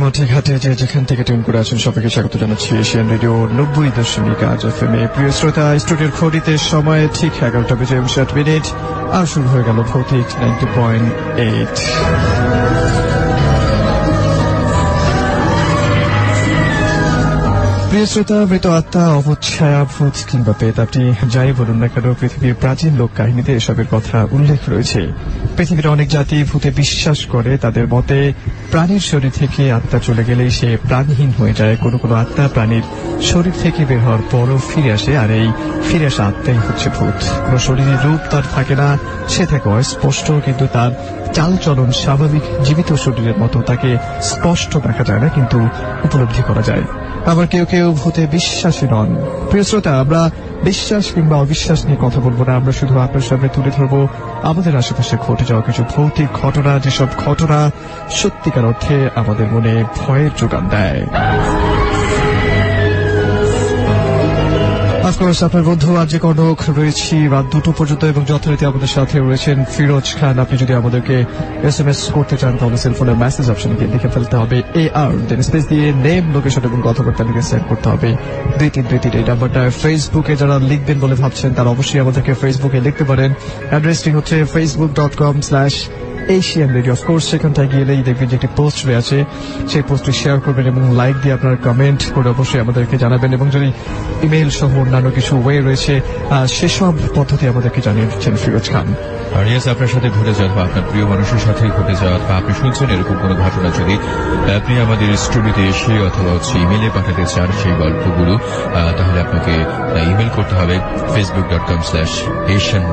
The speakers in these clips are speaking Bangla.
মাঠে ঘাটে যে যেখান থেকে টিউন করে আছেন সবাইকে স্বাগত জানাচ্ছি এশিয়ান রেডিও 90.8 FM এ। প্রিয় শ্রোতা, স্টুডিওর ঘড়িতে সময় ঠিক 11:59 আর শুরু হয়ে গেল ভৌতিক 90.8। প্রিয় শ্রোতা, মৃত আত্মা, অবচ্ছায়া, ভূত কিংবা পেত, আপনি যাই বলুন না কেন, পৃথিবীর প্রাচীন লোক কাহিনীতে এসবের কথা উল্লেখ রয়েছে। পৃথিবীর অনেক জাতি ভূতে বিশ্বাস করে। তাদের মতে প্রাণীর শরীর থেকে আত্মা চলে গেলেই সে প্রাণহীন হয়ে যায়। কোনো কোনো আত্মা প্রাণীর শরীর থেকে বের হওয়ার পরও ফিরে আসে, আর এই ফিরে আসা আত্মাই হচ্ছে ভূত। কোন শরীরের রূপ তার থাকে না, সে থাকে অস্পষ্ট, কিন্তু তার চাল চলন স্বাভাবিক জীবিত শরীরের মতো। তাকে স্পষ্ট দেখা যায় না, কিন্তু উপলব্ধি করা যায়। আবার কেউ কেউ ভূতে বিশ্বাসী নন। প্রিয় শ্রোতা, আমরা বিশ্বাস কিংবা অবিশ্বাস নিয়ে কথা বলবো না, আমরা শুধু আপনার সামনে তুলে ধরবো আমাদের আশেপাশে ঘটে যাওয়া কিছু ভৌতিক ঘটনা, যেসব ঘটনা সত্যিকার অর্থে আমাদের মনে ভয়ের যোগান দেয়। অফকোর্স আপনার বন্ধু আজ কনক রয়েছি রাত 2টো পর্যন্ত, এবং যথারীতি আমাদের সাথে রয়েছেন ফিরোজ খান। আপনি যদি আমাদেরকে SMS করতে চান তাহলে সেলফোনের মেসেজ অপশনে গিয়ে লিখে ফেলতে হবে AR, দেন স্পেস দিয়ে নেম, লোকেশন এবং কথাবার্তা লিখে সেন্ড করতে হবে 2323 এই নাম্বারটা। ফেসবুকে যারা লিখবেন বলে ভাবছেন তারা অবশ্যই আমাদেরকে ফেসবুকে লিখতে পারেন। অ্যাড্রেসটি হচ্ছে facebook.com/Asian Radio। অফকোর্স সেখানটায় গেলেই দেখবেন যে একটি পোস্ট রয়েছে, সেই পোস্টটি শেয়ার করবেন এবং লাইক দিয়ে আপনার কমেন্ট করে অবশ্যই আমাদেরকে জানাবেন। এবং যদি ইমেইল সহ অন্যান্য কিছু ওয়ে রয়েছে, সেসব পদ্ধতি আমাদেরকে জানিয়ে দিচ্ছেন ফিরোজ খান। আর ইয়েস, আপনার সাথে ঘটে যাওয়া বা আপনার প্রিয় মানুষের সাথে ঘটে যাওয়া বা আপনি শুনছেন এরকম কোনো ঘটনা যদি আপনি আমাদের স্টুডিওতে এসে অথবা ইমেইলে পাঠাতে চান সেই গল্পগুলো, তাহলে আপনাকে ইমেইল করতে হবে facebook.com/Asian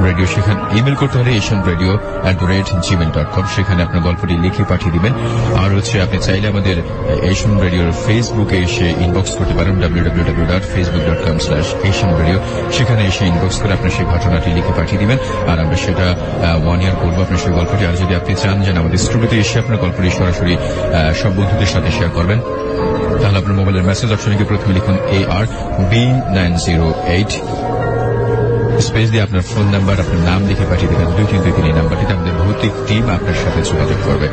Radio। সেখানে ইমেইল করতে হলে asianradio@gmail.com। সেখানে আপনার গল্পটি লিখে পাঠিয়ে দিবেন। আর আপনি চাইলে আমাদের এশিয়ান রেডিওর ফেসবুকে এসে ইনবক্স করতে পারেন www.facebook.com/Asian Radio। সেখানে এসে ইনবক্স করে আপনার সেই ঘটনাটি লিখে পাঠিয়ে দিবেন, আর আমরা সেটা 1 year করবো আপনার সেই গল্পটি। আর যদি আপনি চান যে আমাদের স্টুডিওতে এসে আপনার গল্পটি সরাসরি সব বন্ধুদের সাথে শেয়ার করবেন, তাহলে আপনার মোবাইলের মেসেজ অপশনে গিয়ে প্রথমে লিখুন ARB908, স্পেস দিয়ে আপনার ফোন নাম্বার, আপনার নাম লিখে পাঠিয়ে দেবেন 2323 এই নাম্বারটিতে। আমাদের ভৌতিক টিম আপনার সাথে যোগাযোগ করবে।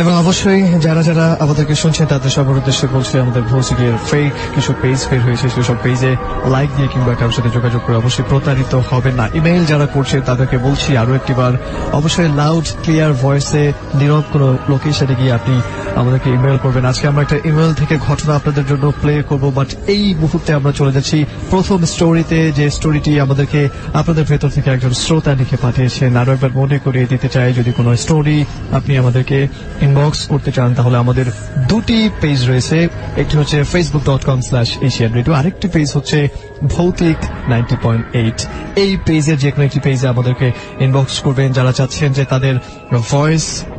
এবং অবশ্যই যারা যারা আমাদেরকে শুনছেন তাদের সবার উদ্দেশ্যে বলছি, আমাদের ভৌতিকের ফেক কিছু পেজ বের হয়েছে, সেসব পেজে লাইক দিয়ে কিংবা কারোর সাথে যোগাযোগ করে অবশ্যই প্রতারিত হবেন না। ইমেইল যারা করছে তাদেরকে বলছি আরো একটিবার, অবশ্যই লাউড ক্লিয়ার ভয়েসে নীরব কোনো লোকেশনে গিয়ে আপনি আমাদেরকে ইমেইল করবেন। আজকে আমরা একটা ইমেইল থেকে ঘটনা আপনাদের জন্য প্লে করব, বাট এই মুহূর্তে আমরা চলে যাচ্ছি প্রথম স্টোরিতে, যে স্টোরিটি আমাদেরকে আপনাদের ভেতর থেকে একজন শ্রোতা লিখে পাঠিয়েছেন। আরো একবার মনে করিয়ে দিতে চাই, যদি কোনো স্টোরি আপনি আমাদেরকে ইনবক্স করতে চান তাহলে আমাদের দুটি পেজ রয়েছে, একটি হচ্ছে facebook.com/Asian Radio, আরেকটি পেজ হচ্ছে ভৌতিক 90.8। এই পেজের যে কোনো একটি পেজে আমাদেরকে ইনবক্স করবেন। যারা চাচ্ছেন যে তাদের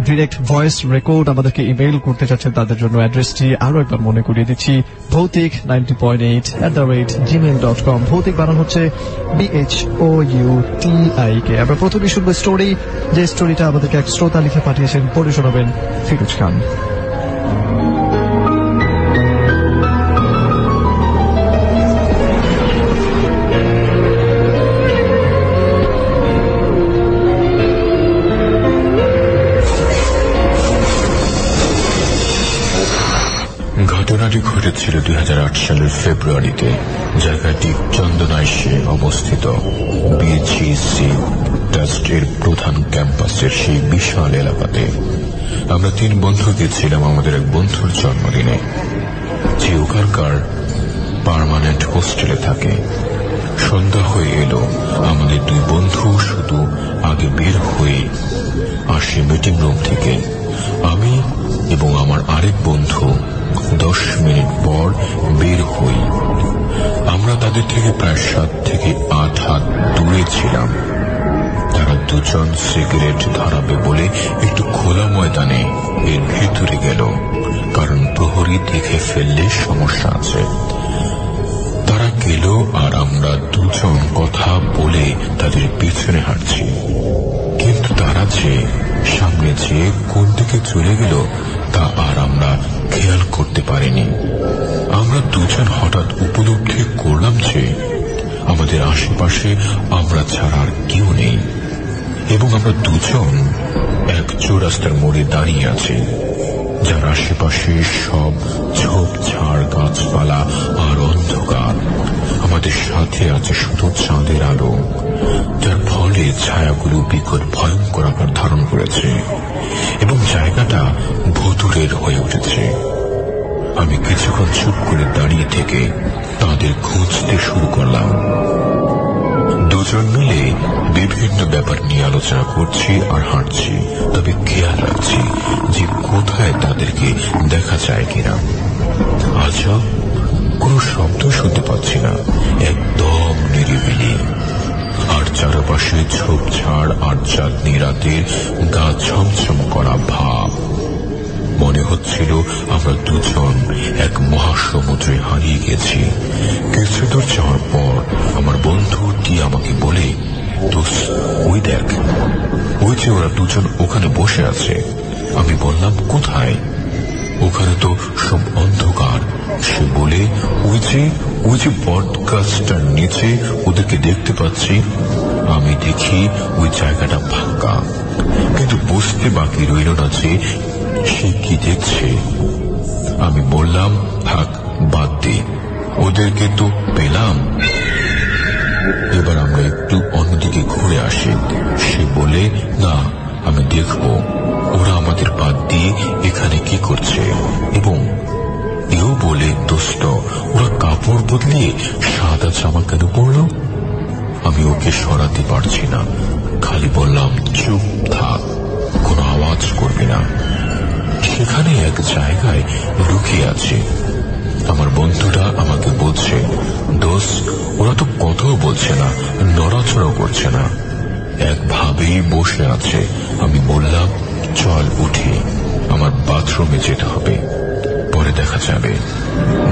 ডিরেক্ট ভয়েস রেকর্ড আমাদেরকে ইমেইল করতে চাচ্ছেন তাদের জন্য অ্যাড্রেসটি আরো একবার মনে করিয়ে দিচ্ছি, ভৌতিক 90.8@gmail.com। ভৌতিক বানান হচ্ছে BHOUTIK। আমরা প্রথমেই শুনবো স্টোরি, যে স্টোরিটা আমাদেরকে এক শ্রোতা লিখে পাঠিয়েছেন, পড়ে শোনাবেন ফিরোজ খান। ঘটনাটি ঘটেছিল 2008 সালের ফেব্রুয়ারিতে। জায়গাটি চন্দনাইশে অবস্থিত, BGC ট্রাস্টের প্রধান ক্যাম্পাসের সেই বিশাল এলাকাতে। আমরা 3 বন্ধু গেছিলাম আমাদের এক বন্ধুর জন্মদিনে, যে ওখানকার পার্মানেন্ট হোস্টেলে থাকে। সন্ধ্যা হয়ে এলো, আমাদের 2 বন্ধু শুধু আগে বের হয়ে আসে মিটিং রুম থেকে। আমি এবং আমার আরেক বন্ধু 10 মিনিট পর বের হই। আমরা তাদের থেকে প্রায় 7 থেকে 8 হাত দূরে ছিলাম। তারা দুজন সিগারেট ধরাবে বলে একটু খোলা ময়দানে এর ভেতরে গেল, কারণ প্রহরী দেখে ফেললে সমস্যা আছে। তারা গেল আর আমরা দুজন কথা বলে তাদের পিছনে হাঁটছি, কিন্তু তারা যে সামনে যে কোন দিকে চলে গেল তা আর আমরা খেয়াল করতে পারিনি। আমরা দুজন হঠাৎ উপলব্ধি করলাম যে আমাদের আশেপাশে আমরা ছাড়া আর কেউ নেই, এবং আমরা দুজন এক চৌরাস্তার মোড়ে দাঁড়িয়ে আছি। যার আশেপাশে সব ঝোপঝাড়, গাছপালা আর অন্ধকার। আমাদের সাথে আছে শুধু চাঁদের আলো, যার ফলে ছায়াগুলো বিকট ভয়ঙ্কর আকার ধারণ করেছে এবং জায়গাটা ভুতুড়ের হয়ে উঠেছে। আমি কিছুক্ষণ চুপ করে দাঁড়িয়ে থেকে তাদের খুঁজতে শুরু করলাম। দুজন মিলে বিভিন্ন ব্যাপার নিয়ে আলোচনা করছি আর হাঁটছি, তবে খেয়াল রাখছি যে কোথায় তাদেরকে দেখা যায় কিনা। আচ্ছা, কোনো শব্দ শুনতে পাচ্ছি না, একদম নিরিবিলি। আর চারপাশে ঝোপঝাড় আর চাঁদনি রাতের গা ছমছম করা ভাব। মনে হচ্ছিল আমরা দুজন এক মহাসমুদ্রে হারিয়ে গেছি। কিছু দূর যাওয়ার পর আমার বন্ধুটি আমাকে বলে, দোস্ত, ওই দেখ, ওই যে ওরা দুজন ওখানে বসে আছে। আমি বললাম, কোথায়? ওখানে তো সব অন্ধকার। সে বলে, ওই যে বট গাছটার নিচে ওদেরকে দেখতে পাচ্ছি। আমি দেখি ওই জায়গাটা ফাঁকা, কিন্তু বুঝতে বাকি রইল না যে সে কি দেখছে। আমি বললাম, থাক, বাদ দে, ওদেরকে তো পেলাম, এবার আমরা একটু অন্যদিকে ঘুরে আসি। সে বলে, না, আমি দেখব ওরা আমাদের বাদ দিয়ে এখানে কি করছে। এবং এও বলে, দোস্ত, ওরা কাপড় বদলিয়ে সাদা জামা কেন পরল? আমি ওকে সরাতে পারছি না, খালি বললাম, চুপ থাক, কোনো আওয়াজ করবে না। সেখানে এক জায়গায় লুকিয়ে আছে। আমার বন্ধুরা আমাকে বলছে, দোস্ত, ওরা তো কথাও বলছে না, নড়াচড়াও করছে না, একভাবেই বসে আছে। আমি বললাম, চল উঠি, আমার বাথরুমে যেতে হবে, পরে দেখা যাবে,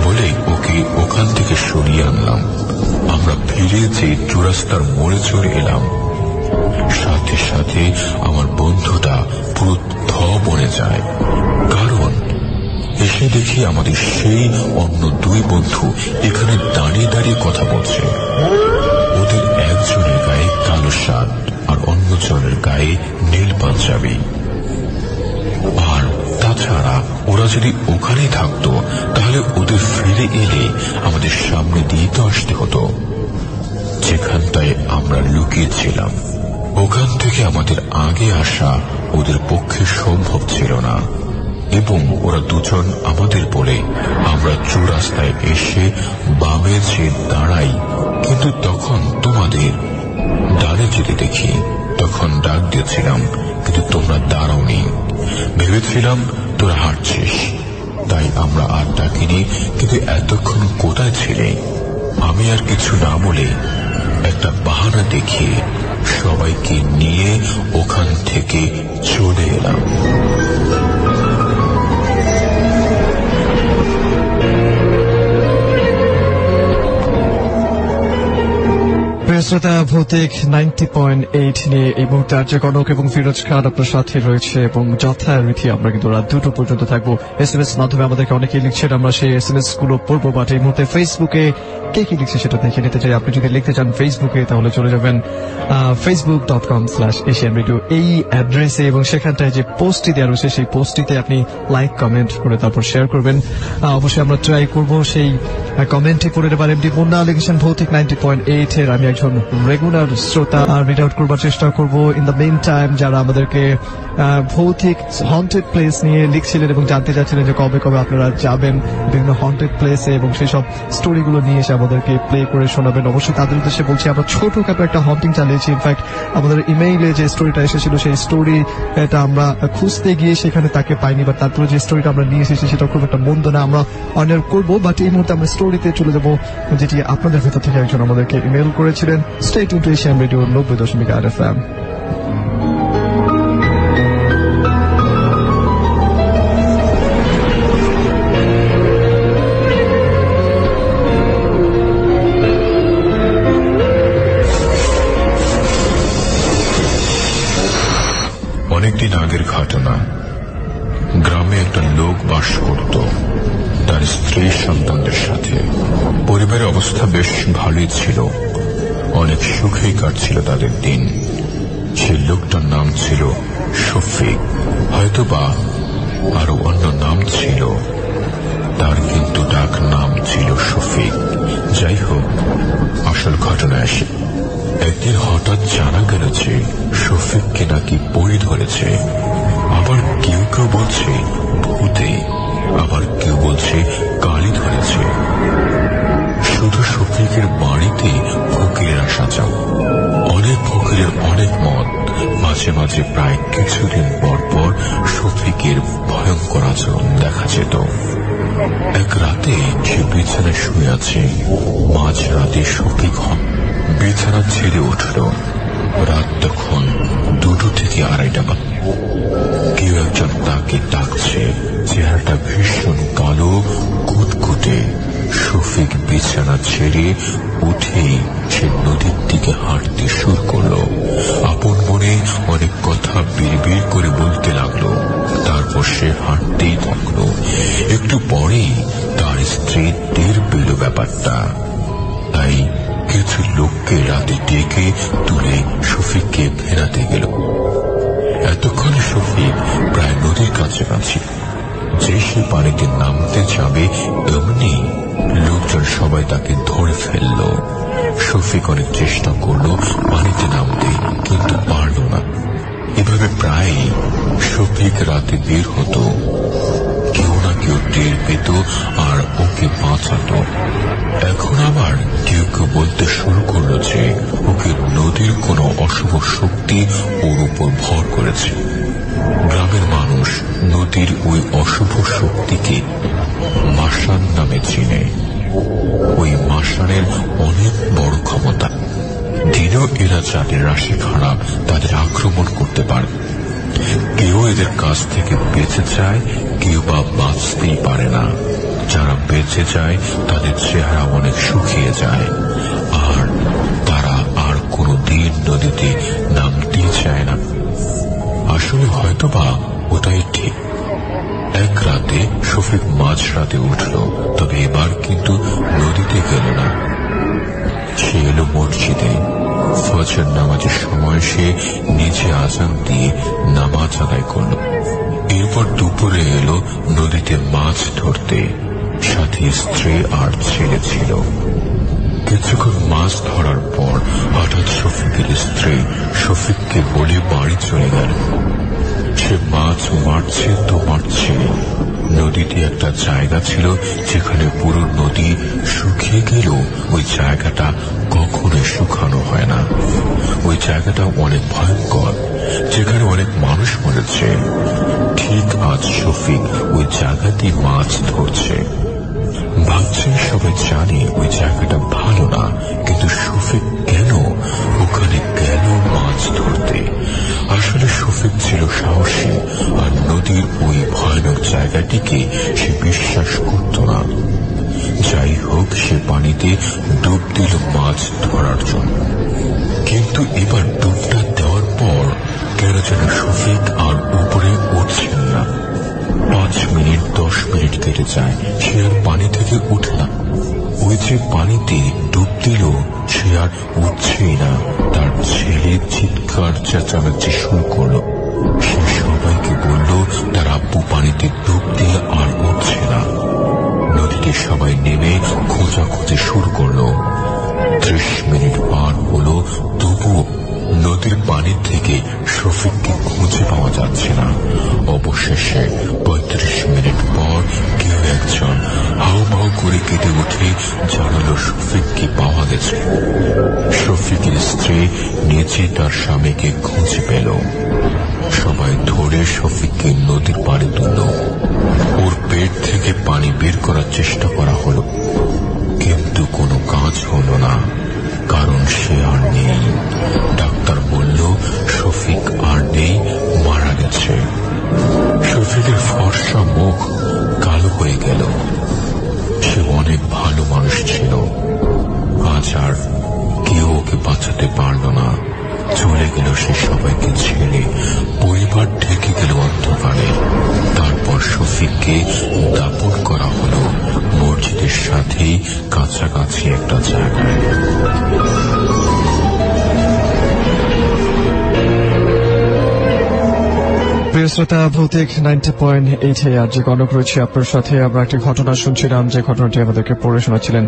বলে ওকে ওখান থেকে সরিয়ে আনলাম। আমরা ফিরে যে চৌরাস্তার মোড়ে চলে এলাম। সাথে সাথে আমার বন্ধুটা পুরো থ বনে যায়, কারণ এসে দেখি আমাদের সেই অন্য দুই বন্ধু এখানে দাঁড়িয়ে দাঁড়িয়ে কথা বলছে। ওদের একজনের গায়ে কালো শার্ট আর অন্যজনের গায়ে নীল পাঞ্জাবি। আর তাছাড়া ওরা যদি ওখানেই থাকতো তাহলে ওদের ফিরে এলে আমাদের সামনে দিয়ে তো আসতে হতো, যেখানটায় আমরা লুকিয়েছিলাম। ওখান থেকে আমাদের আগে আসা ওদের পক্ষে সম্ভব ছিল না, এবং ওরা দুজন আমাদের বলে আমরা চৌরাস্তায় এসে বামে যে দাঁড়াই, কিন্তু তখন তোমাদের ডানে যেতে দেখি। তখন ডাক দিয়েছিলাম, কিন্তু তোমরা দাঁড়াওনি। ভেবেছিলাম তোরা হাঁটছিস, তাই আমরা আর ডাকিনি, কিন্তু এতক্ষণ কোথায় ছিলে? আমি আর কিছু না বলে একটা বাহানা দেখিয়ে সবাইকে নিয়ে ওখান থেকে চলে এলাম। শ্রোতা, ভৌতিক 90.8 নিয়ে এই মুহূর্তে আর্য কনক এবং ফিরোজ খান আপনার সাথে রয়েছে, এবং যথারীতি আমরা কিন্তু রাত 2টো পর্যন্ত থাকবো। SMS মাধ্যমে আমাদেরকে অনেকেই লিখছেন, আমরা সেই SMS গুলো পড়বো, বাট এই মুহূর্তে ফেসবুকে কে কি লিখছে সেটা দেখে নিতে চাই। আপনি যদি লিখতে চান ফেসবুকে, তাহলে চলে যাবেন facebook.com/asianradio এই অ্যাড্রেসে, এবং সেখানটায় যে পোস্টটি দেওয়া রয়েছে সেই পোস্টটিতে আপনি লাইক, কমেন্ট করে তারপর শেয়ার করবেন। অবশ্যই আমরা ট্রাই করব সেই কমেন্টটি পড়ে নেবার। এমডি মুন্না লিখেছেন, ভৌতিক 90.8 এর আমি একজন রেগুলার শ্রোতা, রিড আউট করবার চেষ্টা করব। ইন দ্য মেইন টাইম যারা আমাদেরকে ভৌতিক হন্টেড প্লেস নিয়ে লিখছিলেন এবং জানতে চাচ্ছিলেন যে কবে কবে আপনারা যাবেন বিভিন্ন হন্টেড প্লেসে এবং সেই সব স্টোরিগুলো নিয়ে এসে আমাদেরকে প্লে করে শোনাবেন, অবশ্যই তাদের উদ্দেশ্যে বলছি আমরা ছোটখাটো একটা হন্টিং চালিয়েছি। ইনফ্যাক্ট আমাদের ইমেইলে যে স্টোরিটা এসেছিল সেই স্টোরি এটা আমরা খুঁজতে গিয়ে সেখানে তাকে পাইনি, বা তারপরে যে স্টোরিটা আমরা নিয়ে এসেছি সেটা খুব একটা মন্দ না, আমরা অনেক করবো। বাট এই মুহূর্তে আমরা স্টোরিতে চলে যাবো, যেটি আপনাদের ভেতর থেকে একজন আমাদেরকে ইমেইল করেছিলেন। Stay tune to Asian Radio 90.8 FM। অনেকদিন আগের ঘটনা। গ্রামে একটা লোক বাস করত তার স্ত্রী সন্তানদের সাথে। পরিবারের অবস্থা বেশ ভালোই ছিল, অনেক সুখেই কাটছিল তাদের দিন। সেই লোকটার নাম ছিল শফিক। হয়তোবা আরো অন্য নাম ছিল, তার কিন্তু ডাক নাম ছিল শফিক। যাই হোক, আসল ঘটনা আসে। একদিন হঠাৎ জানা গেল যে শফিককে নাকি পড়ে ধরেছে। আবার কেউ কেউ বলছে ভূতে, আবার কেউ বলছে কালি ধরেছে। শুধু শফিকের বাড়িতে ফকিরের আসা যাও, অনেক ফকিরের অনেক মত। মাঝে মাঝে প্রায় কিছুদিন পর পর শফিকের ভয়ঙ্কর আচরণ দেখা যেত। এক রাতে সে বিছানায় শুয়ে আছে। মাঝ রাতে শফিক বিছানা ছেড়ে উঠল। রাত তখন 2টো থেকে 2:30 বা। কেউ একজন তাকে ডাকছে। চেহারাটা ভীষণ কালো, কুটকুটে। শফিক বিছানা ছেড়ে উঠেই সে নদীর দিকে হাঁটতে শুরু করলো। আপন মনে অনেক কথা বিড়বিড় করে বলতে লাগলো। তারপর সে হাঁটতেই থাকলো। একটু পরেই তার স্ত্রী টের পেল ব্যাপারটা। তাই কিছু লোককে রাতে ডেকে তুলে শফিককে ফেরাতে গেল। এতক্ষণে শফিক প্রায় নদীর কাছাকাছি। যে সে পানিতে নামতে যাবে, এমনি লোকজন সবাই তাকে ধরে ফেলল। শফিক অনেক চেষ্টা করলো পানিতে নামতে, কিন্তু পারল না। এভাবে প্রায় শফিক রাতে বের হতো। কেউ না কেউ টের পেত আর ওকে বাঁচাতো। এখন আবার কেউ কেউ বলতে শুরু করলো যে ওকে নদীর কোনো অশুভ শক্তি ওর উপর ভর করেছে। গ্রামের মানুষ নদীর ওই অশুভ শক্তিকে মাসান নামে চিনে। ওই মাসানের অনেক বড় ক্ষমতা। দিনেও এরা যাদের রাশি খারাপ তাদের আক্রমণ করতে পারে। কেউ এদের কাছ থেকে বেঁচে যায়, কেউ বা বাঁচতেই পারে না। যারা বেঁচে যায় তাদের চেহারা অনেক শুকিয়ে যায়, আর তারা আর কোনো দিন নদীতে নামতেই চায় না। আসলে হয়তোবা ওটাই ঠিক। এক রাতে শফিক মাঝ রাতে উঠল, তবে এবার কিন্তু নদীতে গেল না। সে এলো মসজিদে। ফজর নামাজের সময় সে নিজে আজান দিয়ে নামাজ আদায় করল। এরপর দুপুরে এলো নদীতে মাছ ধরতে। সাথে স্ত্রী আর ছেলে ছিল। কিছুক্ষণ মাছ ধরার পর হঠাৎ শফিকের স্ত্রী শফিককে বলে বাড়ি চলে গেল। সে মাছ মারছে তো মারছে। নদীতে একটা জায়গা ছিল যেখানে পুরো নদী শুকিয়ে গেলেও ওই জায়গাটা কখনো শুকানো হয় না। ওই জায়গাটা অনেক ভয়ঙ্কর, যেখানে অনেক মানুষ মরেছে। ঠিক আজ শফিক ওই জায়গাতেই মাছ ধরছে। ভাবছেন সবাই জানে ওই জায়গাটা ভালো না, কিন্তু শফিক কেন ওখানে গেল মাছ ধরতে? আসলে শফিক ছিল সাহসী, আর নদীর ওই ভয়ানক জায়গাটিকে সে বিশ্বাস করত না। যাই হোক, সে পানিতে ডুব দিল মাছ ধরার জন্য। কিন্তু এবার ডুবটা দেওয়ার পর কেন যেন শফিক আর উপরে উঠছেন না। 5 মিনিট 10 মিনিট কেটে যায়, সে আর পানি থেকে উঠে না। ওই যে পানিতে ডুব দিল, সে আর উঠছেই না। তার ছেলে চিৎকার চেঁচামেচি শুরু করলো। সে সবাইকে বলল তার আব্বু পানিতে ডুব দিয়ে আর উঠছে না। নদীতে সবাই নেমে খোঁজাখুঁজি শুরু করলো। 30 মিনিট পার হলো, তবুও নদীর পানির থেকে শফিককে খুঁজে পাওয়া যাচ্ছে না। অবশেষে 35 মিনিট পর কেউ একজন হাউমাউ করে কেটে উঠে জানালো শফিককে পাওয়া গেছে। শফিকের স্ত্রী নিচে তার স্বামীকে খুঁজে পেল। সবাই ধরে শফিককে নদীর পাড়ে তুলল। ওর পেট থেকে পানি বের করার চেষ্টা করা হলো, কিন্তু কোনো কাজ হলো না, কারণ সে আর নেই। ডাক্তার বলল শফিক আর নেই, মারা গেছে। শফিকের ফর্সা মুখ কালো হয়ে গেল। সে অনেক ভালো মানুষ ছিল। আজ আর কেউ ওকে বাঁচাতে পারল না। চলে গেল সে সবাইকে ছেড়ে। পরিবার ঢেকে গেল অন্ধকারে। তারপর শফিককে দাপন করা হলো মসজিদের সাথেই কাছাকাছি একটা জায়গায়। প্রিয় প্রিয় শ্রোতা, ভৌতিক 90.8 আর যে কনক রয়েছে আপনার সাথে। আমরা একটি ঘটনা শুনছিলাম, যে ঘটনাটি আমাদেরকে পড়ে শোনাচ্ছিলেন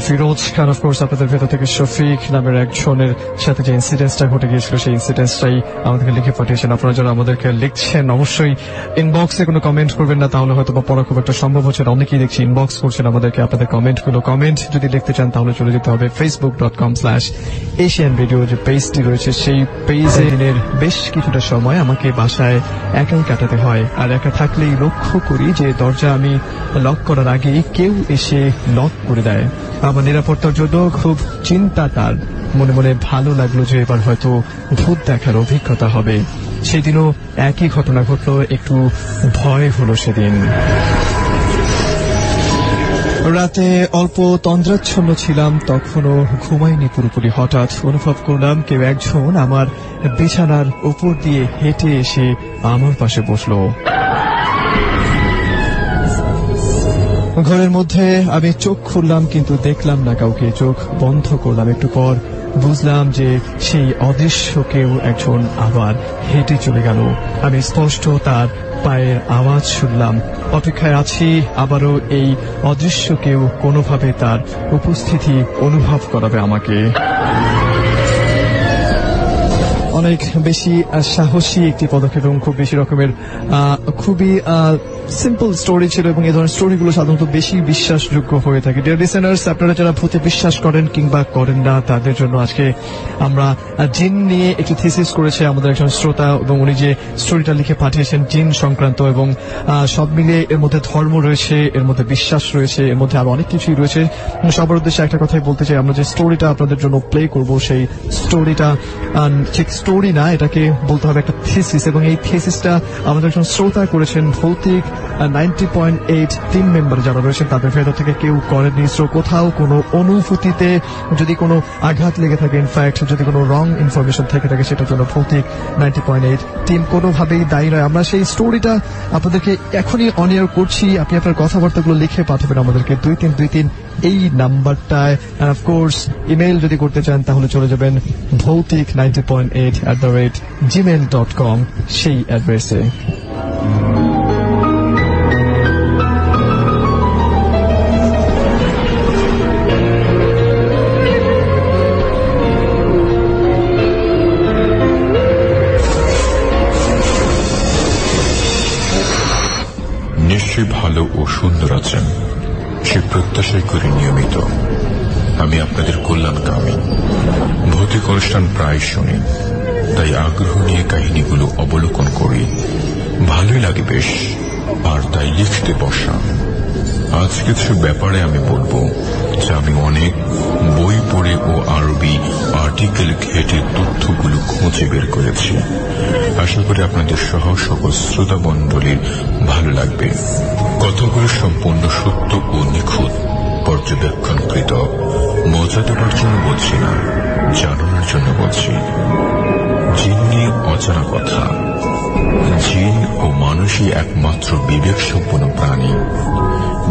ফিরোজ খান। অফকোর্স আপনাদের ভেতর থেকে শফিক নামের একজনের সাথে যে ইনসিডেন্টসটা ঘটে গিয়েছিল, সেই ইনসিডেন্টসটাই আমাদেরকে লিখে পাঠিয়েছেন। আপনারা যারা আমাদেরকে লিখছেন, অবশ্যই ইনবক্সে কোনো কমেন্ট করবেন না, তাহলে হয়তো বা পড়া খুব একটা সম্ভব হচ্ছে না। অনেকেই দেখছি ইনবক্স করছেন আমাদেরকে আপনাদের কমেন্ট যদি লিখতে চান তাহলে চলে যেতে হবে facebook.com/Asian Radio, যে পেজটি রয়েছে সেই পেজে দিনের বেশ কিছুটা সময় আমাকে বাসায় একাই কাটাতে হয়। আর একা থাকলেই লক্ষ্য করি যে দরজা আমি লক করার আগেই কেউ এসে লক করে দেয়। আমার নিরাপত্তার জন্য খুব চিন্তা, তার মনে মনে ভালো লাগলো যে এবার হয়তো ভূত দেখার অভিজ্ঞতা হবে। সেদিনও একই ঘটনা ঘটলো, একটু ভয় হলো সেদিন। রাতে অল্প তন্দ্রাচ্ছন্ন ছিলাম, তখনও ঘুমাইনি পুরোপুরি। হঠাৎ অনুভব করলাম কেউ একজন আমার বিছানার উপর দিয়ে হেঁটে এসে আমার পাশে বসলো। ঘরের মধ্যে আমি চোখ খুললাম, কিন্তু দেখলাম না কাউকে। চোখ বন্ধ করলাম, একটু পর বুঝলাম যে সেই অদৃশ্য কেউ একজন আবার হেঁটে চলে গেল। আমি স্পষ্ট তার পায়ের আওয়াজ শুনলাম। অপেক্ষায় আছি আবারও এই অদৃশ্য কেউ কোনোভাবে তার উপস্থিতি অনুভব করাবে আমাকে। অনেক বেশি সাহসী একটি পদক্ষেপ এবং খুব বেশি রকমের খুবই সিম্পল স্টোরি ছিল, এবং এই ধরনের স্টোরিগুলো সাধারণত বেশি বিশ্বাসযোগ্য হয়ে থাকে। ডিয়ার লিসেনার্স, আপনারা যারা ভূতে বিশ্বাস করেন কিংবা করেন না, তাদের জন্য আজকে আমরা জিন নিয়ে একটি থিসিস করেছে আমাদের একজন শ্রোতা, এবং উনি যে স্টোরিটা লিখে পাঠিয়েছেন জিন সংক্রান্ত, এবং সব মিলিয়ে এর মধ্যে ধর্ম রয়েছে, এর মধ্যে বিশ্বাস রয়েছে, এর মধ্যে আরো অনেক কিছুই রয়েছে। সবার উদ্দেশ্যে একটা কথাই বলতে চাই, আমরা যে স্টোরিটা আপনাদের জন্য প্লে করব, সেই স্টোরিটা ঠিক স্টোরি না, এটাকে বলতে হবে একটা থিসিস, এবং এই থিসিসটা আমাদের একজন শ্রোতা করেছেন। ভৌতিক 90.8 টিম মেম্বার যারা রয়েছেন তাদের ভেতর থেকে কেউ করেননি। সো কোথাও কোনো অনুভূতিতে যদি কোনো আঘাত লেগে থাকে, ইনফ্যাক্ট যদি কোনো রং ইনফরমেশন থেকে থাকে, সেটার জন্য ভৌতিক 90.8 টিম কোনোভাবেই দায়ী নয়। আমরা সেই স্টোরিটা আপনাদেরকে এখনই অন এয়ার করছি। আপনি আপনার কথাবার্তাগুলো লিখে পাঠাবেন আমাদেরকে 2323 এই নাম্বারটায়। অফকোর্স ইমেল যদি করতে চান তাহলে চলে যাবেন bhautik90.8@gmail.com সেই অ্যাড্রেসে। নিশ্চয়ই ভালো ও সুন্দর আছেন, সে প্রত্যাশাই করি নিয়মিত। আমি আপনাদের কল্যাণকামী। ভৌতিক অনুষ্ঠান প্রায় শুনি, তাই আগ্রহ নিয়ে কাহিনীগুলো অবলোকন করি। ভালোই লাগে বেশ, আর তাই লিখতে বসা। আজ কিছু ব্যাপারে আমি বলবো যে আমি অনেক বই পড়ে ও আরবি আর্টিকেল ঘেটে তথ্যগুলো খুঁজে বের করেছি। আশা করি আপনাদের সহ সকল শ্রোতা মণ্ডলীর ভালো লাগবে। কথাগুলো সম্পূর্ণ সত্য ও নিখুঁত পর্যবেক্ষণকৃত। মজা দেবার জন্য বলছি না, জানানোর জন্য বলছি। জিন নিয়ে অজানা কথা। জিন ও মানুষই একমাত্র বিবেক সম্পন্ন প্রাণী।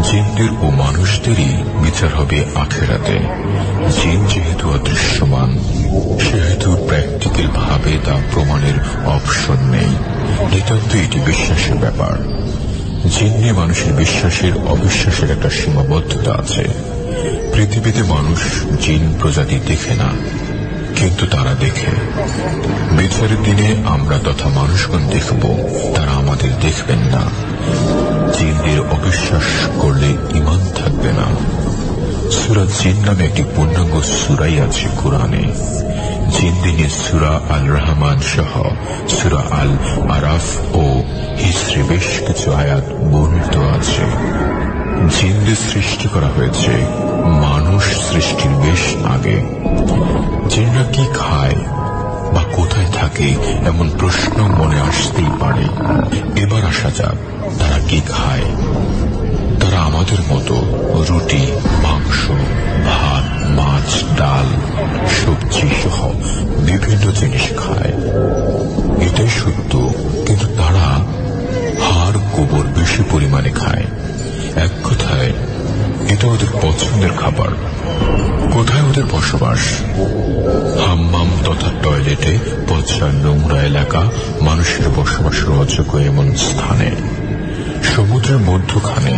জিনদের ও মানুষদেরই বিচার হবে আখেরাতে। জিন যেহেতু অদৃশ্যমান, সেহেতু প্র্যাকটিক্যাল ভাবে তা প্রমাণের অপশন নেই। নিতান্ত এটি বিশ্বাসের ব্যাপার। জিন নিয়ে মানুষের বিশ্বাসের অবিশ্বাসের একটা সীমাবদ্ধতা আছে। পৃথিবীতে মানুষ জিন প্রজাতি দেখে না, কিন্তু তারা দেখে। বিচারের দিনে আমরা তথা মানুষগণ দেখব, তারা আমাদের দেখবেন না। জিনদের অবিশ্বাস করলে ঈমান থাকবে না। সূরা জিন নামে একটি পূর্ণাঙ্গ সূরাই আছে কোরআনে। জিনদের নিয়ে সূরা আল রহমান সহ সূরা আল আরাফ ও হিজরে বেশ কিছু আয়াত বর্ণিত আছে। জিনদের সৃষ্টি করা হয়েছে মানুষ সৃষ্টির বেশ আগে। জিনরা কি খায় বা কোথায় থাকে এমন প্রশ্ন মনে আসতেই পারে। এবার আসা যাক, তারা কি খায়। তারা আমাদের মতো রুটি, মাংস, ভাত, মাছ, ডাল, সবজি সহ বিভিন্ন জিনিস খায়। এটাই সত্য, কিন্তু তারা হাড় গোবর বেশি পরিমাণে খায়। এক কথায় এটা ওদের পছন্দের খাবার। কোথায় ওদের বসবাস? হাম্মাম তথা টয়লেটে, পচা নোংরা এলাকা, মানুষের বসবাসের অযোগ্য এমন স্থানে, সমুদ্রের মধ্যখানে,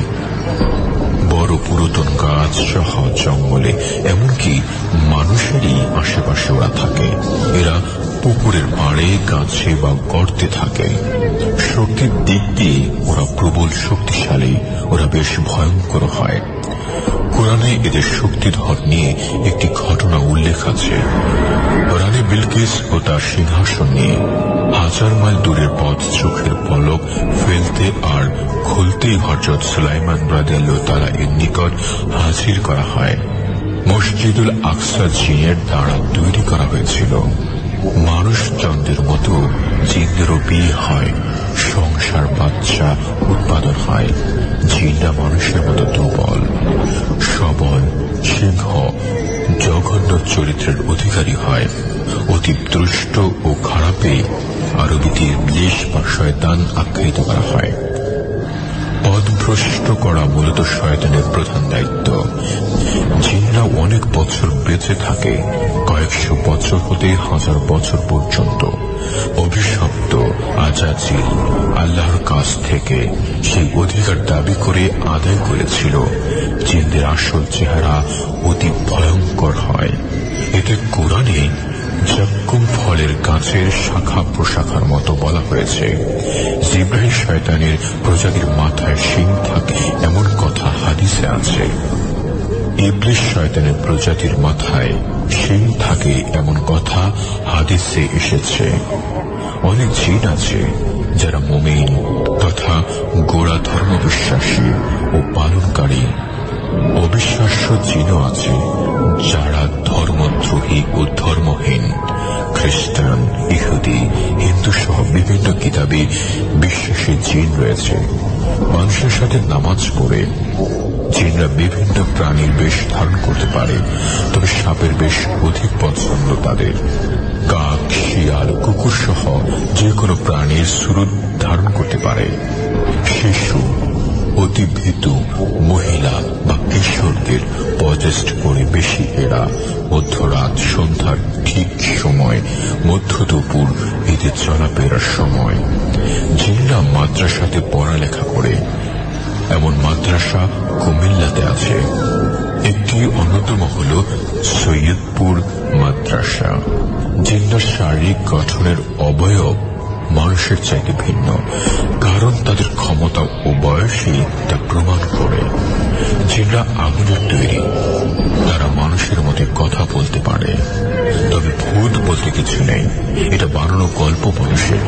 বড় পুরাতন গাছ সহ জঙ্গলে, এমনকি মানুষেরই আশেপাশে ওরা থাকে। এরা পুকুরের পাড়ে, গাছে বা গর্তে থাকে। শক্তির দিক দিয়ে ওরা প্রবল শক্তিশালী, ওরা বেশ ভয়ঙ্কর হয়। কোরআনে এদের শক্তিধর নিয়ে একটি ঘটনা উল্লেখ আছে। রানী বিলকিস ও তার সিংহাসন নিয়ে 1000 মাইল দূরের পথ চোখের পলক ফেলতে আর খুলতেই হযরত সুলাইমান রাদিয়াল্লাহু তাআলা এর নিকট হাজির করা হয়। মসজিদুল আকসা জিনের দ্বারা তৈরি করা হয়েছিল। মানুষ চন্দ্রের মতো জিনদেরও বিয়ে হয়, সংসার বাচ্চা উৎপাদন হয়। জিনরা মানুষের মতো দুর্বল, সবল, সিংহ, জঘন্য চরিত্রের অধিকারী হয়। অতি দুষ্ট ও খারাপে আরবিতে ইবলিস বা শয়তান আখ্যায়িত করা হয়। পথভ্রষ্ট করা মূলত শয়তানের প্রধান দায়িত্ব। জিনরা অনেক বছর বেঁচে থাকে, কয়েকশো বছর হতে 1000 বছর পর্যন্ত। অভিশপ্ত আজাজিল আল্লাহর কাছ থেকে সেই অধিকার দাবি করে আদায় করেছিল। জিনদের আসল চেহারা অতি ভয়ঙ্কর হয়। এতে কোরআনে জাক্কুম ফলের গাছের শাখা প্রশাখার মতো বলা হয়েছে। জিবরাইল শয়তানের প্রজাতির মাথায় শিং থাকে এমন কথা হাদিসে আছে। ইবলিস শয়তানের প্রজাতির মাথায় শিং থাকে এমন কথা হাদিসে এসেছে। অনেক জিন আছে যারা মুমিন তথা গোড়া ধর্ম বিশ্বাসী ও পালনকারী। অবিশ্বাস্য জিনও আছে যারা ধর্মদ্রোহী ও ধর্মহীন। খ্রিস্টান, ইহুদি, হিন্দু সহ বিভিন্ন কিতাবে বিশ্বাসী জিন রয়েছে। মানুষের সাথে নামাজ পড়ে জিনরা বিভিন্ন প্রাণীর বেশ ধারণ করতে পারে, তবে সাপের বেশ অধিক পছন্দ তাদের। কাক, শিয়াল, কুকুর সহ যে কোনো প্রাণীর সুরত ধারণ করতে পারে। শিশু, অতি ভীতু, মহিলা বা কিশোরদের পজেস্ট করে বেশি এরা মধ্যরাত, সন্ধ্যার ঠিক সময়, মধ্য দুপুর এদের চলাফেরার সময়। জিনরা মাদ্রাসাতে পড়ালেখা করে, এমন মাদ্রাসা কুমিল্লাতে আছে। একটি অন্যতম হল সৈয়দপুর মাদ্রাসা। জিনরা শারীরিক গঠনের অবয়ব মানুষের চাইতে ভিন্ন, কারণ তাদের ক্ষমতা ও বয়সই তা প্রমাণ করে। জিনরা আগুনের তৈরি, তারা মানুষের মধ্যে কথা বলতে পারে, তবে ভূত বলতে কিছু নেই, এটা বানানো গল্প মানুষের।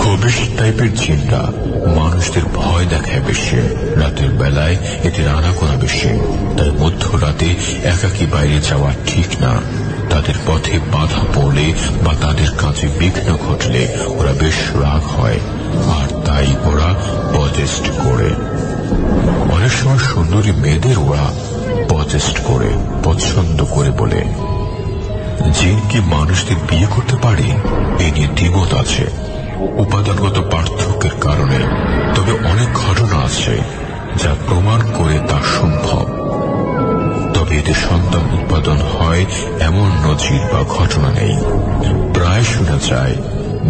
খবিশ টাইপের জিনরা মানুষদের ভয় দেখায় বেশি। রাতের বেলায় এদের আনাগোনা বেশি, তাই মধ্যরাতে একাকী বাইরে যাওয়া ঠিক না। তাদের পথে বাধা পড়লে বা তাদের কাজে বিঘ্ন ঘটলে ওরা বেশ রাগ হয়, আর তাই ওরা পজেস্ট করে। অনেক সময় সুন্দরী মেয়েদের ওরা পজেস্ট করে, পছন্দ করে বলে। জিন কি মানুষদের বিয়ে করতে পারে এ নিয়ে দ্বিমত আছে উপাদানগত পার্থক্যের কারণে, তবে অনেক ঘটনা আছে যা প্রমাণ করে তা সম্ভব। তবে এতে সন্তান উৎপাদন হয় এমন নজির বা ঘটনা নেই। প্রায় শোনা যায়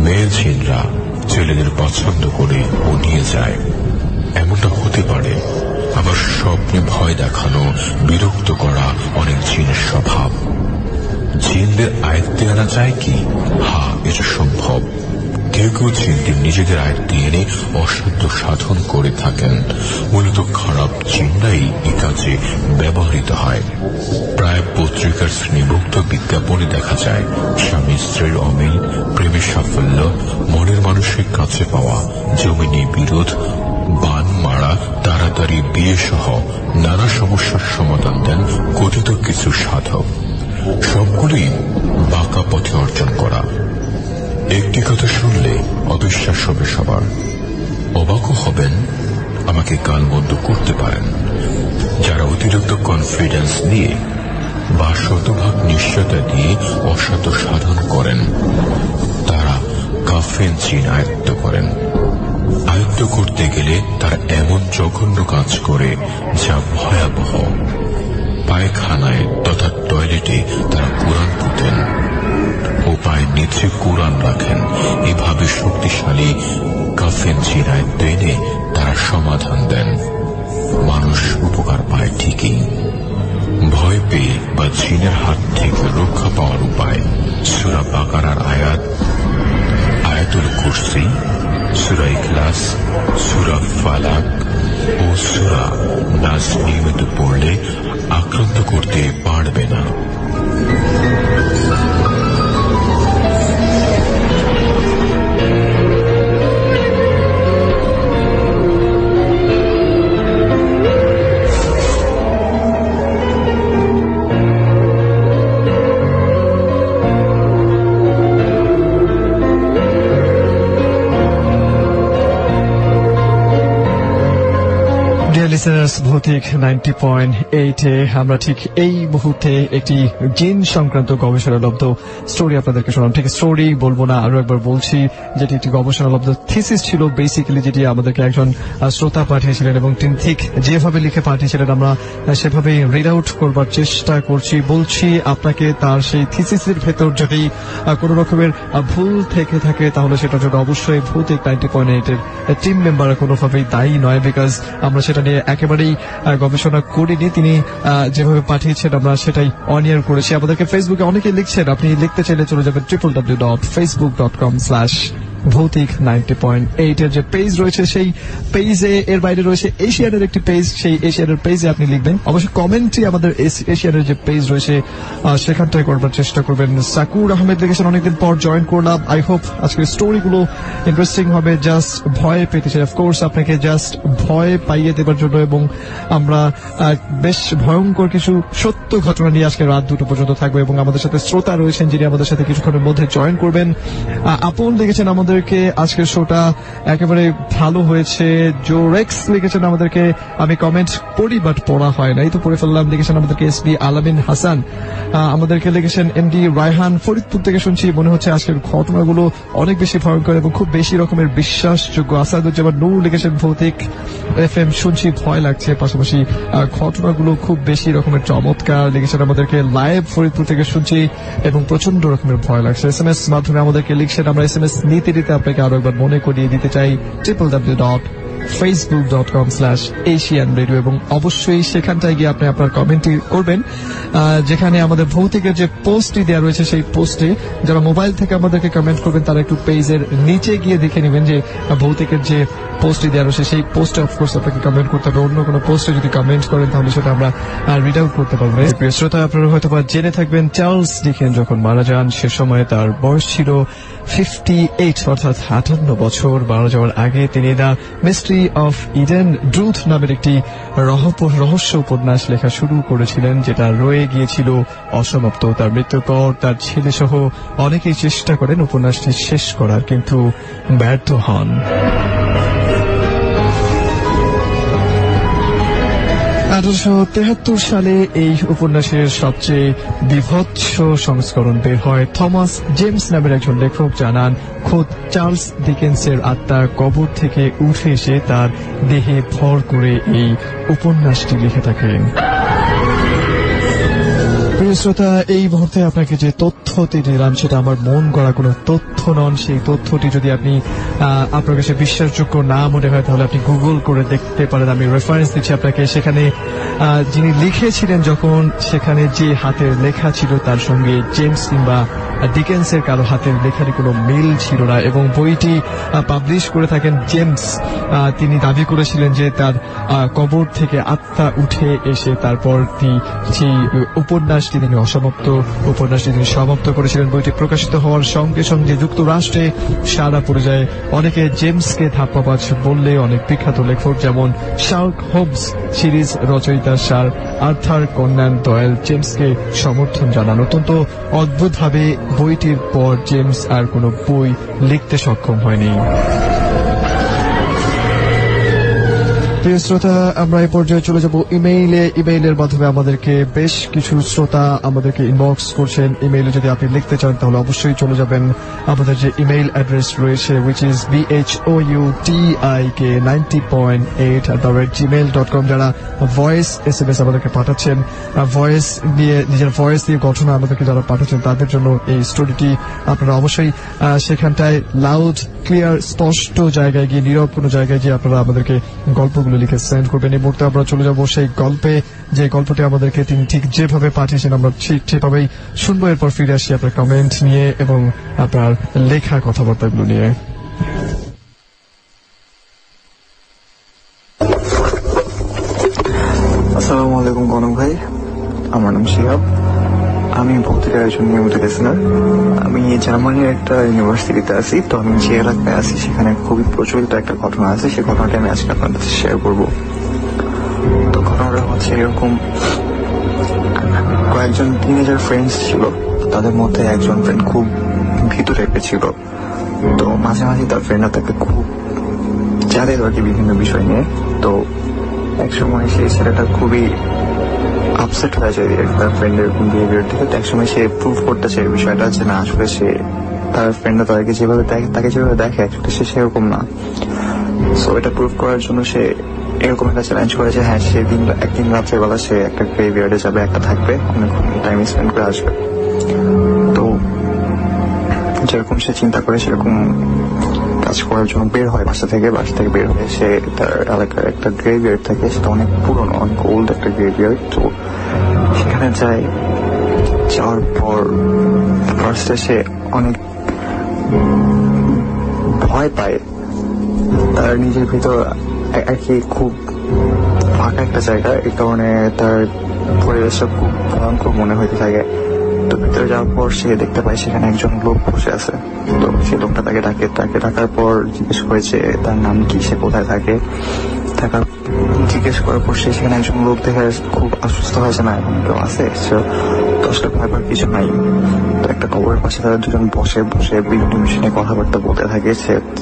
মেয়ে জিনরা ছেলেদের পছন্দ করে ও নিয়ে যায়। এমনটা হতে পারে। আবার স্বপ্নে ভয় দেখানো, বিরক্ত করা অনেক জিনের স্বভাব। জিনদের আয়ত্তে আনা যায় কি? হ্যাঁ, এটা সম্ভব। কেউ কেউ জিনদের নিজেদের আয়ত্তে এনে অসাধ্য সাধন করে থাকেন। মূলত খারাপ জিনরাই এ কাজে ব্যবহৃত হয়। প্রায় পত্রিকার শ্রেণীভুক্ত বিজ্ঞাপনে দেখা যায় স্বামী স্ত্রীর অমিল, প্রেমের সাফল্য, মনের মানুষের কাছে পাওয়া, জমি নিয়ে বিরোধ, বান মারা, তাড়াতাড়ি বিয়ে সহ নানা সমস্যার সমাধান দেন কথিত কিছু সাধক। সবগুলি বাঁকা পথে অর্জন করা। একটি কথা শুনলে অবিশ্বাস হবে সবার, অবাকও হবেন, আমাকে গালমন্দ করতে পারেন। যারা অতিরিক্ত কনফিডেন্স নিয়ে বা শতভাগ নিশ্চয়তা দিয়ে অসাধ্য সাধন করেন, তারা কাফেন জিন আয়ত্ত করেন। আয়ত্ত করতে গেলে তারা এমন জঘন্য কাজ করে যা ভয়াবহ। পায়খানায় তথা টয়লেটে তারা কোরআন পুঁতেন ও পায়ের নিচে কোরআন রাখেন। এভাবে শক্তিশালী কাফেন জিনায় টেনে তারা সমাধান দেন। মানুষ উপকার পায় ঠিকই, ভয় পেয়ে বা জিনের হাত থেকে রক্ষা পাওয়ার উপায় সূরা বাকারার আয়াত, আয়াতুল কুরসি, সূরা ইখলাস, সূরা ফালাক ও সূরা নাস নিয়মিত পড়লে আক্রান্ত করতে পারবে না। ভৌতিক 90.8 আমরা ঠিক এই মুহূর্তে একটি জিন সংক্রান্ত গবেষণালব্ধ স্টোরি আপনাদেরকে শোনাম। ঠিক স্টোরি বলবো না, আরো একবার বলছি, যেটি একটি গবেষণালব্ধ থিসিস ছিল বেসিক্যালি, যেটি আমাদেরকে একজন শ্রোতা পাঠিয়েছিলেন এবং তিনি ঠিক যেভাবে লিখে পাঠিয়েছিলেন আমরা সেভাবেই রিড আউট করবার চেষ্টা করছি। বলছি আপনাকে তার সেই থিসিসের ভেতর যদি কোন রকমের ভুল থেকে থাকে তাহলে সেটার জন্য অবশ্যই ভৌতিক 90.8 এর টিম মেম্বার কোনোভাবেই দায়ী নয়, বিকজ আমরা সেটা নিয়ে একেবারেই গবেষণা করিনি। তিনি যেভাবে পাঠিয়েছেন আমরা সেটাই অন এয়ার করেছি। আমাদেরকে ফেসবুকে অনেকে লিখছেন, আপনি লিখতে চাইলে চলে যাবেন www.facebook.com/ভৌতিক 90.8 এর যে পেজ রয়েছে সেই পেজে, এর বাইরে রয়েছে এশিয়ানের একটি পেজ, সেই এশিয়ানের পেজে আপনি লিখবেন। অবশ্যই কমেন্টই আমাদের এশিয়ানের যে পেজ রয়েছে সেখানটায় করবার চেষ্টা করবেন। সাকুর আহমেদ লিখেছেন, অনেকদিন পর জয়েন করলাম, আই হোপ আজকের স্টোরিগুলো ইন্টারেস্টিং হবে। জাস্ট ভয় পেতেছে, অফকোর্স আপনাকে জাস্ট ভয় পাইয়ে দেবার জন্য, এবং আমরা বেশ ভয়ঙ্কর কিছু সত্য ঘটনা নিয়ে আজকে রাত 2টো পর্যন্ত থাকবো, এবং আমাদের সাথে শ্রোতা রয়েছেন যিনি আমাদের সাথে কিছুক্ষণের মধ্যে জয়েন করবেন। আপন লিখেছেন আমাদেরকে আজকের শোটা একেবারে ভালো হয়েছে। জোরেক্স লিখেছেন আমাদেরকে, আমি কমেন্ট পড়ি বাট পড়া হয় না, এই তো পড়ে ফেললাম। লিখেছেন আমাদেরকে এসবি আলামিন হাসান, আমাদেরকে লিখেছেন এমডি রায়হান, ফরিদপুর থেকে শুনছি, মনে হচ্ছে আজকের ঘটনাগুলো অনেক বেশি ভয়ঙ্কর এবং খুব বেশি রকমের বিশ্বাসযোগ্য। আসাদুজ্জামান নূর লিখেছেন ভৌতিক এফএম শুনছি, ভয় লাগছে, পাশাপাশি ঘটনাগুলো খুব বেশি রকমের চমৎকার। লিখেছেন আমাদেরকে লাইভ ফরিদপুর থেকে শুনছি এবং প্রচন্ড রকমের ভয় লাগছে। এসএমএস মাধ্যমে আমাদেরকে লিখছেন, আমরা এসএমএস নিতে আপনাকে আরো একবার মনে করিয়ে দিতে চাই www.facebook.com/Asian Radio, এবং অবশ্যই সেখানটায় গিয়ে আপনি আপনার কমেন্টটি করবেন, যেখানে আমাদের ভৌতিকের যে পোস্টটি দেওয়া রয়েছে সেই পোস্টে যারা মোবাইল থেকে আমাদেরকে কমেন্ট করবেন তারা একটু পেজের নিচে গিয়ে দেখে নেবেন যে ভৌতিকের যে পোস্টটি দেওয়া রয়েছে সেই পোস্টে অফকোর্স আপনাকে কমেন্ট করতে হবে। অন্য কোনো পোস্টে যদি কমেন্ট করেন তাহলে সেটা আমরা রিড আউট করতে পারবো। প্রিয় শ্রোতা, আপনারা হয়তো বা জেনে থাকবেন চার্লস ডিকেন্স যখন মারা যান সে সময় তার বয়স ছিল 58, অর্থাৎ 58 বছর। মারা যাওয়ার আগে তিনি the mystery of Eden truth নামের একটি রহস্য উপন্যাস লেখা শুরু করেছিলেন, যেটা রয়ে গিয়েছিল অসমাপ্ত। তার মৃত্যুর পর তার ছেলে সহ অনেকেই চেষ্টা করেন উপন্যাসটি শেষ করার, কিন্তু ব্যর্থ হন। 1873 সালে এই উপন্যাসের সবচেয়ে বিভৎস সংস্করণ বের হয়। থমাস জেমস নামের একজন লেখক জানান, খোদ চার্লস ডিকেন্সের আত্মা কবর থেকে উঠে এসে তার দেহে ভর করে এই উপন্যাসটি লিখে থাকেন। প্রিয় শ্রোতা, এই মুহূর্তে আপনাকে যে তথ্যটি দিলাম সেটা আমার মন গড়া কোনো তথ্য নন। সেই তথ্যটি যদি আপনি আপনার কাছে বিশ্বাসযোগ্য না মনে হয় তাহলে আপনি গুগল করে দেখতে পারেন। আমি রেফারেন্স দিচ্ছি আপনাকে, সেখানে যিনি লিখেছিলেন যখন সেখানে যে হাতের লেখা ছিল তার সঙ্গে জেমস কিংবা ডিকেন্সের কারো হাতের লেখারই কোনো মিল ছিল না, এবং বইটি পাবলিশ করে থাকেন জেমস। তিনি দাবি করেছিলেন যে তার কবর থেকে আত্মা উঠে এসে তারপর সেই উপন্যাসটি তিনি অসমাপ্ত উপন্যাসটি তিনি সমাপ্ত করেছিলেন। বইটি প্রকাশিত হওয়ার সঙ্গে সঙ্গে যুক্তরাষ্ট্রে সাড়া পড়ে যায়। অনেকে জেমসকে ধাপ্পাবাজ বললে অনেক বিখ্যাত লেখক যেমন শার্লক হোমস সিরিজ রচয়িতা স্যার আর্থার কন্যান ডয়েল জেমসকে সমর্থন জানান। অত্যন্ত অদ্ভুতভাবে বইটির পর জেমস আর কোনো বই লিখতে সক্ষম হয়নি। প্রিয় শ্রোতা, আমরা এই পর্যায়ে চলে যাব ইমেইলের মাধ্যমে আমাদেরকে বেশ কিছু শ্রোতা আমাদেরকে ইনবক্স করছেন। ইমেইলে যদি আপনি লিখতে চান তাহলে অবশ্যই চলে যাবেন আমাদের যে ইমেইল অ্যাড্রেস রয়েছে, which is bhoutik90.8@gmail.com। যারা ভয়েস SMS আমাদেরকে পাঠাচ্ছেন, ভয়েস দিয়ে নিজের ভয়েস দিয়ে ঘটনা আমাদেরকে যারা পাঠাচ্ছেন তাদের জন্য এই স্টোরিটি আপনারা অবশ্যই সেখানটায় লাউড ক্লিয়ার স্পষ্ট জায়গায় গিয়ে, নীরব কোনো জায়গায় গিয়ে আপনারা আমাদেরকে গল্পগুলো লিখে সেন্ড করবেন। এই মুহূর্তে আমরা চলে যাব সেই গল্পে, যে গল্পটি আমাদেরকে তিনি ঠিক যেভাবে পাঠিয়েছেন আমরা সেভাবেই শুনবো। এরপর ফিরে আসি আপনার কমেন্ট নিয়ে এবং আপনার লেখা কথাবার্তাগুলো নিয়ে। আসসালামু আলাইকুম কনক ভাই, আমার নাম শিহাব। আমি ভৌতিকের একজন নিয়মিত লিসেনার। আমি জার্মানির একটা ইউনিভার্সিটিতে আছি, তো আমি যে এলাকায় আছি সেখানে খুবই প্রচলিত একটা ঘটনা আছে। সেই ঘটনাটা আমি আজকে আপনাদের সাথে শেয়ার করবো। তো ঘটনাটা হচ্ছে এরকম, কয়েকজন টিনেজার ফ্রেন্ডস ছিল, তাদের মধ্যে একজন ফ্রেন্ড খুব ভীতু টাইপের ছিল। তো মাঝে মাঝে তার ফ্রেন্ডরা তাকে খুব চাঁদে আর কি বিভিন্ন বিষয় নিয়ে। তো একসময় সেই ছেলেটা খুবই আপসেট হয়ে যায় তার ফ্রেন্ডের বিহেভিয়ার থেকে। তো একসময় সে প্রুভ করতে চায় বিষয়টা যে না, আসলে সে তার ফ্রেন্ডরা তাকে যেভাবে দেখে অ্যাকচুয়ালি সে সেরকম না। সো এটা প্রুভ করার জন্য সে এরকম একটা চ্যালেঞ্জ করে যে হ্যাঁ, সে একদিন রাত্রেবেলা সে একটা গ্রেভইয়ার্ডে যাবে, একটা থাকবে, অনেকক্ষণ টাইম স্পেন্ড করে আসবে। তো যেরকম সে চিন্তা করে সেরকম কাজ করার জন্য বের হয় বাসা থেকে বের হয়ে সে তার এলাকার একটা গ্রেভইয়ার্ড থাকে, সেটা অনেক পুরনো, অনেক ওল্ড একটা গ্রেভইয়ার্ড। তো সেখানে যাওয়ার পর ফার্স্টে সে অনেক ভয় পায়। তার নিজের ভিতর আর কি খুব ফাঁকা একটা জায়গা, এই কারণে তার পরিবেশটা খুব ভয়ঙ্কর মনে হইতে থাকে। তো ভিতরে যাওয়ার পর সে দেখতে পায় সেখানে একজন লোক বসে আছে। তো সেই লোকটা তাকে ডাকার পর জিজ্ঞেস করেছে তার নাম কি, সে কোথায় থাকে। জিজ্ঞেস করার পর সেখানে একজন লোক দেখে খুব আশ্বস্ত হয়েছে, না এখন কেউ আছে, দশটা ভয় পাওয়ার কিছু নাই। তো একটা কবরের পাশে তারা দুজন বসে বিভিন্ন বিষয় নিয়ে কথাবার্তা বলতে থাকে।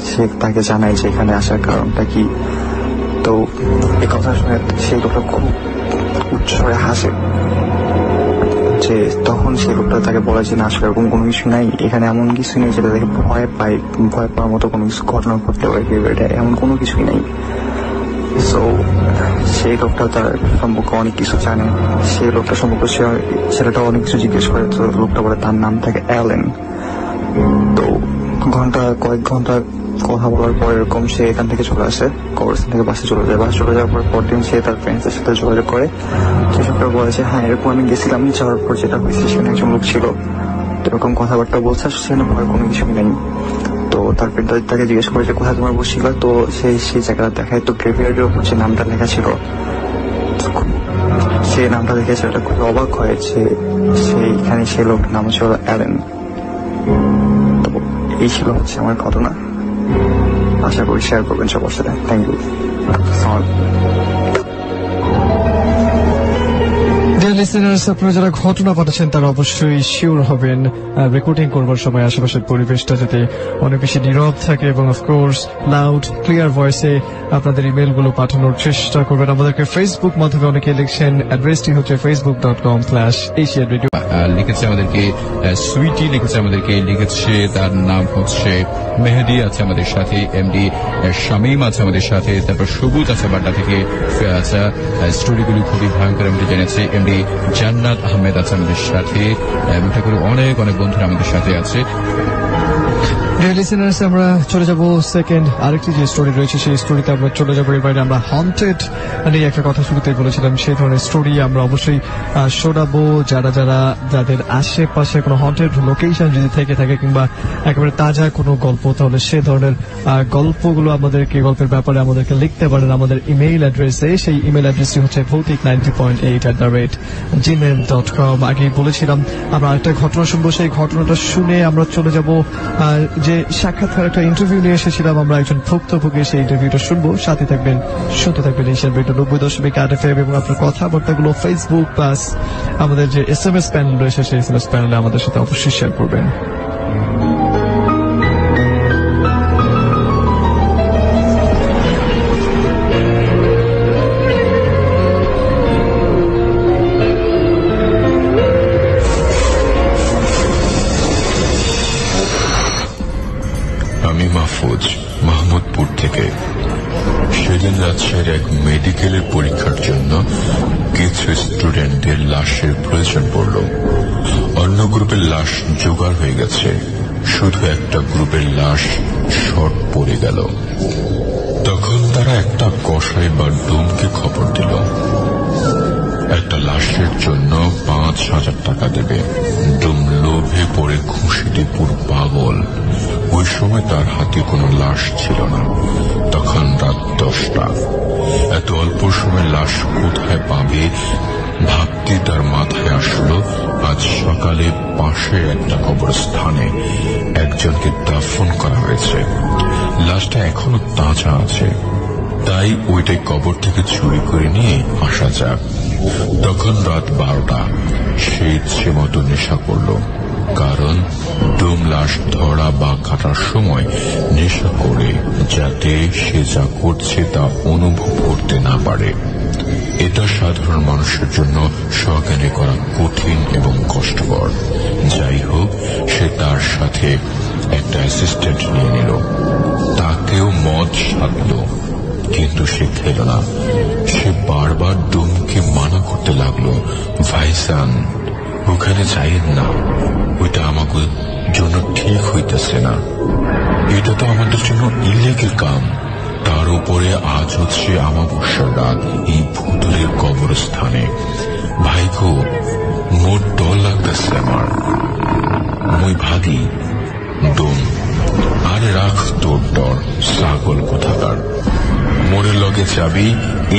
সে তাকে জানায় যে এখানে আসার কারণটা কি। তো এই কথা শুনে সেই লোকটা খুব উচ্চস্বরে হাসে। যে তখন সেই লোকটা তাকে বলে যে না, আসলে এরকম কোনো কিছু নাই, এখানে এমন কিছু নেই যেটা দেখে ভয় পাওয়ার মতো কোনো কিছু ঘটনা ঘটতে পারে, এমন কোনো কিছুই নেই। সো সেই লোকটা তার সম্পর্কে অনেক কিছু জানে। সেই লোকটা সম্পর্কে ছেলেটা অনেক কিছু জিজ্ঞেস করে। তো লোকটা বলে তার নাম থাকে অ্যালেন। তো কয়েক ঘন্টা কথা বলার পর এরকম সে এখান থেকে চলে আসে, কবরস্থান থেকে বাসে চলে যায়। চলে যাওয়ার পর পরদিন সে তার ফ্রেন্ডসের সাথে যোগাযোগ করে। যোগাযোগ করে বলে যে হ্যাঁ, এরকম আমি গেছিলাম, যাওয়ার পর যেটা হয়েছে সেখানে একজন লোক ছিল, এরকম কথাবার্তা বলছে, সেখানে ভয় কোনো কিছুই নেই। তো তার ফ্রেন্ড তাকে জিজ্ঞেস করে যে কোথায় তোমার বসছিল। তো সেই জায়গাটা দেখায়। তো গ্রেভিয়ার্ডের উপর যে নামটা লেখা ছিল, সেই নামটা দেখে সেটা খুব অবাক হয় যে সেইখানে সে লোকটার নাম ছিল অ্যালেন। তো এই ছিল হচ্ছে আমার ঘটনা। আশা করি শেয়ার করবেন সবার সাথে। Thank you. লিসেনার্স, আপনারা যারা ঘটনা পাঠাচ্ছেন তারা অবশ্যই শিওর হবেন রেকর্ডিং করবার সময় আশেপাশের পরিবেশটা যাতে অনেক বেশি নীরব থাকে এবং অফকোর্স লাউড ক্লিয়ার ভয়েসে আপনাদের ইমেল গুলো পাঠানোর চেষ্টা করবেন। আমাদেরকে ফেসবুক মাধ্যমে অনেকে লিখছেন, অ্যাড্রেসটি হচ্ছে facebook.com/asiadradio। লিখেছে আমাদেরকে সুইটি, লিখেছে তার নাম হচ্ছে মেহেদি, আছে আমাদের সাথে এমডি শামীম আছে আমাদের সাথে, তারপর সবুজ আছে বাড্ডা থেকে। আচ্ছা, স্টোরিগুলি খুবই ভয়ঙ্কর এমডি জেনেছে। এমডি জান্নাত আহমেদ আছে আমাদের সাথে, এটা করে অনেক বন্ধুরা আমাদের সাথে আছে। লিসেনার্স, আমরা চলে যাব সেকেন্ড আরেকটি যে স্টোরি রয়েছে সেই স্টোরিতে আমরা চলে যাবো। এর বাইরে আমরা হন্টেড নিয়ে একটা কথা শুরুতে বলেছিলাম, সেই ধরনের স্টোরি আমরা অবশ্যই শোনাবো। যাদের আশেপাশে কোনো হন্টেড লোকেশন যদি থেকে থাকে কিংবা একেবারে তাজা কোনো গল্প, তাহলে সে ধরনের গল্পগুলো গল্পের ব্যাপারে আমাদেরকে লিখতে পারেন আমাদের ইমেইল অ্যাড্রেসে। সেই ইমেইল অ্যাড্রেসটি হচ্ছে bhoutik90.8@gmail.com। আগেই বলেছিলাম আমরা আরেকটা ঘটনা শুনবো। সেই ঘটনাটা শুনে আমরা চলে যাব যে সাক্ষাৎকার একটা ইন্টারভিউ নিয়ে এসেছিলাম আমরা একজন ভুক্তভোগী, সেই ইন্টারভিউটা শুনবো। সাথে থাকবেন, শুনতে থাকবেন এশিয়ান রেডিও 90.8 FM এবং আপনার কথাবার্তাগুলো ফেসবুক প্লাস আমাদের যে SMS প্যানেল রয়েছে সেই SMS প্যানেলে আমাদের সাথে অবশ্যই শেয়ার করবেন। নিখোঁজ মাহমুদপুর থেকে। সেদিন রাজশাহীর এক মেডিকেলের পরীক্ষার জন্য কিছু স্টুডেন্টদের লাশের প্রয়োজন পড়ল। অন্য গ্রুপের লাশ জোগাড় হয়ে গেছে, শুধু একটা গ্রুপের লাশ শর্ট পড়ে গেল। তখন তারা একটা কসাই বা ডোমকে খবর দিল, একটা লাশের জন্য 5,000 টাকা দেবে। ডোম লোভে পড়ে খুশিতে পুরো পাগল। ওই সময় তার হাতে কোনো লাশ ছিল না। তখন রাত 10টা। এত অল্প সময় লাশ কোথায় পাবে ভাবতে তার মাথায় আসলো আজ সকালে পাশের একটা কবরস্থানে একজনকে দাফন করা হয়েছে। লাশটা এখনো তাজা আছে, তাই ওইটাই কবর থেকে চুরি করে নিয়ে আসা যাক। তখন রাত 12টা। সে ইচ্ছে মতো নেশা করল, কারণ ডোম লাশ ধরা বা কাটার সময় নেশা করে যাতে সে যা করছে তা অনুভব করতে না পারে। এটা সাধারণ মানুষের জন্য সজ্ঞানে করা কঠিন এবং কষ্টকর। যাই হোক, সে তার সাথে একটা অ্যাসিস্ট্যান্ট নিয়ে নিল। তাকেও মদ সাধল, কিন্তু সে খেল না। সে বারবার ডোমকে মানা করতে লাগলো, ভাইজান ওখানে যাইয়েন না, ওইটা আমাকে জন্য ঠিক হইতেছে না, এটা তো আমাদের জন্য ইলিগাল কাম। তার উপরে আজ হচ্ছে আমাবস্যার রাত এই ভুতুরের কবরস্থানে। ভাইগো মোর ডর লাগতেছে আমার, মই ভাগি। ডোম, আরে রাখ তোর ডর, ছাগল কোথাকার। মোরের লগে যাবি,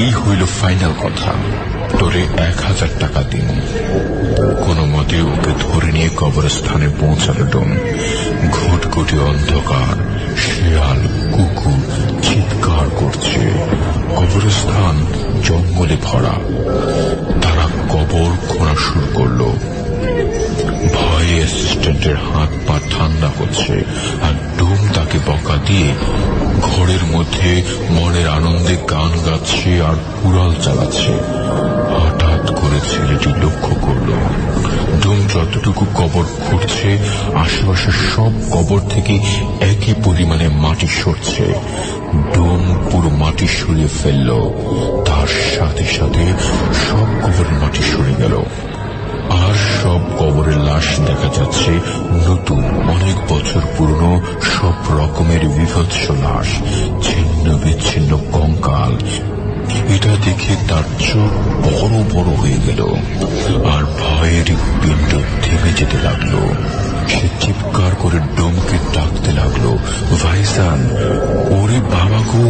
এই হইল ফাইনাল কথা। তোরে 1,000 টাকা দিন। কোনো মতে ওকে ধরে নিয়ে কবরস্থানে পৌঁছালো ডোম। ঘুটঘুটি অন্ধকার, শেয়াল কুকুর চিৎকার করছে। কবরস্থান জঙ্গলে ভরা। তারা কবর খোঁড়া শুরু করলো। ভয়ে অ্যাসিস্ট্যান্টের হাত পা ঠান্ডা হচ্ছে, আর ডোম তাকে বকা দিয়ে ঘরের মধ্যে মনের আনন্দে গান গাচ্ছে আর উড়াল চালাচ্ছে। হঠাৎ করে ছেলেটি লক্ষ্য করল, ডোম যতটুকু কবর খুঁড়ছে আশেপাশের সব কবর থেকে একই পরিমাণে মাটি সরছে। ডোম পুরো মাটি সরিয়ে ফেলল, তার সাথে সাথে সব কবরের মাটি সরে গেল। আর সব কবরের লাশ দেখা যাচ্ছে নতুন, অনেক বছর পুরনো, সব রকমের বিভৎস লাশ, ছিন্ন বিচ্ছিন্ন কঙ্কাল। এটা দেখে তার চোখ বড় বড় হয়ে গেল, আর ভয়ের পিণ্ড থেমে যেতে লাগলো। সে চিৎকার করে ডোমকে ডাকতে লাগলো, ভাইজান, ওরে বাবা গো,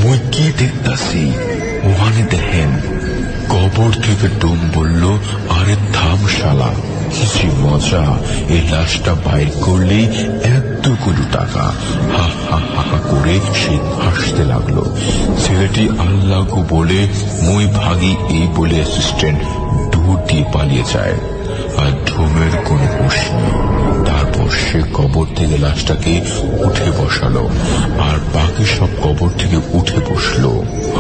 মই কি দেখতাছি, ওখানে দেখেন। কবর থেকে ডোম বলল, আরে থাম শালা, কি মজা, এই লাশটা বাইর করলেই এতগুলো টাকা। হা হা হা হা করে সে হাসতে লাগলো। ছেলেটি আল্লাহকে বলে মই ভাগি এই বলে অ্যাসিস্ট্যান্ট দূর দিয়ে পালিয়ে যায়। আর ডোমের কোনো হুঁশ নেই। তারপর সে কবর থেকে লাশটাকে উঠে বসালো, আর বাকি সব কবর থেকে উঠে বসলো,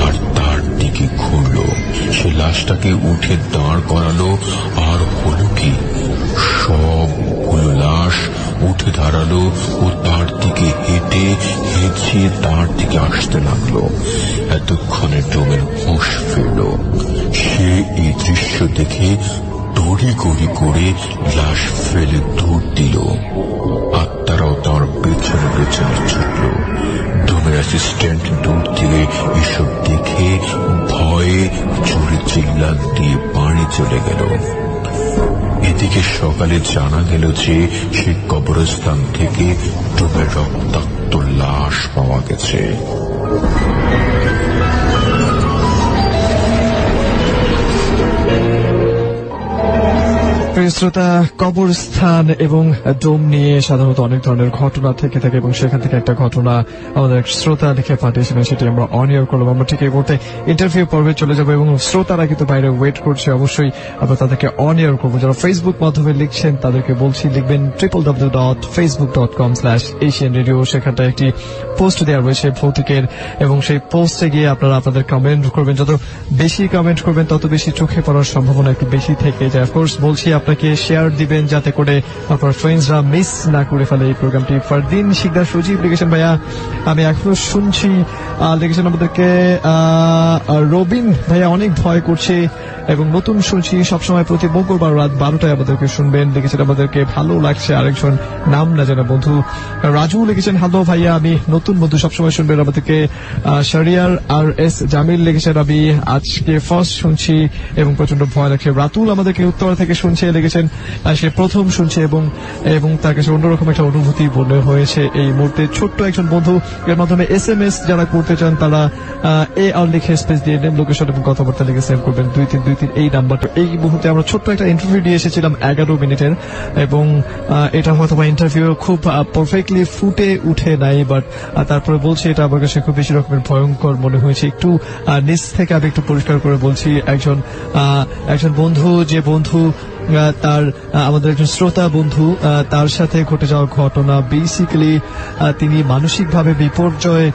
আর তার দিকে ঘুরলো। সে লাশটাকে উঠে দাঁড় করালো, আর হলো কি, সবগুলো লাশ উঠে দাঁড়ালো ও তার দিকে হেঁটে হেঁচিয়ে তার দিকে আসতে লাগলো। এতক্ষণে ডোমের হুঁশ ফিরল। সে এই দৃশ্য দেখে তড়িঘড়ি করে লাশ ফেলে দৌড় দিল। আত্মারাও তার পেছনে পেছনে ছুটল। ডোমের অ্যাসিস্ট্যান্ট দূর থেকে এসব দেখে ভয়ে জোরে চিল্লান দিয়ে বাড়ি চলে গেল। এদিকে সকালে জানা গেল যে সে কবরস্থান থেকে ডোমের রক্তাক্ত লাশ পাওয়া গেছে। প্রিয় শ্রোতা, কবরস্থান এবং ডোম নিয়ে সাধারণত অনেক ধরনের ঘটনা থেকে থাকে, এবং সেখান থেকে একটা ঘটনা আমাদের শ্রোতা লিখে পাঠিয়েছিলেন, সেটি আমরা অন এয়ার করলাম। আমরা ঠিক এই মুহূর্তে ইন্টারভিউ পর্বে চলে যাবো, এবং শ্রোতারা কিন্তু বাইরে ওয়েট করছে। অবশ্যই আমরা তাদেরকে অন এয়ার করবো। যারা ফেসবুক মাধ্যমে লিখছেন তাদেরকে বলছি, লিখবেন www.facebook.com/asianradio। সেখানটায় একটি পোস্ট দেওয়া রয়েছে ভৌতিকের, এবং সেই পোস্টে গিয়ে আপনারা আপনাদের কমেন্ট করবেন। যত বেশি কমেন্ট করবেন তত বেশি চোখে পড়ার সম্ভাবনা একটু বেশি থেকে যায়। অফকোর্স বলছি আপনাকে প্রোগ্রামটাকে শেয়ার দিবেন যাতে করে আপনার ফ্রেন্ডসরা মিস না করে ফেলে এই প্রোগ্রামটি। ফারদিন শিকদার সজীব লিখেছেন, ভাইয়া আমি এখনো শুনছি। লিখেছেন আমাদেরকে রবিন, ভাইয়া অনেক ভয় করছে এবং নতুন শুনছি, সবসময় প্রতি মঙ্গলবার রাত 12টায় আমাদেরকে শুনবেন। লিখেছেন আমাদেরকে ভালো লাগছে। আরেকজন নাম না জানা বন্ধু রাজু লিখেছেন, হ্যালো ভাইয়া আমি নতুন বন্ধু, সবসময় শুনবেন আমাদেরকে। শরিয়ার আর এস জামিল লিখেছেন, আমি আজকে ফার্স্ট শুনছি এবং প্রচন্ড ভয় লাগছে। রাতুল আমাদেরকে উত্তরা থেকে শুনছে, লিখেছেন সে প্রথম শুনছে এবং তার কাছে অন্যরকম একটা অনুভূতি মনে হয়েছে এই মুহূর্তে। ছোট্ট একজন বন্ধু এর মাধ্যমে SMS যারা করতে চান তারা এ আর লিখে স্পেস দিয়ে নেম, লোকেশন এবং কথাবার্তা লিখে সেভ করবেন 2323 এই নাম্বারটা। এই মুহূর্তে আমরা ছোট্ট একটা ইন্টারভিউ দিয়ে এসেছিলাম 11 মিনিটের, এবং এটা হয়তো বা ইন্টারভিউ খুব পারফেক্টলি ফুটে উঠে নাই, বাট তারপরে বলছি এটা আমার কাছে খুব বেশি রকমের ভয়ঙ্কর মনে হয়েছে। একটু নিচ থেকে আমি একটু পরিষ্কার করে বলছি, একজন বন্ধু, যে বন্ধু তার আমাদের একজন শ্রোতা বন্ধু, তার সাথে ঘটে যাওয়া ঘটনা, বেসিক্যালি তিনি মানসিকভাবে বিপর্যয়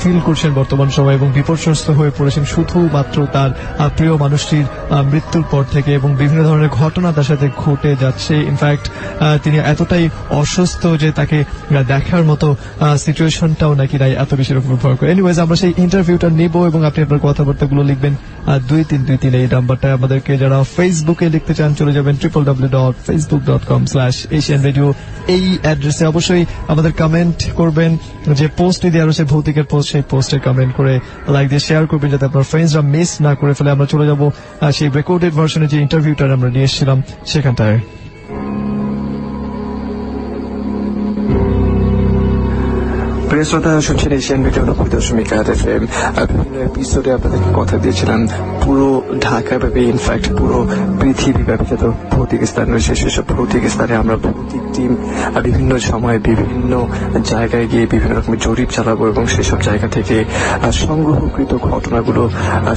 ফিল করছেন বর্তমান সময় এবং বিপর্যস্ত হয়ে পড়েছেন শুধুমাত্র তার প্রিয় মানুষটির মৃত্যুর পর থেকে, এবং বিভিন্ন ধরনের ঘটনা তার সাথে ঘটে যাচ্ছে। ইনফ্যাক্ট তিনি এতটাই অসুস্থ যে তাকে দেখার মতো সিচুয়েশনটাও নাকি নাই, এত বেশি রকমের ভয়ঙ্কর। এনিওয়েজ আমরা সেই ইন্টারভিউটা নেব এবং আপনি আপনার কথাবার্তাগুলো লিখবেন 2323 এই নাম্বারটা। আমাদেরকে যারা ফেসবুকে লিখতে চান চলে যাবেন www.facebook.com/asianradio এই অ্যাড্রেসে। অবশ্যই আমাদের কমেন্ট করবেন, যে পোস্ট দেওয়া রয়েছে ভৌতিকের পোস্ট, সেই পোস্টে কমেন্ট করে লাইক দিয়ে শেয়ার করবেন যাতে আপনার ফ্রেন্ডসরা মিস না করে ফেলে। আমরা চলে যাব সেই রেকর্ডেড ভার্সনে যে ইন্টারভিউটা আমরা নিয়ে এসেছিলাম সেখানটায়। প্রিয় শ্রোতা, শুনছেন এশিয়ান রেডিও 90.8 FM। বিভিন্ন এপিসোডে আপনাদেরকে কথা দিয়েছিলাম পুরো ঢাকাব্যাপী, ইনফ্যাক্ট পুরো পৃথিবীব্যাপী যত ভৌতিক স্থান রয়েছে সেসব ভৌতিক স্থানে আমরা ভৌতিক টিম বিভিন্ন সময় বিভিন্ন জায়গায় গিয়ে বিভিন্ন রকমের জরিপ চালাবো এবং সেসব জায়গা থেকে সংগ্রহকৃত ঘটনাগুলো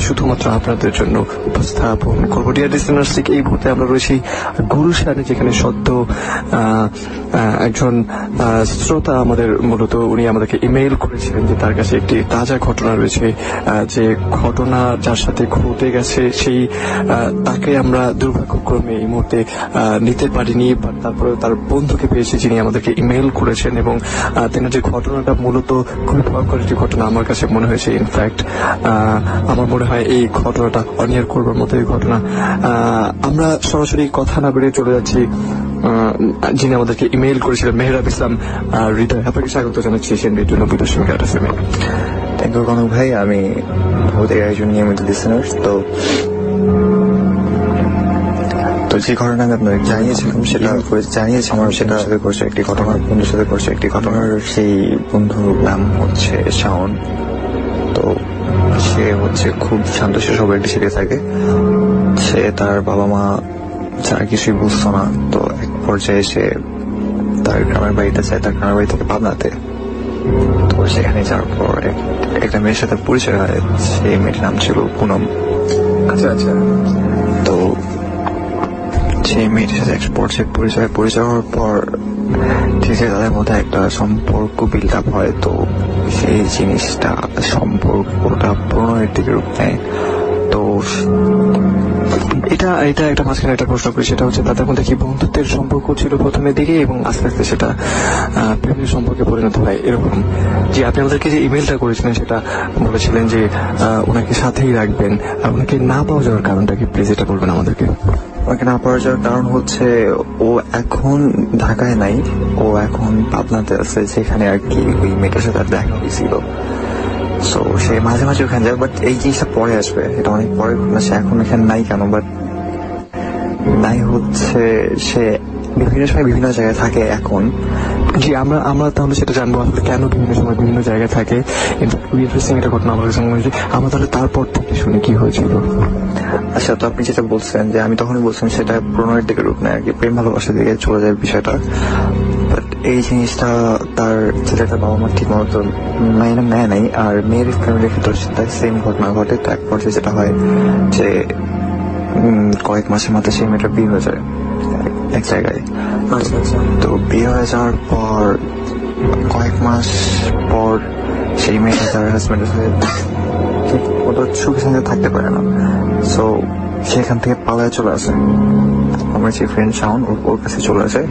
শুধুমাত্র আপনাদের জন্য উপস্থাপন করবো। ডিয়ার লিসেনার্স, ঠিক এই মুহূর্তে আমরা রয়েছি গুলশানে, যেখানে সদ্য একজন শ্রোতা আমাদের মূলত উনি আমাদেরকে ইমেইল করেছিলেন যে তার কাছে একটি তাজা ঘটনা রয়েছে, যে ঘটনা যার সাথে ঘটে গেছে সেই তাকে আমরা দুর্ভাগ্যক্রমে এই মুহূর্তে নিতে পারিনি, বাট তারপরে তার বন্ধুকে পেয়েছি যিনি আমাদেরকে ইমেইল করেছেন, এবং তেনার যে ঘটনাটা মূলত খুবই ভয়ঙ্কর একটি ঘটনা আমার কাছে মনে হয়েছে। ইনফ্যাক্ট আমার মনে হয় এই ঘটনাটা অনিয়ার করবার মতো এই ঘটনা। আমরা সরাসরি কথা না বেরিয়ে চলে যাচ্ছি যিনি আমাদেরকে ইমেইল করেছিলেন, মেহরাব ইসলাম হৃদয়। আপনাকে স্বাগত জানাচ্ছি Asian Radio 90.8 FM। Thank you Kanak ভাই, আমি ভৌতিক একজন নিয়মিত লিসেনার। তো যে ঘটনা আমি আপনাকে জানিয়েছিলাম সেটা আমার সেটার সাথে করছে একটি ঘটনা, বন্ধুর সাথে করছে একটি ঘটনার। সেই বন্ধুর নাম হচ্ছে শাওন। তো সে হচ্ছে খুব শান্তশিষ্ট একটি ছেলে থাকে। সে তার বাবা মা ছাড়া কিছুই বুঝতো না। তো এক পর্যায়ে সে তার গ্রামের বাড়িতে যায়, তার গ্রামের বাড়ি থেকে পাবনাতে। তো সেখানে যাওয়ার পর একটা মেয়ের সাথে পরিচয় হয়। সেই মেয়েটির নাম ছিল পুনম। আচ্ছা আচ্ছা। তো সেই মেয়েটির সাথে এক পর্যায়ে পরিচয় হওয়ার পর ঠিক আছে তাদের মধ্যে একটা সম্পর্ক বিল্ড আপ হয়। তো সেই জিনিসটা সম্পর্কটা প্রণয়ের দিকে রূপ নেয়। তো এটা একটা মাঝখানে একটা প্রশ্ন করি, সেটা হচ্ছে তাদের মধ্যে কি বন্ধুত্বের সম্পর্ক ছিল প্রথমের দিকে এবং আস্তে আস্তে সেটা প্রেমের সম্পর্কে পরিণত হয় এরকম? যে আপনি আমাদেরকে যে ইমেলটা করেছিলেন সেটা বলেছিলেন যে ওনাকে সাথেই রাখবেন, আর ওনাকে না পাওয়া যাওয়ার কারণটা কি প্লিজ এটা বলবেন আমাদেরকে। ওনাকে না পাওয়া যাওয়ার কারণ হচ্ছে ও এখন ঢাকায় নাই, ও এখন পাবনাতে আছে, যেখানে আর কি ওই মেয়েটার সাথে দেখা হয়েছিল। সো সে মাঝে মাঝে ওখানে যায়, বাট এই জিনিসটা পরে আসবে, এটা অনেক পরে ঘটনা। সে এখন এখানে নাই কেন, বাট নাই হচ্ছে সে বিভিন্ন সময় বিভিন্ন জায়গায় থাকে এখন। জি, আমরা তাহলে সেটা জানবো আসলে কেন বিভিন্ন সময় বিভিন্ন জায়গায় থাকে। ইনফ্যাক্ট ইন্টারেস্টিং একটা ঘটনা আমার কাছে মনে হয়েছে। আমরা তাহলে তারপর থেকে শুনি কি হয়েছিল। আচ্ছা, তো আপনি যেটা বলছেন যে আমি তখনই বলছিলাম সেটা প্রণয়ের দিকে রূপ নেয় আর কি, প্রেম ভালোবাসার দিকে চলে যায় বিষয়টা। বাট এই জিনিসটা তার ছেলেটার বাবা মা ঠিক মতো মাইনে নেয় নাই, আর মেয়ের ফ্যামিলির ক্ষেত্রে তার সেম ঘটনা ঘটে। তো এক পর্যায়ে যেটা হয় যে কয়েক মাসের মাথায় সেই মেয়েটা বিয়ে হয়ে যায় এক জায়গায়। তো বিয়ে হয়ে যাওয়ার পর কয়েক মাস পর সেই মেয়েটা তার হাজব্যান্ডের সাথে ঠিক মতো সুখে সঙ্গে থাকতে পারে না। সো সেখান থেকে পালায় চলে আসে। আমার যে ফ্রেন্ড শাওন ওর কাছে চলে আসে।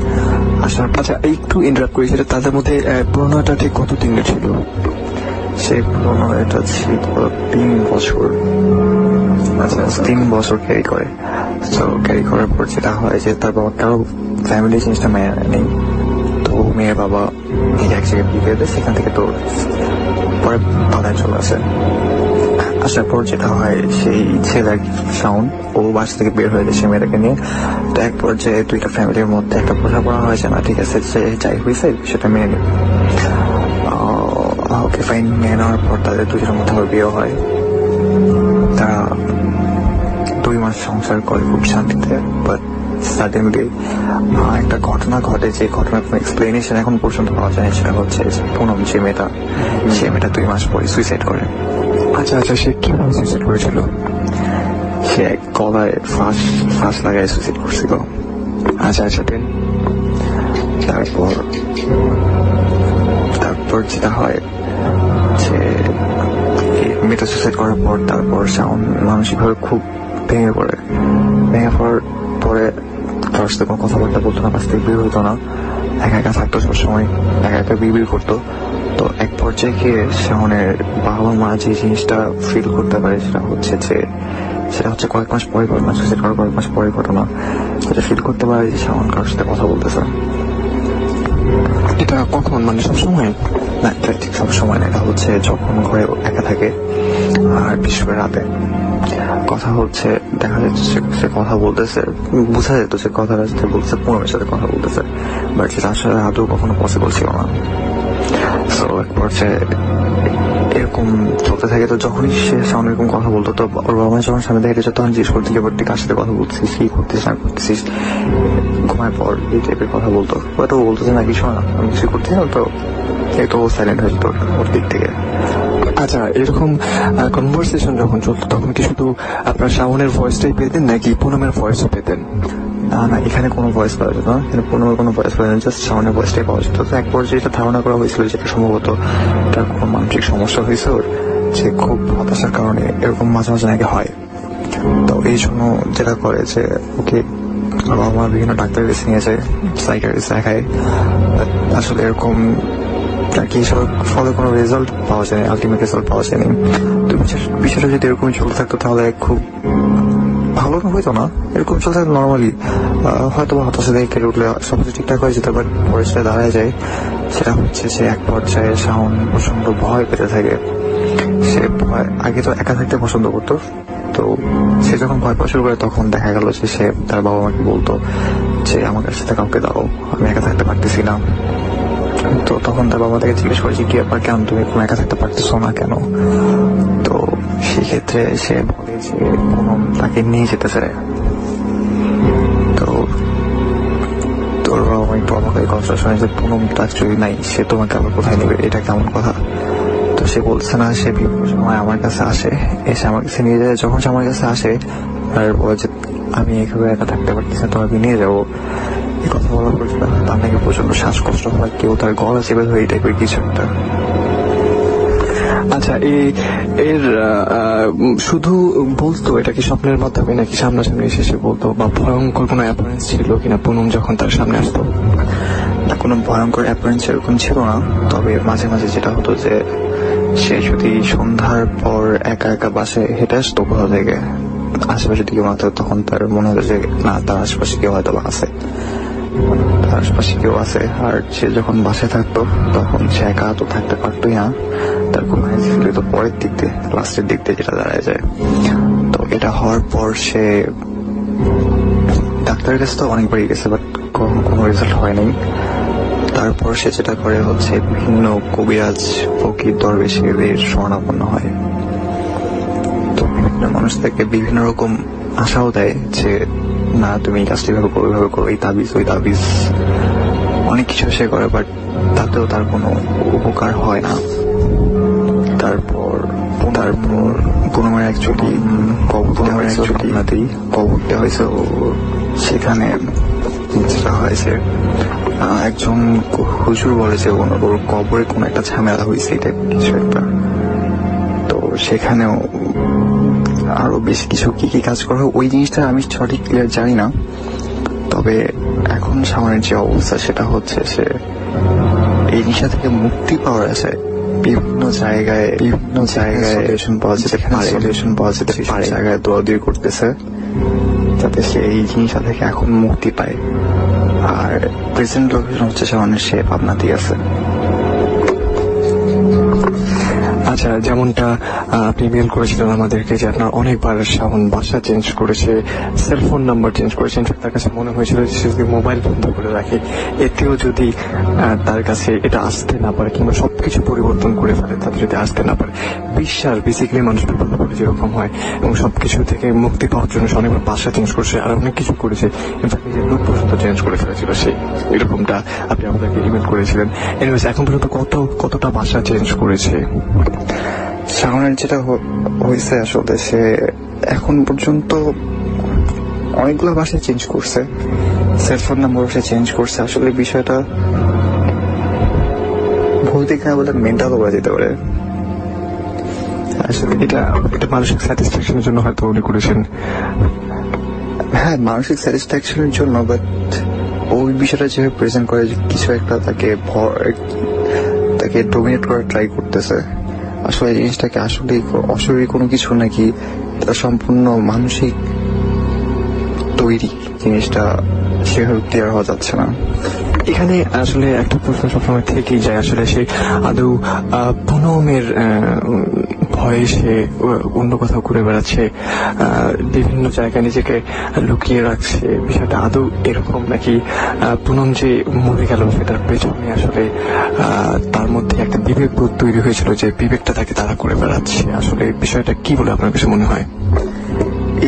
আসার আচ্ছা একটু ইন্টারাপ্ট করি, সেটা তাদের মধ্যে প্রণয়টা ঠিক কত দিনের ছিল? সে প্রণয়টা ছিল 3 বছর। আচ্ছা 3 বছর ক্যারি করে। তো ক্যারি করার পর যেটা হয় যে তার বাবা কারো ফ্যামিলি জিনিসটা মেনে নেই, তো মেয়ের বাবা এক জায়গায় বিয়ে করে দেয়, সেখান থেকে তো পরে বাধায় চলে আসে। আসার পর যেটা হয় সেই ছেলে শাওন ও বাসা থেকে বের হয়ে যায় সে মেয়েটাকে নিয়ে। তো এক পর্যায়ে দুইটা ফ্যামিলির মধ্যে একটা বোঝাপড়া হয়েছে, না ঠিক আছে সে যাই হয়েছে সেটা মেনে নিই। ওকে ফাইন, মেনে নেওয়ার পর তাদের দুজনের মধ্যে আবার বিয়ে হয়। তারা 2 মাস সংসার করে খুব শান্তিতে। বাট সাডেনলি একটা ঘটনা ঘটে, যে ঘটনার কোনো এক্সপ্লেনেশন এখন পর্যন্ত পাওয়া যায়। সেটা হচ্ছে পুনম যে মেয়েটা, সে মেয়েটা 2 মাস পরে সুইসাইড করে। আচ্ছা আচ্ছা, সে কিভাবে সুইসাইড করেছিল? সে গলায় ফাঁস লাগায় সুইসাইড করছিল। আচ্ছা আচ্ছা, দেন তারপর যেটা হয় যে মেয়েটা সুইসাইড করার পর তারপর শাওন মানসিকভাবে খুব ভেঙে পড়ে। ভেঙে পড়ার পরে কারোর সাথে কোনো কথাবার্তা বলতো না, কাছ থেকে বের হইতো না, একা একা থাকতো সবসময়, একা একা বিড়বিড় করতো। তো এক পর্যায়ে গিয়ে শাওনের বাবা মা যে জিনিসটা ফিল করতে পারে সেটা হচ্ছে কয়েক মাস পরে ঘটনা, সুইসাইড করার কয়েক মাস পরে ঘটনা। সেটা ফিল করতে পারে যে শাওন কারোর সাথে কথা বলতেছে। এটা কখন, মানে সবসময়? না, এটা ঠিক সবসময় না, এটা হচ্ছে যখন ঘরে একা থাকে আর বিশেষ করে রাতে। কথা হচ্ছে দেখা যাচ্ছে সে কথা বলতেছে, বোঝা যেত যে কথাটা বলতেছে পুনমের সাথে কথা বলতেছে, বাট সেটা আসলে আদৌ কখনো পসিবল ছিল না। তো এক পর্যায়ে এরকম চলতে থাকে। তো যখনই সে সামনে এরকম কথা বলতো, তো ওর বাবা যখন সামনে দেখে যেত তখন জিজ্ঞেস করতে গিয়ে কার সাথে কথা বলছিস, কি করতেছিস না করতেছিস, ঘুমায় পর, এই টাইপের কথা বলতো। হয়তো বলতো যে না কিছু না, আমি কিছু করতেছি না, তো এই তো সাইলেন্ট হয়ে যেত ওর দিক থেকে। আচ্ছা, এরকম কনভারসেশন যখন চলতো তখন কি শুধু আপনার শাওনের ভয়েসটাই পেতেন নাকি পুনমের ভয়েসও পেতেন? না, এখানে কোনো ভয়েস পাওয়া যেত না, এখানে পুনমের কোনো ভয়েস পাওয়া যেত, জাস্ট সাউন্ডের ভয়েসটাই পাওয়া যেত। তো এক পর্যায়ে এটা ধারণা করা হয়েছিল যেটা সম্ভবত তার কোনো মানসিক সমস্যা হয়েছে ওর, যে খুব হতাশার কারণে এরকম মাঝে মাঝে নাকি হয়। তো এই জন্য যেটা করে যে ওকে বাবা মা বিভিন্ন ডাক্তারের কাছে নিয়ে যায়, সাইকিয়াট্রিস্ট দেখায়, আসলে এরকম আর কি সব ফলে কোনো রেজাল্ট পাওয়া যায়নি, আলটিমেট রেজাল্ট পাওয়া যায়নি। তো বিষয়টা যদি এরকম চলতে থাকতো তাহলে খুব ভালো হইতো না। এরকম চলতে থাকতো নর্মালি হয়তো হতাশা দিয়ে কেটে উঠলে সবকিছু ঠিকঠাক হয়ে যেত, বাট পরে সেটা দাঁড়ায় যায়। সেটা হচ্ছে যে এক পর্যায়ে শাওন প্রচন্ড ভয় পেতে থাকে। সে ভয় আগে তো একা থাকতে পছন্দ করতো, তো সে যখন ভয় পাওয়া শুরু করে তখন দেখা গেল যে সে তার বাবা মাকে বলতো যে আমার সাথে কাউকে দাও, আমি একা থাকতে পারতেছি না। তো তখন তার বাবা তাকে জিজ্ঞেস করেছে কি ব্যাপার, কেন তুমি একা থাকতে পারতেছো না কেন? তো সেক্ষেত্রে সে বলে যে পুনম তাকে নিয়ে যেতে চায়। তো তোর বাবা মা একটু অবাক হয়ে কথা শোনে যে পুনম তো অ্যাকচুয়ালি নাই, সে তোমাকে আবার কোথায় নেবে, এটা কেমন কথা? তো সে বলছে না, সে বিভিন্ন সময় আমার কাছে আসে, এসে আমার কাছে নিয়ে যায়। যখন সে আমার কাছে আসে আর বলে যে আমি এভাবে একা থাকতে পারতেছি না, তোমাকে নিয়ে যাবো, এই কথা বলার পর তার নাকি প্রচন্ড শ্বাসকষ্ট হয়, কেউ তার গলা চেপে ধরে এই টাইপের কিছু একটা। আচ্ছা, এর শুধু বলতো এটা কি স্বপ্নের মাধ্যমে নাকি সামনাসামনি এসে বলতো, বা ভয়ঙ্কর কোনো অ্যাপারেন্স ছিল কিনা পুনম যখন তার সামনে আসতো? না, কোনো ভয়ঙ্কর অ্যাপারেন্স এরকম ছিল না, তবে মাঝে মাঝে যেটা হতো যে সে যদি সন্ধ্যার পর একা একা বাসে হেঁটে আসতো কোথাও থেকে, আশেপাশে দিকে মাত্র, তখন তার মনে হতো যে না, তার আশেপাশে কেউ হয়তো আছে, তার আশেপাশে কেউ আছে। আর সে যখন বাসায় থাকতো তখন সে একা তো থাকতে পারতোই না, তার কোনো তো পরের দিক দিয়ে, লাস্টের দিক দিয়ে যেটা দাঁড়ায় যায়। তো এটা হওয়ার পর সে ডাক্তারের কাছে তো অনেকবারই গেছে, বাট কোনো রেজাল্ট হয়নি। তারপর সে যেটা করে হচ্ছে বিভিন্ন কবিরাজ, ফকির, দরবেশ এদের শরণাপন্ন হয়। তো বিভিন্ন মানুষ থেকে বিভিন্ন রকম আশাও দেয় যে না তুমি কাজটি ভাবে করো, ওইভাবে করো, এই তাবিজ ওই তাবিজ, অনেক কিছু সে করে, বাট তাতেও তার কোনো উপকার হয় না। তারপর পুনমের অ্যাকচুয়ালি কবর দেওয়া হয়েছে। সেখানে যেটা হয়েছে একজন হুজুর বলে যে ওর কবরে কোনো একটা ঝামেলা হয়েছে, এটা কিছু একটা। তো সেখানেও আরো বেশ কিছু কি কি কাজ করা হয় ওই জিনিসটা আমি সঠিক ক্লিয়ার জানি না, তবে এখন সামনের যে অবস্থা সেটা হচ্ছে সে এই নেশা থেকে মুক্তি পাওয়ার আছে বিভিন্ন জায়গায় সলিউশন পাওয়া যেতে পারে জায়গায় দৌড়াদৌড়ি করতেছে যাতে সে এই জিনিসটা থেকে এখন মুক্তি পায়। আর প্রেজেন্ট লোকেশন হচ্ছে সে পাবনাতেই আছে। আচ্ছা, যেমনটা আপনি মেল করেছিলেন আমাদেরকে যে আপনার অনেকবার শাওন বাসা চেঞ্জ করেছে, সেলফোন নাম্বার চেঞ্জ করেছে, তার কাছে মনে হয়েছিল যে সে যদি মোবাইল বন্ধ করে রাখে এতেও যদি তার কাছে এটা আসতে না পারে কিংবা সবকিছু পরিবর্তন করে ফেলে তাতে যদি আসতে না পারে, বিশ্বাস বেসিক্যালি মানুষ বিপদে পড়ে যেরকম হয় এবং সবকিছু থেকে মুক্তি পাওয়ার জন্য সে অনেকবার বাসা চেঞ্জ করেছে আর অনেক কিছু করেছে, ইনফ্যাক্ট নিজের লুক পর্যন্ত চেঞ্জ করে ফেলেছিল সে, এরকমটা আপনি আমাদেরকে ইমেল করেছিলেন। এনিওয়েজ, এখন পর্যন্ত কতটা বাসা চেঞ্জ করেছে? শাওনের যেটা হয়েছে আসলে সে এখন পর্যন্ত অনেকগুলো বাসায় চেঞ্জ করছে, সেলফোন নাম্বারও সে চেঞ্জ করছে। আসলে বিষয়টা বলতে গেলে বলে মেন্টালও বলা যেতে পারে। আসলে এটা মানসিক স্যাটিসফ্যাকশনের জন্য হয়তো উনি করেছেন। হ্যাঁ, মানসিক স্যাটিসফ্যাকশনের জন্য, বাট ওই বিষয়টা যেভাবে প্রেজেন্ট করে যে কিছু একটা তাকে ডোমিনেট করার ট্রাই করতেছে, আসলে এই জিনিসটাকে আসলে অশরীরী কোনো কিছু নাকি এটা সম্পূর্ণ মানসিক তৈরি, জিনিসটা সেভাবে ক্লিয়ার হওয়া যাচ্ছে না। এখানে আসলে একটা প্রশ্ন সবসময় থেকেই যায়, আসলে সে আদৌ পুনমের ভয়ে সে অন্য কোথাও ঘুরে বেড়াচ্ছে, বিভিন্ন জায়গায় নিজেকে লুকিয়ে রাখছে, বিষয়টা আদৌ এরকম নাকি পুনম যে মরে গেল সেটার পেছনে আসলে তার মধ্যে একটা বিবেকবোধ তৈরি হয়েছিল যে বিবেকটা তাকে তারা করে বেড়াচ্ছে? আসলে বিষয়টা কি বলে আপনার কাছে মনে হয়?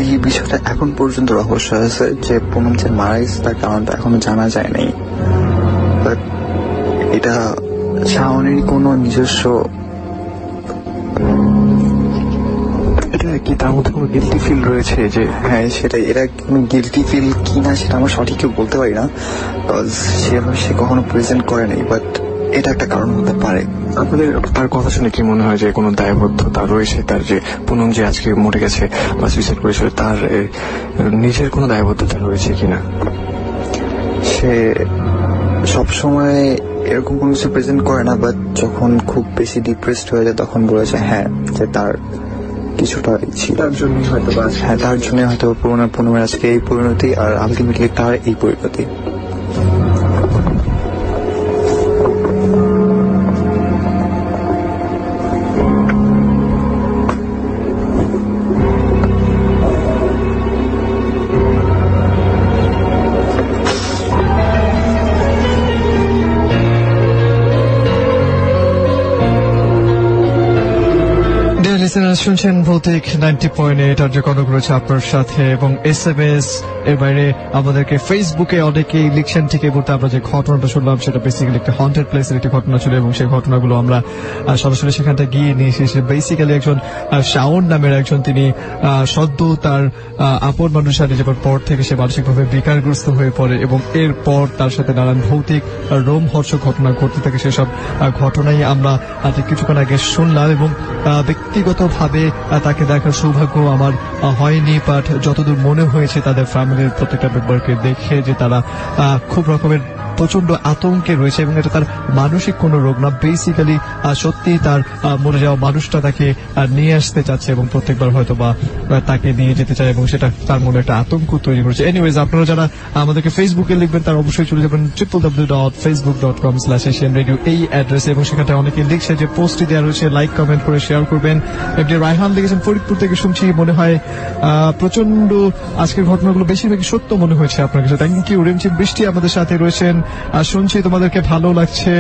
এই বিষয়টা এখন পর্যন্ত রহস্য আছে যে পুনম যে মারা গেছে তার কারণটা এখনো জানা যায় নাই। এটা শাওনেরই কোনো নিজস্ব, এটা কি তার মধ্যে কোনো গিল্টি ফিল রয়েছে? যে হ্যাঁ সেটাই, এটা কোনো গিল্টি ফিল কিনা সেটা আমরা সঠিক কেউ বলতে পারি না, সেভাবে সে কখনো প্রেজেন্ট করে নাই, বাট এটা একটা কারণ হতে পারে। আপনাদের তার কথা শুনে কি মনে হয় যে কোনো দায়বদ্ধতা রয়েছে তার, যে পুনম যে আজকে মরে গেছে বা সুইসাইড করেছিল তার নিজের কোনো দায়বদ্ধতা রয়েছে কিনা? সে সবসময় এরকম কোনো কিছু প্রেজেন্ট করে না, বাট যখন খুব বেশি ডিপ্রেসড হয়ে যায় তখন বলেছে হ্যাঁ যে তার কিছুটা ছিল, তার জন্য হয়তো পুনমের আজকে এই পরিণতি, আর আলটিমেটলি তার এই পরিণতি। শুনছেন ভৌতিক 90.8 আর যে কনক রয়েছে আপনার সাথে, এবং SMS এর বাইরে আমাদেরকে ফেসবুকে অনেকেই লিখছেন। ঠিক এই মুহূর্তে আমরা যে ঘটনাটা শুনলাম সেটা বেসিক্যালি একটা হন্টেড প্লেসের একটি ঘটনা ছিল, এবং সেই ঘটনাগুলো আমরা সরাসরি সেখানটা গিয়ে নিয়ে এসেছি। বেসিক্যালি একজন শাওন নামের একজন, তিনি সদ্য তার আপন মানুষের সাথে যাবার পর থেকে সে মানসিকভাবে বিকারগ্রস্ত হয়ে পড়ে, এবং এরপর তার সাথে নানান ভৌতিক রোমহর্ষক ঘটনা ঘটতে থাকে। সেসব ঘটনাই আমরা কিছুক্ষণ আগে শুনলাম, এবং ব্যক্তিগতভাবে তাকে দেখার সৌভাগ্য আমার হয়নি, বাট যতদূর মনে হয়েছে তাদের ফ্যামিলির প্রত্যেকটা মেম্বারকে দেখে যে তারা খুব রকমের প্রচন্ড আতঙ্কে রয়েছে, এবং এটা তার মানসিক কোনো রোগ না, বেসিক্যালি সত্যি তার মরে যাওয়া মানুষটা তাকে নিয়ে আসতে চাচ্ছে এবং প্রত্যেকবার হয়তো বা তাকে নিয়ে যেতে চায়, এবং সেটা তার মনে একটা আতঙ্ক তৈরি করেছে। এনিওয়েজ, আপনারা যারা আমাদেরকে ফেসবুকে লিখবেন তারা অবশ্যই চলে যাবেন www.facebook.com/asianradio এই অ্যাড্রেসে, এবং সেখানে অনেকে লিখছে যে পোস্টটি দেওয়া রয়েছে, লাইক কমেন্ট করে শেয়ার করবেন। এমডি রায়হান লিখেছেন ফরিদপুর থেকে শুনছি, মনে হয় প্রচন্ড আজকের ঘটনাগুলো বেশিরভাগই সত্য মনে হয়েছে আপনার কাছে। Thank you. রিমঝিম বৃষ্টি আমাদের সাথে রয়েছেন, শুনছি তোমাদেরকে ভালো লাগছে।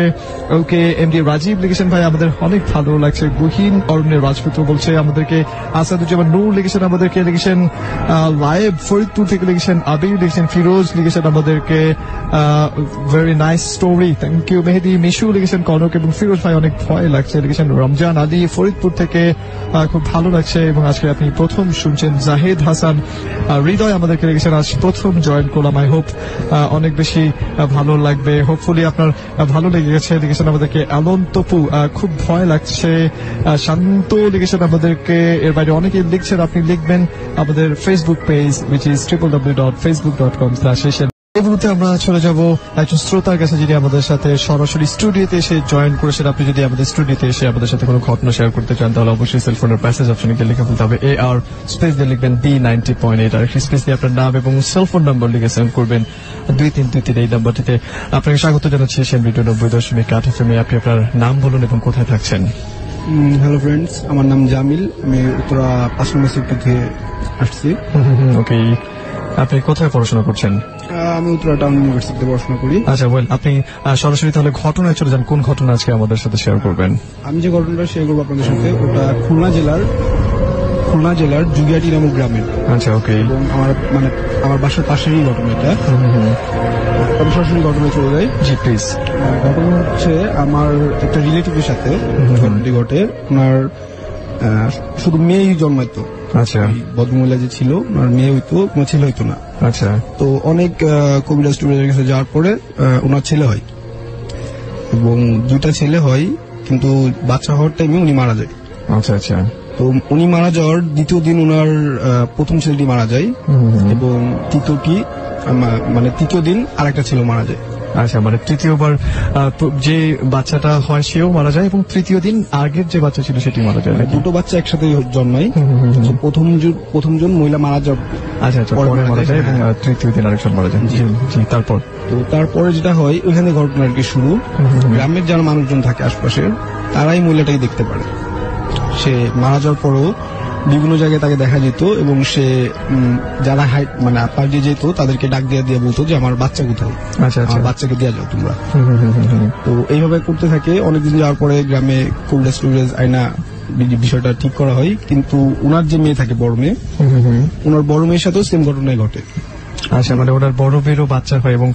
ওকে, এমডি রাজীব লিখেছেন ভাই আমাদের অনেক ভালো লাগছে। গহীন অরণ্যের রাজপুত্র বলছে আমাদেরকে। আসাদুজ্জামান নূর লিখেছেন আমাদেরকে, লিখেছেন লাইভ ফরিদপুর থেকে লিখেছেন। আবির লিখেছেন, ফিরোজ লিখেছেন আমাদেরকে very nice story, thank you. Mehedi Mishu লিখেছেন কনক এবং ফিরোজ ভাই অনেক ভয় লাগছে, লিখেছেন রমজান আলী ফরিদপুর থেকে, খুব ভালো লাগছে এবং আজকে আপনি প্রথম শুনছেন। জাহেদ হাসান হৃদয় আমাদেরকে লিখেছেন আজ প্রথম জয়েন করলাম, আই হোপ অনেক বেশি ভালো লাগবে, হোপফুলি আপনার ভালো লেগে গেছে। লিখেছেন আমাদেরকে আলম তপু, খুব ভয় লাগছে। শান্ত লিখেছেন আমাদেরকে। এর বাইরে অনেকে লিখছেন, আপনি লিখবেন আমাদের Facebook page which is www.facebook.com/asian এই মুহূর্তে আমরা চলে যাব একজন শ্রোতার কাছে, যিনি আমাদের সাথে সরাসরি স্টুডিওতে এসে জয়েন করেছেন। আপনি যদি আমাদের স্টুডিওতে এসে আমাদের সাথে কোনো ঘটনা শেয়ার করতে চান, তাহলে অবশ্যই সেলফোনের মেসেজ অপশনে গিয়ে লিখে ফেলতে হবে AR স্পেস দিয়ে লিখবেন B90.8 আর একটি স্পেস দিয়ে আপনার নাম এবং সেলফোন নাম্বার লিখে সেন্ড করবেন 2323 এই নাম্বারটিতে। আপনাকে স্বাগত জানাচ্ছি এশিয়ান রেডিও 90.8 FM। আপনি আপনার নাম বলুন এবং কোথায় থাকছেন। হ্যালো ফ্রেন্ডস, আমার নাম জামিল, আমি উত্তরা 5 নম্বর সেক্টর থেকে আসছি। ওকে, আপনি কোথায় পড়াশোনা করছেন? আমি উত্তরা টাউন ইউনিভার্সিটিতে পড়াশোনা করি। আচ্ছা, ওয়েল, আপনি সরাসরি তাহলে ঘটনায় চলে যান। কোন ঘটনা আজকে আমাদের সাথে শেয়ার করবেন? আমি যে ঘটনাটা শেয়ার করবো আপনাদের সাথে, ওটা খুলনা জেলার জুগিয়াটি নামক গ্রামের। আচ্ছা, ওকে। এবং আমার বাসার পাশেরই ঘটনা এটা। আমি সরাসরি ঘটনায় চলে যাই। জি প্লিজ। ঘটনা হচ্ছে আমার একটা রিলেটিভের সাথে ঘটনাটি ঘটে। ওনার শুধু মেয়েই জন্মাইতো। আচ্ছা, ভদ্রমহিলা যে ছিল, ওনার মেয়ে হইতো, ওনার ছেলে হইতো না। আচ্ছা, তো অনেক কবিরাজ টবিরাজের কাছে যাওয়ার পরে ওনার ছেলে হয়, এবং 2টা ছেলে হয়, কিন্তু বাচ্চা হওয়ার টাইমে উনি মারা যায়। আচ্ছা, আচ্ছা। তো উনি মারা যাওয়ার দ্বিতীয় দিন ওনার প্রথম ছেলেটি মারা যায়, এবং তৃতীয় দিন আরেকটা ছেলে মারা যায়। আচ্ছা, মানে তৃতীয়বার যে বাচ্চাটা হয় সেও মারা যায়, এবং তৃতীয় দিন আগের যে বাচ্চা ছিল সেটি মারা যায়। দুটো বাচ্চা একসাথে জন্মায়। প্রথমজন মহিলা মারা যাওয়ার আচ্ছা, আচ্ছা, পরে মারা যায়, এবং তৃতীয় দিন আরেকজন মারা যায়। জি, তারপর তো তারপরে যেটা হয়, ওইখানে ঘটনা আর কি শুরু। গ্রামের যারা মানুষজন থাকে আশপাশে, তারাই মহিলাটাকে দেখতে পারে। সে মারা যাওয়ার পরেও বিভিন্ন জায়গায় তাকে দেখা যেত, এবং সে যারা আপার দিয়ে যেত তাদেরকে ডাক দিয়ে বলতো যে আমার বাচ্চা কোথায়, আচ্ছা, আমার বাচ্চাকে দিয়ে যাও তোমরা। তো এইভাবে করতে থাকে। অনেকদিন যাওয়ার পরে গ্রামে কবিরাজ আইনা বিষয়টা ঠিক করা হয়, কিন্তু ওনার যে মেয়ে থাকে, বড় মেয়ে, ওনার বড় মেয়ের সাথেও সেম ঘটনায় ঘটে। আচ্ছা, মানে ওনার বড় মেয়েরও বাচ্চা হয়, এবং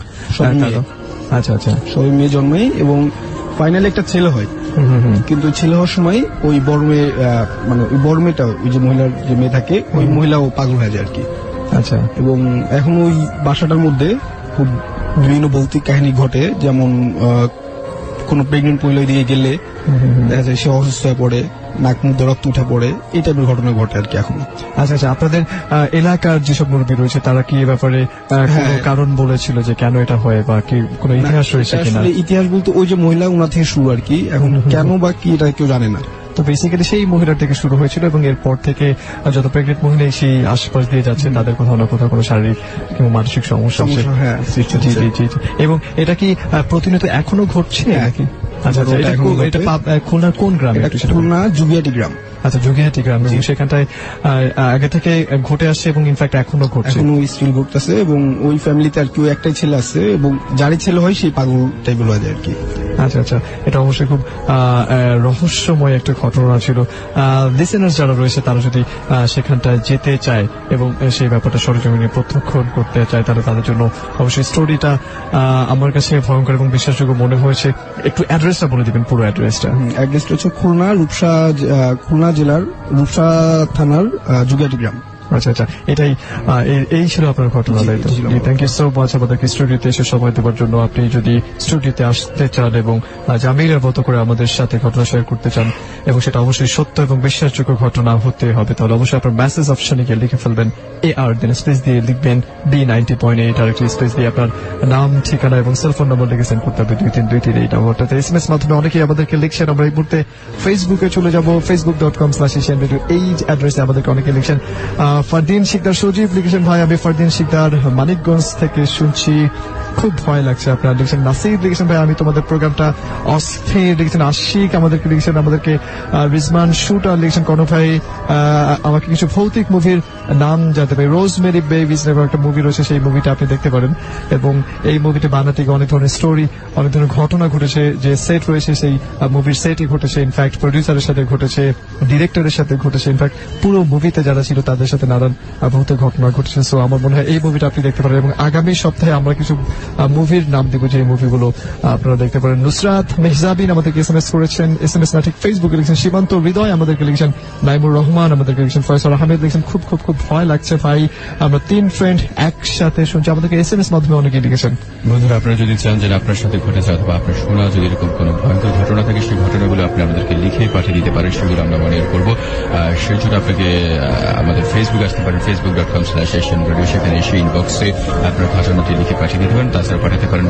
আচ্ছা, আচ্ছা, সবাই মেয়ে জন্মায়, এবং ফাইনালি একটা ছেলে হয়। কিন্তু ছেলে হওয়ার সময় ওই বড় মেয়ে ওই বড় মেয়েটা, ওই যে মহিলার যে মেয়ে থাকে, ওই মহিলাও পাগল হয়ে যায় আর কি। আচ্ছা, এবং এখন ওই বাসাটার মধ্যে খুব বিভিন্ন ভৌতিক কাহিনী ঘটে। যেমন কোন প্রেগনেন্ট মহিলা দিয়ে গেলে দেখা যায় সে অসুস্থ হয়ে পড়ে, নাক মুখ দিয়ে রক্ত উঠে পড়ে, এই টাইপের ঘটনা ঘটে আর কি এখন। আচ্ছা, আচ্ছা। আপনাদের এলাকার যেসব মুরব্বী রয়েছে, তারা কি এ ব্যাপারে কোনো কারণ বলেছিল যে কেন এটা হয়, বা কি কোনো ইতিহাস রয়েছে কিনা? ইতিহাস বলতে ওই যে মহিলা, ওনার থেকে শুরু আর কি। এখন কেন বা কি এটা কেউ জানে না। তো বেসিক্যালি সেই মহিলার থেকে শুরু হয়েছিল, এবং এরপর থেকে যত প্রেগনেন্ট মহিলা সেই আশপাশ দিয়ে যাচ্ছে, তাদের কোথাও না কোথাও কোনো শারীরিক কিংবা মানসিক সমস্যা সৃষ্টি হচ্ছে। জি, এবং এটা কি প্রতিনিয়ত এখনো ঘটছে নাকি? আচ্ছা, এটা খুলনার কোন গ্রামে? খুলনা জুগিয়াটি গ্রাম। আচ্ছা, জুগিয়াটি গ্রাম। এবং সেখানটায় আগে থেকে ঘটে আসছে, এবং ইনফ্যাক্ট এখনো ঘটছে, এখনো স্টিল ঘটতেছে। এবং ওই ফ্যামিলিতে আর কি একটাই ছেলে আছে, এবং যারই ছেলে হয় সেই পাগল টাইপের হয়ে যায় আর কি। আচ্ছা, আচ্ছা। এটা অবশ্যই খুব রহস্যময় একটা ঘটনা ছিল। লিসেনার্স যারা রয়েছে, তারা যদি সেখানটায় যেতে চায় এবং সেই ব্যাপারটা সরজমিনে প্রত্যক্ষণ করতে চায়, তাহলে তাদের জন্য অবশ্যই স্টোরিটা আমার কাছে ভয়ঙ্কর এবং বিশ্বাসযোগ্য মনে হয়েছে। একটু অ্যাড্রেসটা বলে দিবেন, পুরো অ্যাড্রেসটা। অ্যাড্রেসটা হচ্ছে খুলনা জেলার রূপসা থানার জুগিয়াটি গ্রাম। আচ্ছা, আচ্ছা। এই ছিল আপনার ঘটনা, তাই তো? থ্যাংক ইউ সো মাচ আমাদেরকে স্টুডিওতে এসে সময় দেওয়ার জন্য। আপনি যদি স্টুডিওতে আসতে চান এবং জামিলের মতো করে আমাদের সাথে ঘটনা শেয়ার করতে চান, এবং সেটা অবশ্যই সত্য এবং বিশ্বাসযোগ্য ঘটনা হতে হবে, তাহলে অবশ্যই আপনার মেসেজ অপশনে গিয়ে লিখে ফেলবেন AR, দেন স্পেস দিয়ে লিখবেন B90.8 আর একটি স্পেস দিয়ে আপনার নাম, ঠিকানা এবং সেলফোন নম্বর লিখে সেন্ড করতে হবে 2323 এই নাম্বারটাতে। SMS মাধ্যমে অনেকেই আমাদেরকে লিখছেন। আমরা এই মুহূর্তে ফেসবুকে চলে যাব, facebook.com/asianradio এই অ্যাড্রেসে আমাদেরকে অনেকে লিখছেন। ফারদিন শিকদার সজীব লিখেছেন, ভাই আমি ফারদিন শিকদার মানিকগঞ্জ থেকে শুনছি, খুব ভয় লাগছে। আপনারা লিখেছেন। নাসির লিখেছেন, ভাই আমি তোমাদের প্রোগ্রামটা অস্থির। লিখেছেন আশিক আমাদেরকে লিখেছেন, আমাদেরকে রিজমান শুটার লিখেছেন, কনক ভাই আমাকে কিছু ভৌতিক মুভির নাম জানতে পারি। রোজমেরি বেবিজ নামে একটা মুভি রয়েছে, সেই মুভিটা আপনি দেখতে পারেন, এবং এই মুভিটা বানাতে গিয়ে অনেক ধরনের স্টোরি, অনেক ধরনের ঘটনা ঘটেছে। যে সেট রয়েছে সেই মুভির সেটই ঘটেছে, ইনফ্যাক্ট প্রডিউসারের সাথে ঘটেছে, ডিরেক্টরের সাথে ঘটেছে, ইনফ্যাক্ট পুরো মুভিতে যারা ছিল তাদের সাথে নানান ভৌতিক ঘটনা ঘটেছে। সো আমার মনে হয় এই মুভিটা আপনি দেখতে পারেন। এবং আগামী সপ্তাহে আমরা কিছু মুভির নাম দিব, যে মুভিগুলো আপনারা দেখতে পারেন। নুসরাত মেহজাবিন আমাদেরকে SMS করেছেন, SMS না ঠিক ফেসবুকে লিখছেন। সীমান্ত হৃদয় আমাদেরকে লিখছেন। নাইমুর রহমান আমাদেরকে লিখছেন। ফয়সাল আহমেদ লিখছেন খুব খুব খুব ভয় লাগছে ভাই, আমরা 3 ফ্রেন্ড একসাথে শুনছি। আমাদেরকে SMS মাধ্যমে অনেকেই লিখেছেন। বন্ধুরা, আপনারা যদি চান যে আপনার সাথে ঘটেছে অথবা আপনার শোনা যদি এরকম কোনো ভয়ঙ্কর ঘটনা থাকে, সেই ঘটনাগুলো আপনি আমাদেরকে লিখে পাঠিয়ে দিতে পারেন, সেগুলো আমরা মনিটর করব। সেই জন্য আপনাকে আমাদের ফেসবুক আসতে পারেন, facebook.com/asianradio, সেখানে এসে ইনবক্সে আপনার ঘটনাটি লিখে পাঠিয়ে দিতে পারেন। তাছাড়া পাঠাতে পারেন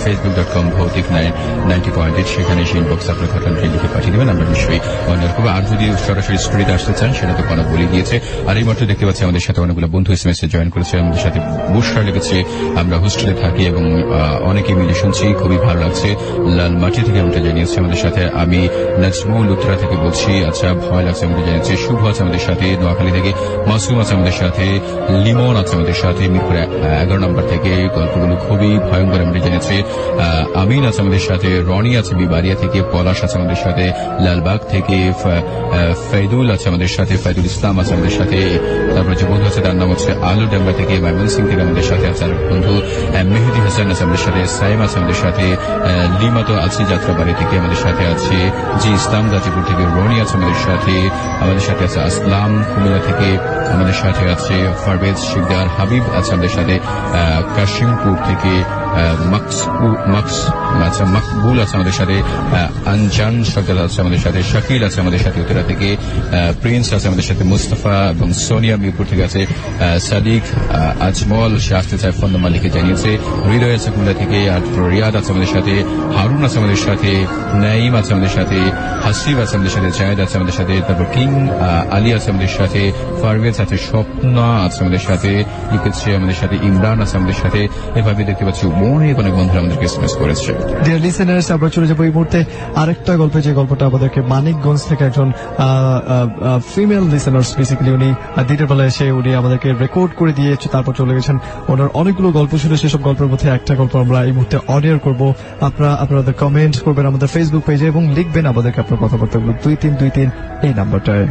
facebook.com ভৌতিক 90.8, সেখানে এসে ইনবক্সে আপনার ঘটনাটি লিখে পাঠিয়ে দেবেন, আমরা নিশ্চয়ই মনিটর করবো। আর যদি সরাসরি স্টুডিওতে আসতে চান, সেটা তো কোনো বলে দিয়েছে। আর এই মাত্র দেখতে পাচ্ছি আমাদের সাথে অনেকগুলো বন্ধু SMS এ জয়েন করেছে। আমাদের সাথে বুশরা লেগেছে, আমরা হোস্টেলে থাকি এবং অনেকে মিলে শুনছি, খুবই ভালো লাগছে। লালমাটি থেকে আমরা জানিয়েছি আমাদের সাথে। আমি নাজমুল উত্তরা থেকে বলছি, আচ্ছা ভয় লাগছে আমাদের জানিয়েছে। শুভ আছে আমাদের সাথে নোয়াখালী থেকে, মাসুম আছে আমাদের সাথে, লিমন আছে আমাদের সাথে মিরপুর 11 নম্বর থেকে। গল্পগুলো খুবই ভয়ঙ্কর আমাদের জানিয়েছে। আমিন আছে আমাদের সাথে, রনি আছে বিবারিয়া থেকে, পলাশ আছে আমাদের সাথে লালবাগ থেকে, ফেদুল আছে আমাদের সাথে, ফেদুল ইসলাম আছে আমাদের সাথে। তারপর যে বন্ধু আছে তার নাম হচ্ছে আলুডাঙ্গা থেকে, ময়মন সিং থেকে আমাদের সাথে আছে। আর বন্ধু মেহেদি হাসান আছে আমাদের সাথে, সাইম আছে আমাদের সাথে, লিমাতো আছে যাত্রাবাড়ি থেকে আমাদের সাথে আছে, জি ইসলাম গাজীপুর থেকে, রনি আছে আমাদের সাথে আছে আসলাম কুমিল্লা থেকে আমাদের সাথে আছে, ফারবেজ শিকদার, হাবিব আছে আমাদের সাথে কাশিমপুর থেকে, মকবুল আছে আমাদের সাথে, আনজান সরকার আছে আমাদের সাথে, শাকিল আছে আমাদের সাথে উত্তরা থেকে, প্রিন্স আছে আমাদের সাথে, মুস্তাফা এবং সোনিয়া মিরপুর থেকে আছে, সাদিক আজমল সে আসতে চায় ফোন নাম্বার লিখে জানিয়েছে, হৃদয় আছে কুমিল্লা থেকে, আর রিয়াদ আছে আমাদের সাথে, হারুন আছে আমাদের সাথে, নাইম আছে আমাদের সাথে, হাসিব আছে আমাদের সাথে, জায়েদ আছে আমাদের সাথে, তারপর কিং আলী আছে আমাদের সাথে, ফারভেজ আছে, স্বপ্না আছে আমাদের সাথে লিখেছে আমাদের সাথে, ইমরান আছে আমাদের সাথে। এভাবে দেখতে পাচ্ছি অনেক অনেক বন্ধুরা আমাদেরকে SMS করেছে। ডিয়ার লিসেনার্স, আমরা চলে যাবো এই মুহূর্তে আরেকটা গল্পে, যে গল্পটা আমাদেরকে মানিকগঞ্জ থেকে একজন ফিমেল লিসেনার্স, বেসিক্যালি উনি দিনের বেলা এসে উনি আমাদেরকে রেকর্ড করে দিয়ে তারপর চলে গেছেন। ওনার অনেকগুলো গল্প ছিল, সেসব গল্পের মধ্যে একটা গল্প আমরা এই মুহূর্তে অডিও করবো। আপনাদের কমেন্ট করবেন আমাদের ফেসবুক পেজে এবং লিখবেন আমাদেরকে আপনার কথাবার্তাগুলো 2323 এই নাম্বারটায়।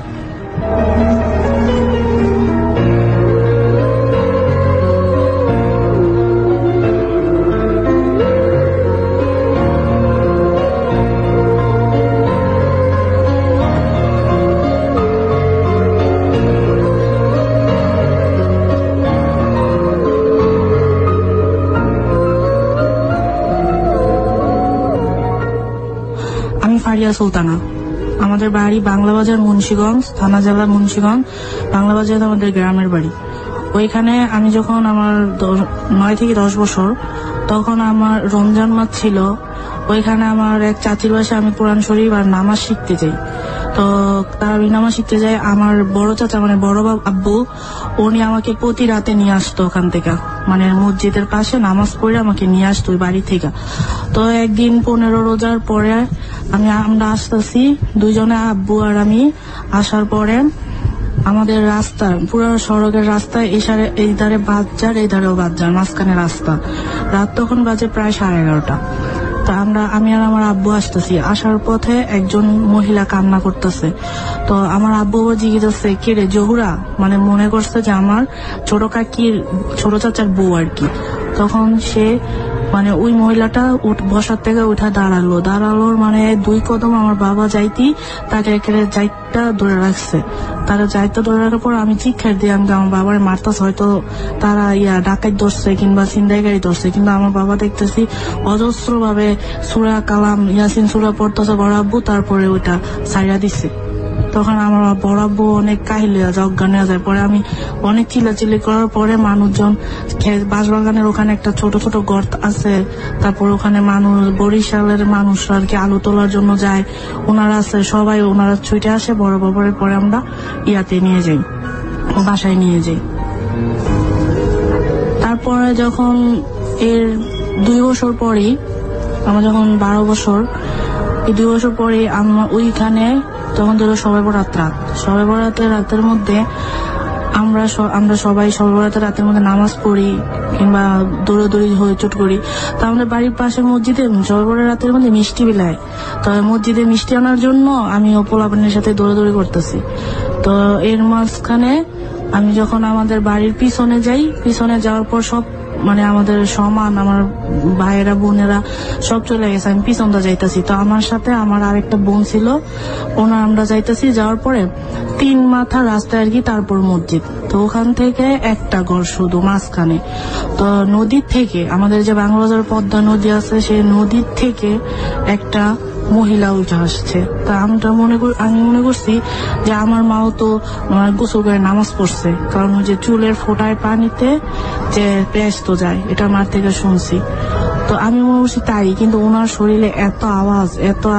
সুলতানা, আমাদের বাড়ি বাংলা বাজার মুন্সিগঞ্জ, থানা জেলা মুন্সিগঞ্জ, বাংলা বাজার আমাদের গ্রামের বাড়ি। ওইখানে আমি যখন আমার 9 থেকে 10 বছর, তখন আমার রমজান মাস ছিল। ওইখানে আমার এক চাচির বাসায় আমি কোরআন শরীফ আর নামাজ শিখতে যাই। তো তারাবি নামাজ শিখতে যাই। আমার বড় চাচা মানে বড় আব্বু, উনি আমাকে প্রতি রাতে নিয়ে আসতো ওখান থেকে, মানে মসজিদের পাশে নামাজ পড়ে আমাকে নিয়ে আসতো ওই বাড়ি থেকে। তো একদিন 15 রোজার পরে আমরা আসতেছি দুইজনে, আব্বু আর আমি। আসার পরে আমাদের রাস্তা, পুরো সড়কের রাস্তায় এই ধারে বাজার, এই ধারেও বাজার, মাঝখানে রাস্তা। রাত তখন বাজে প্রায় 11:30। তো আমি আর আমার আব্বু আসতেছি। আসার পথে একজন মহিলা কান্না করতেছে। তো আমার আব্বু জিজ্ঞেস, কে রে জহুরা, মানে মনে করছে যে আমার ছোট কাকির ছোট চাচার বউ আর কি। তখন সে মানে ওই মহিলাটা বসার থেকে উঠা দাঁড়ালোর মানে 2 কদম আমার বাবা যাইতি তাকে যাইটা ধরে রাখছে। তারা যাইতে ধরে রাখার পর আমি চিৎকার দিয়ে আমি আমার বাবার মারতাছে, হয়তো তারা ডাকাত ধরছে কিংবা ছিনতাইকারী ধরছে। কিন্তু আমার বাবা দেখতেছি অজস্র ভাবে সূরা কালাম ইয়াসিন সূরা পড়তেছে বড় আব্বু, তারপরে ওইটা ছাইড়া দিচ্ছে। তখন আমার বড় আব্বু অনেক কাহিল হয়ে যায়, অজ্ঞান হয়ে যায়। পরে আমি অনেক চিল্লাচিল্লি করার পরে মানুষজন, বাঁশবাগানের ওখানে একটা ছোট ছোট গর্ত আছে, তারপর ওখানে মানুষ, বরিশালের মানুষরা আর কি আলু তোলার জন্য যায়, ওনারা আছে, সবাই ওনারা ছুটে আসে বড় বাবার। পরে আমরা ইয়াতে নিয়ে যাই, বাসায় নিয়ে যাই। তারপরে যখন এর 2 বছর পরেই, আমার যখন 12 বছর, এই 2 বছর পরে আমার ওইখানে তখন ধরো সবে বরাতের রাতের মধ্যে আমরা সবাই সবে বরাতের রাতের মধ্যে নামাজ পড়ি কিংবা দৌড়াদৌড়ি হইচট করি। তো আমাদের বাড়ির পাশের মসজিদে সবে বরাতের রাতের মধ্যে মিষ্টি বিলায়। তো মসজিদে মিষ্টি আনার জন্য আমি ও পোলাপানের সাথে দৌড়াদৌড়ি করতেছি। তো এর মাঝখানে আমি যখন আমাদের বাড়ির পিছনে যাই, পিছনে যাওয়ার পর সব মানে আমাদের সমান, আমার ভাইয়েরা বোনেরা সব চলে গেছে, আমি পিছনটা যাইতাছি। তো আমার সাথে আমার আরেকটা বোন ছিল, ওনার আমরা যাইতাছি, যাওয়ার পরে 3 মাথা রাস্তায় আর কি, তারপর মসজিদ। তো ওখান থেকে একটা ঘর শুধু মাঝখানে। তো নদীর থেকে আমাদের যে বাংলাবাজার পদ্মা নদী আছে, সেই নদীর থেকে একটা মহিলা উঠে আসছে। তা আমি মনে করছি যে আমার মাও তো গোসল করে নামাজ পড়ছে, কারণ ওই যে চুলের ফোঁটায় পানিতে যে পেঁয়াজ তো যায়, এটা মার থেকে শুনছি। তো আমি মনে করছি তাই, কিন্তু ওনার শরীরে এত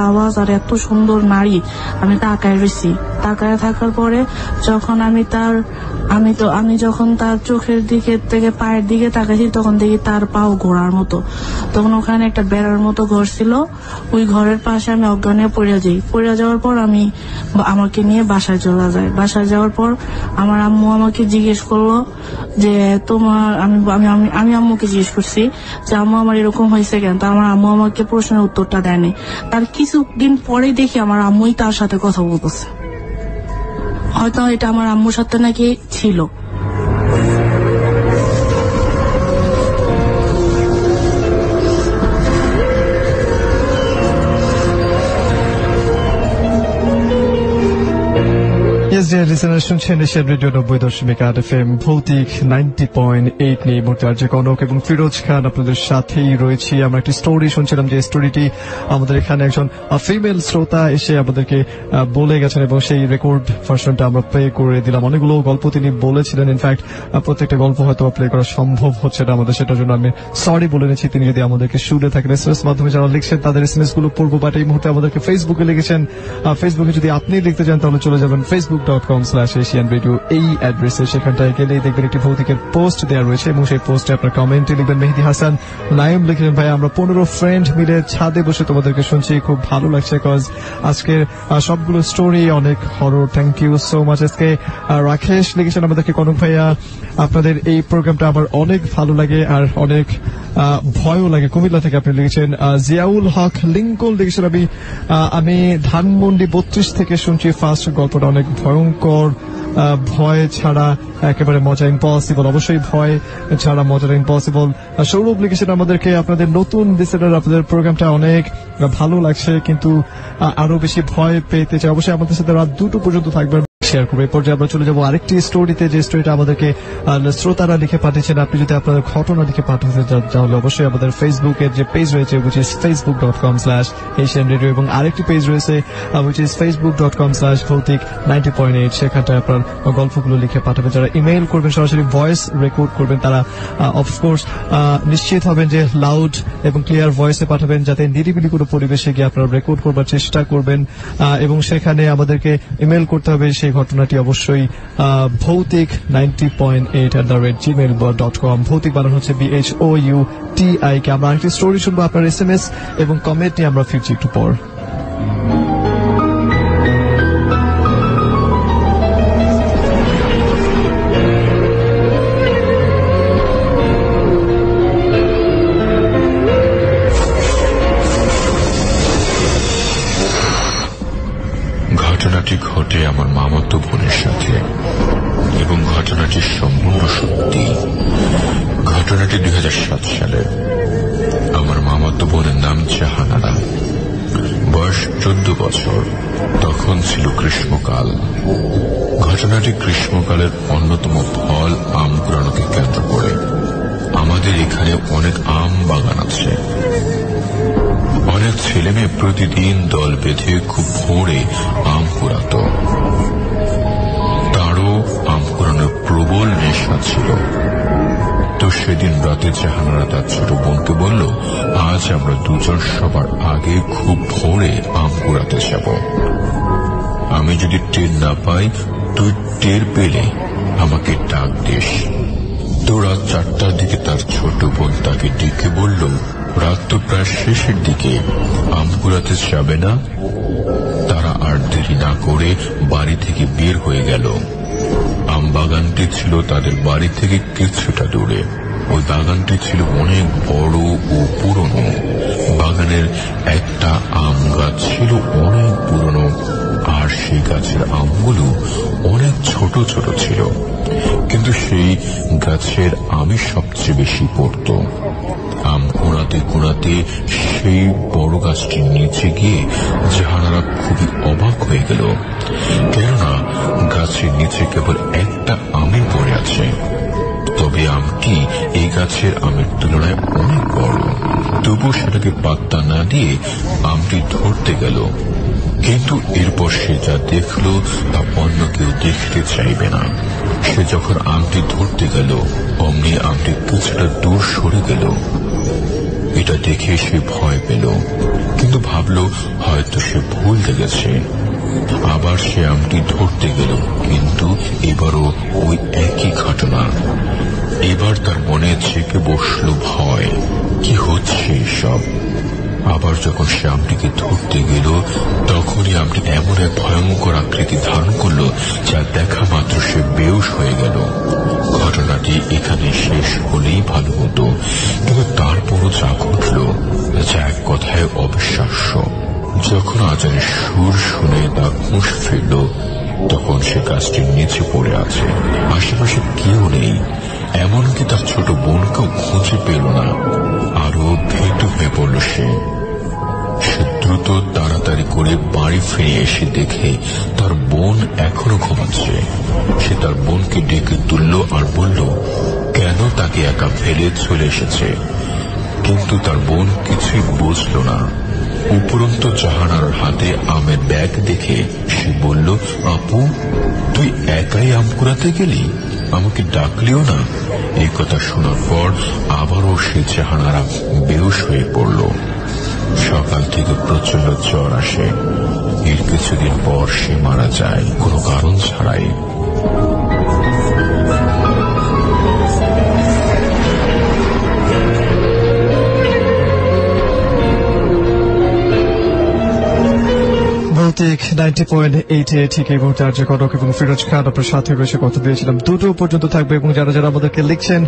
আওয়াজ আর এত সুন্দর নারী, আমি তাকায় রয়েছি। তাকায় থাকার পরে যখন আমি যখন তার চোখের দিকে থেকে পায়ের দিকে তাকাইছি, তখন দেখি তার পাও ঘোড়ার মতো। তখন ওখানে একটা বেড়ার মতো ঘর ছিল, ওই ঘরের পাশে আমি অজ্ঞান হয়ে পড়ে যাই। পড়ে যাওয়ার পর আমাকে নিয়ে বাসায় চলে যায়। বাসায় যাওয়ার পর আমার আম্মু আমাকে জিজ্ঞেস করলো যে তোমার, আমি আম্মুকে জিজ্ঞেস করছি যে আম্মু আমার এরকম হয়েছে কেন। তা আমার আম্মু আমাকে প্রশ্নের উত্তরটা দেয়নি। তার কিছুদিন পরে দেখি আমার আম্মুই তার সাথে কথা বলতেছে। হয়তো এটা আমার আম্মুর সাথে নাকি ছিল। শুনছেন এশিয়ান রেডিও 90.8 FM, ভৌতিক 90.8 নিয়ে মুহূর্তে কনক এবং ফিরোজ খান আপনাদের সাথেই রয়েছি। আমরা একটি স্টোরি শুনছিলাম, যে স্টোরিটি আমাদের এখানে একজন ফিমেল শ্রোতা এসে আমাদেরকে বলে গেছেন, এবং সেই রেকর্ড ভার্সনটা আমরা প্লে করে দিলাম। অনেকগুলো গল্প তিনি বলেছিলেন, ইনফ্যাক্ট প্রত্যেকটা গল্প হয়তো প্লে করা সম্ভব হচ্ছে না আমাদের, সেটার জন্য আমি সরি বলে নিচ্ছি। তিনি যদি আমাদেরকে শুনে থাকেন, SMS মাধ্যমে যারা লিখছেন তাদের SMS গুলো পড়বো, বাট এই মুহূর্তে আমাদেরকে ফেসবুকে লিখেছেন। ফেসবুকে যদি আপনি লিখতে চান তাহলে চলে যাবেন facebook.com/Asian Radio এই অ্যাড্রেসে। সেখানটায় গেলেই দেখবেন একটি ভৌতিকের পোস্ট দেওয়া রয়েছে, এবং সেই পোস্টে আপনার কমেন্টে লিখবেন। মেহেদি হাসান নাইম লিখলেন, ভাই আমরা 15 ফ্রেন্ড মিলে ছাদে বসে তোমাদেরকে শুনছি, খুব ভালো লাগছে, কজ আজকের সবগুলো স্টোরি অনেক horror. Thank you so much. আজকে রাকেশ লিখেছেন আমাদেরকে, কনক ভাইয়া আপনাদের এই প্রোগ্রামটা আমার অনেক ভালো লাগে আর অনেক ভয়ও লাগে। কুমিল্লা থেকে আপনি লিখেছেন। জিয়াউল হক লিঙ্কন লিখেছেন, আমি ধানমন্ডি 32 থেকে শুনছি, ফার্স্ট গল্পটা অনেক ভয়ঙ্কর, ভয় ছাড়া একেবারে মজা ইম্পসিবল। অবশ্যই ভয় ছাড়া মজাটা ইম্পসিবল। সৌরভ লিখেছেন আমাদেরকে, আপনাদের নতুন লিসেনার, আপনাদের প্রোগ্রামটা অনেক ভালো লাগছে, কিন্তু আরো বেশি ভয় পেতে চাই। অবশ্যই আমাদের সাথে রাত 2টো পর্যন্ত থাকবেন, শেয়ার করবো। এরপর যে আমরা চলে যাবো আরেকটি স্টোরিতে, যে স্টোরিটা আমাদেরকে শ্রোতারা লিখে পাঠিয়েছেন। আপনি যদি আপনাদের ঘটনা লিখে পাঠাতে চান তাহলে অবশ্যই আমাদের ফেসবুকের যে পেজ রয়েছে, which is facebook.com/Asian Radio, এবং আরেকটি পেজ রয়েছে which is facebook.com/ভৌতিক 90.8, সেখানটায় আপনার গল্পগুলো লিখে পাঠাবেন। যারা ইমেইল করবেন, সরাসরি ভয়েস রেকর্ড করবেন, তারা অফকোর্স নিশ্চিত হবেন যে লাউড এবং ক্লিয়ার ভয়েসে পাঠাবেন, যাতে নিরিবিলি কোনো পরিবেশে গিয়ে আপনারা রেকর্ড করবার চেষ্টা করবেন, এবং সেখানে আমাদেরকে ইমেইল করতে হবে সেই ঘটনাটি অবশ্যই ভৌতিক 90.8@gmail.com। ভৌতিক বানানো হচ্ছে BHOUTIK। আমরা আরেকটি স্টোরি শুনবো, আপনার SMS এবং কমেন্ট নিয়ে আমরা ফিরছি একটু পর। ঘটনাটি ঘটে আমার মামাতো বোনের সাথে, এবং ঘটনাটি সম্পূর্ণ সত্যি। ঘটনাটি 2007 সালে। আমার মামাতো বোনের নাম জাহানারা, বয়স 14 বছর। তখন ছিল গ্রীষ্মকাল। ঘটনাটি গ্রীষ্মকালের অন্যতম ফল আম কুড়ানোকে কেন্দ্র করে। আমাদের এখানে অনেক আম বাগান আছে। অনেক ছেলেমেয়ে প্রতিদিন দল বেঁধে খুব ভোরে আম কুড়াত। তারও আম কুড়ানোর প্রবল নেশা ছিল। তো সেদিন রাতে জাহানারা তার ছোট বোনকে বলল, আজ আমরা দুজন সবার আগে খুব ভোরে আম কুড়াতে যাব। আমি যদি টের না পাই, তুই টের পেলে আমাকে ডাক দিস। তো রাত 4টার দিকে তার ছোট বোন তাকে ডেকে বলল, রাত তো প্রায় শেষের দিকে, আম কুড়াতে যাবে না? তারা আর দেরি না করে বাড়ি থেকে বের হয়ে গেল। আম বাগানটি ছিল তাদের বাড়ি থেকে কিছুটা দূরে। ওই বাগানটি ছিল অনেক বড় ও পুরনো। বাগানের একটা আম গাছ ছিল অনেক পুরনো, আর সেই গাছের আমগুলো অনেক ছোট ছোট ছিল। কিন্তু সেই গাছের আমই সবচেয়ে বেশি পড়ত। আম কুড়াতে কুড়াতে সেই বড় গাছটির নিচে গিয়ে জাহানারা খুবই অবাক হয়ে গেল, কেননা গাছের নিচে কেবল একটা আমই পড়ে আছে। তবে আমটি এই গাছের আমের তুলনায় অনেক বড়। তবু সেটাকে পাত্তা না দিয়ে আমটি ধরতে গেল, কিন্তু এরপর সে যা দেখল তা অন্য কেউ দেখতে চাইবে না। সে যখন আমটি ধরতে গেল অমনি আমটি কিছুটা দূর সরে গেল। এটা দেখে সে ভয় পেল, কিন্তু ভাবল হয়তো সে ভুল দেখেছে। আবার সে আমটি ধরতে গেল, কিন্তু এবারও ওই একই ঘটনা। এবার তার মনে জেগে বসল ভয়, কি হচ্ছে সব। আবার যখন সে আমটিকে ধরতে গেল তখনই আমটি এমন এক ভয়ঙ্কর আকৃতি ধারণ করল যা দেখা মাত্র সে বেহুশ হয়ে গেল। ঘটনাটি এখানে শেষ হলেই ভালো হতো, কিন্তু তারপরও যা ঘটল যা এক কথায় অবিশ্বাস্য। যখন আজানের সুর শুনে তার হুঁশ ফিরল তখন সে গাছটির নিচে পড়ে আছে। আশেপাশে কেউ নেই, এমনকি তার ছোট বোনকেও খুঁজে পেল না। আরো ভীতু হয়ে পড়ল সে। দ্রুত তাড়াতাড়ি করে বাড়ি ফিরে এসে দেখে তার বোন এখনো ঘুমাচ্ছে। সে তার বোনকে ডেকে তুলল আর বলল কেন তাকে একা ফেলে চলে এসেছে, কিন্তু তার বোন কিছুই বুঝল না। উপরন্তু জাহানার হাতে আমের ব্যাগ দেখে সে বলল, আপু তুই একাই আম কুড়াতে গেলি, আমাকে ডাকলিও না। এই কথা শোনার পর আবারও সে জাহানারা বেহুশ হয়ে পড়ল। সকাল থেকে প্রচন্ড জ্বর আসে। এর কিছুদিন পর সে মারা যায় কোনো কারণ ছাড়াই। ভৌতিক 90.8 ঠিক এই মুহূর্তে আর্য কনক এবং ফিরোজ খান আপনার সাথে রয়েছে। কথা দিয়েছিলাম 2টো পর্যন্ত থাকবে, এবং যারা যারা আমাদেরকে লিখছেন,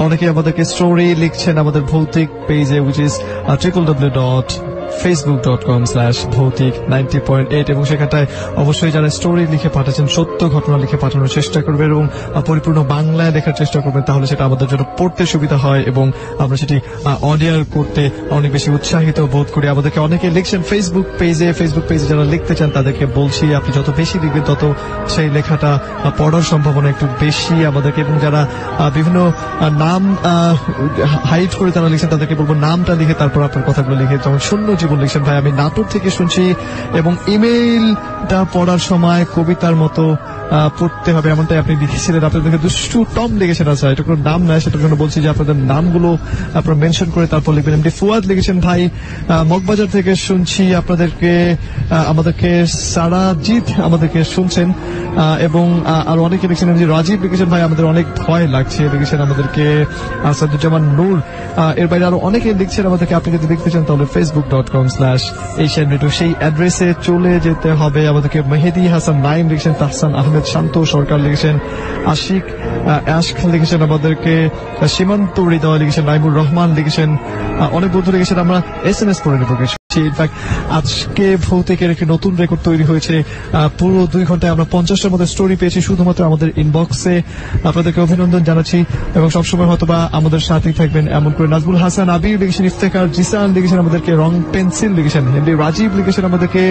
অনেকে আমাদেরকে স্টোরি লিখছেন আমাদের ভৌতিক পেজে, উইচ ইজ www.facebook.com/ভৌতিক90.8, এবং সেখানটায় অবশ্যই যারা স্টোরি লিখে পাঠাচ্ছেন সত্য ঘটনা লিখে পাঠানোর চেষ্টা করবেন এবং পরিপূর্ণ বাংলায় লেখার চেষ্টা করবেন, তাহলে সেটা আমাদের জন্য পড়তে সুবিধা হয় এবং আমরা সেটি অডিও করতে অনেক বেশি উৎসাহিত বোধ করি। আমাদেরকে অনেকে লিখছেন ফেসবুক পেজে যারা লিখতে চান তাদেরকে বলছি আপনি যত বেশি লিখবেন তত সেই লেখাটা পড়ার সম্ভাবনা একটু বেশি আমাদেরকে। এবং যারা বিভিন্ন নাম হাইড করে তারা লিখছেন তাদেরকে বলবো নামটা লিখে তারপর আপনার কথাগুলো লিখে। যেমন শূন্য জীবন লিখছেন, ভাই আমি নাটোর থেকে শুনছি এবং ইমেইলটা পড়ার সময় কবিতার মতো পড়তে হবে এমনটাই আপনি লিখেছিলেন। আপনাদেরকে দুষ্টু টম লিখেছেন। আচ্ছা, এটা কোনো নাম নয়, সেটার জন্য বলছি যে আপনাদের নামগুলো আপনারা মেনশন করে তারপর লিখবেন। এমডি ফুয়াদ লিখেছেন, ভাই মগবাজার থেকে শুনছি আপনাদেরকে, আমাদেরকে সারাজিৎ আমাদেরকে শুনছেন, এবং আরো অনেকে লিখছেন। এমডি রাজীব লিখেছেন, ভাই আমাদের অনেক ভয় লাগছে লিখেছেন আমাদেরকে আসাদুজ্জামান নূর। এর বাইরে আরো অনেকে লিখছেন আমাদেরকে। আপনি যদি লিখতে চান তাহলে facebook.com/asian radio সেই অ্যাড্রেসে চলে যেতে হবে। আমাদেরকে মেহেদি হাসান নাইম লিখেছেন, তাহসান আহমেদ শান্ত সরকার লিখেছেন, আশিক আশক লিখেছেন আমাদেরকে, সীমান্ত হৃদয় লিখেছেন, নাইমুর রহমান লিখেছেন, অনেক বন্ধু লিখেছেন। আমরা SMS পড়ে নেব কিছু। ইনফ্যাক্ট আজকে ভৌতিকের একটি নতুন রেকর্ড তৈরি হয়েছে। পুরো 2 ঘন্টায় আমরা 50টার মধ্যে স্টোরি পেয়েছি শুধুমাত্র আমাদের ইনবক্সে। আপনাদেরকে অভিনন্দন জানাচ্ছি এবং সবসময় হয়তোবা আমাদের সাথেই থাকবেন এমন করে। নাজমুল হাসান আবির লিখেছেন, ইফতেখার জিসান লিখেছেন আমাদেরকে, রং পেন্সিল লিখেছেন, এমডি রাজীব লিখেছেন আমাদেরকে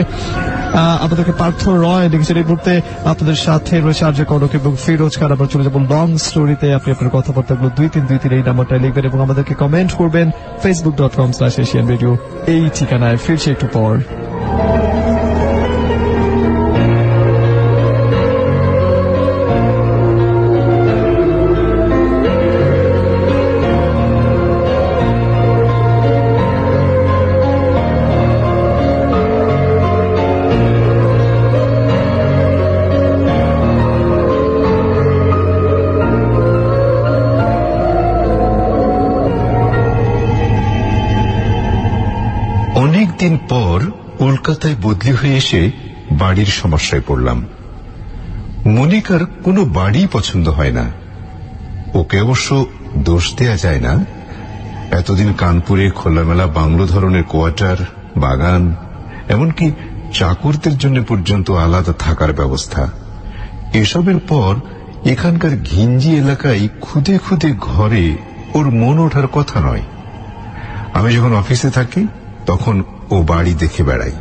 পার্থ রয় লিখেছেন। এই মুহূর্তে আপনাদের সাথে রয়েছে আর্য কনক এবং ফিরোজ খান। আমরা চলে যাবো লং স্টোরিতে। আপনি আপনার কথাবার্তাগুলো 2323 এই নাম্বারটায় লিখবেন এবং আমাদেরকে কমেন্ট করবেন facebook.com/asian radio এই ঠিকানায়। ফিরছে একটু পর। অনেকদিন পর কলকাতায় বদলি হয়ে এসে বাড়ির সমস্যায় পড়লাম। মনিকার কোনো বাড়ি পছন্দ হয় না। ওকে অবশ্য দোষ দেয়া যায় না। এতদিন কানপুরে খোলামেলা বাংলো ধরনের কোয়ার্টার, বাগান, এমনকি চাকরদের জন্য পর্যন্ত আলাদা থাকার ব্যবস্থা, এসবের পর এখানকার ঘিঞ্জি এলাকায় খুদে খুদে ঘরে ওর মন ওঠার কথা নয়। আমি যখন অফিসে থাকি তখন ও বাড়ি দেখে বেড়াই।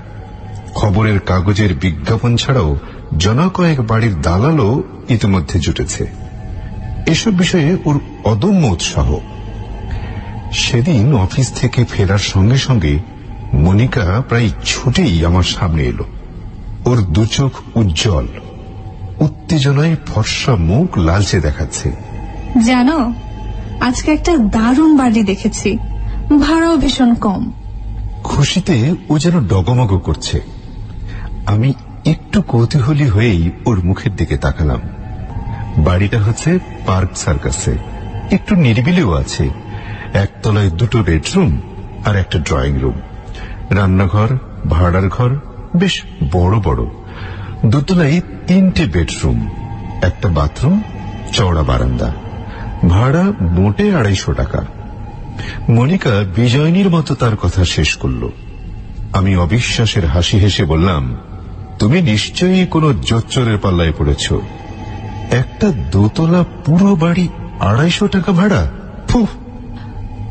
খবরের কাগজের বিজ্ঞাপন ছাড়াও জনা কয়েক বাড়ির দালালও ইতিমধ্যে জুটেছে। এসব বিষয়ে ওর অদম্য উৎসাহ। সেদিন অফিস থেকে ফেরার সঙ্গে সঙ্গে মনিকা প্রায় ছুটেই আমার সামনে এলো। ওর দুচোখ উজ্জ্বল, উত্তেজনায় ফর্সা মুখ লালচে দেখাচ্ছে। জানো, আজকে একটা দারুণ বাড়ি দেখেছি, ভাড়াও ভীষণ কম। খুশিতে ও যেন ডগমগ করছে। আমি একটু কৌতূহলী হয়েই ওর মুখের দিকে তাকালাম। বাড়িটা হচ্ছে পার্ক সার্কাসে, একটু নিরিবিলিও আছে। একতলায় 2টো বেডরুম আর একটা ড্রয়িং রুম, রান্নাঘর, ভাড়ার ঘর বেশ বড় বড়। দোতলায় 3টে বেডরুম, একটা বাথরুম, চওড়া বারান্দা। ভাড়া মোটে 250 টাকা। মনিকা বিজয়নীর মতো তার কথা শেষ করল। আমি অবিশ্বাসের হাসি হেসে বললাম, তুমি নিশ্চয়ই কোনো জোচ্চরের পাল্লায় পড়েছ। একটা দোতলা পুরো বাড়ি 250 টাকা ভাড়া? ফুহ!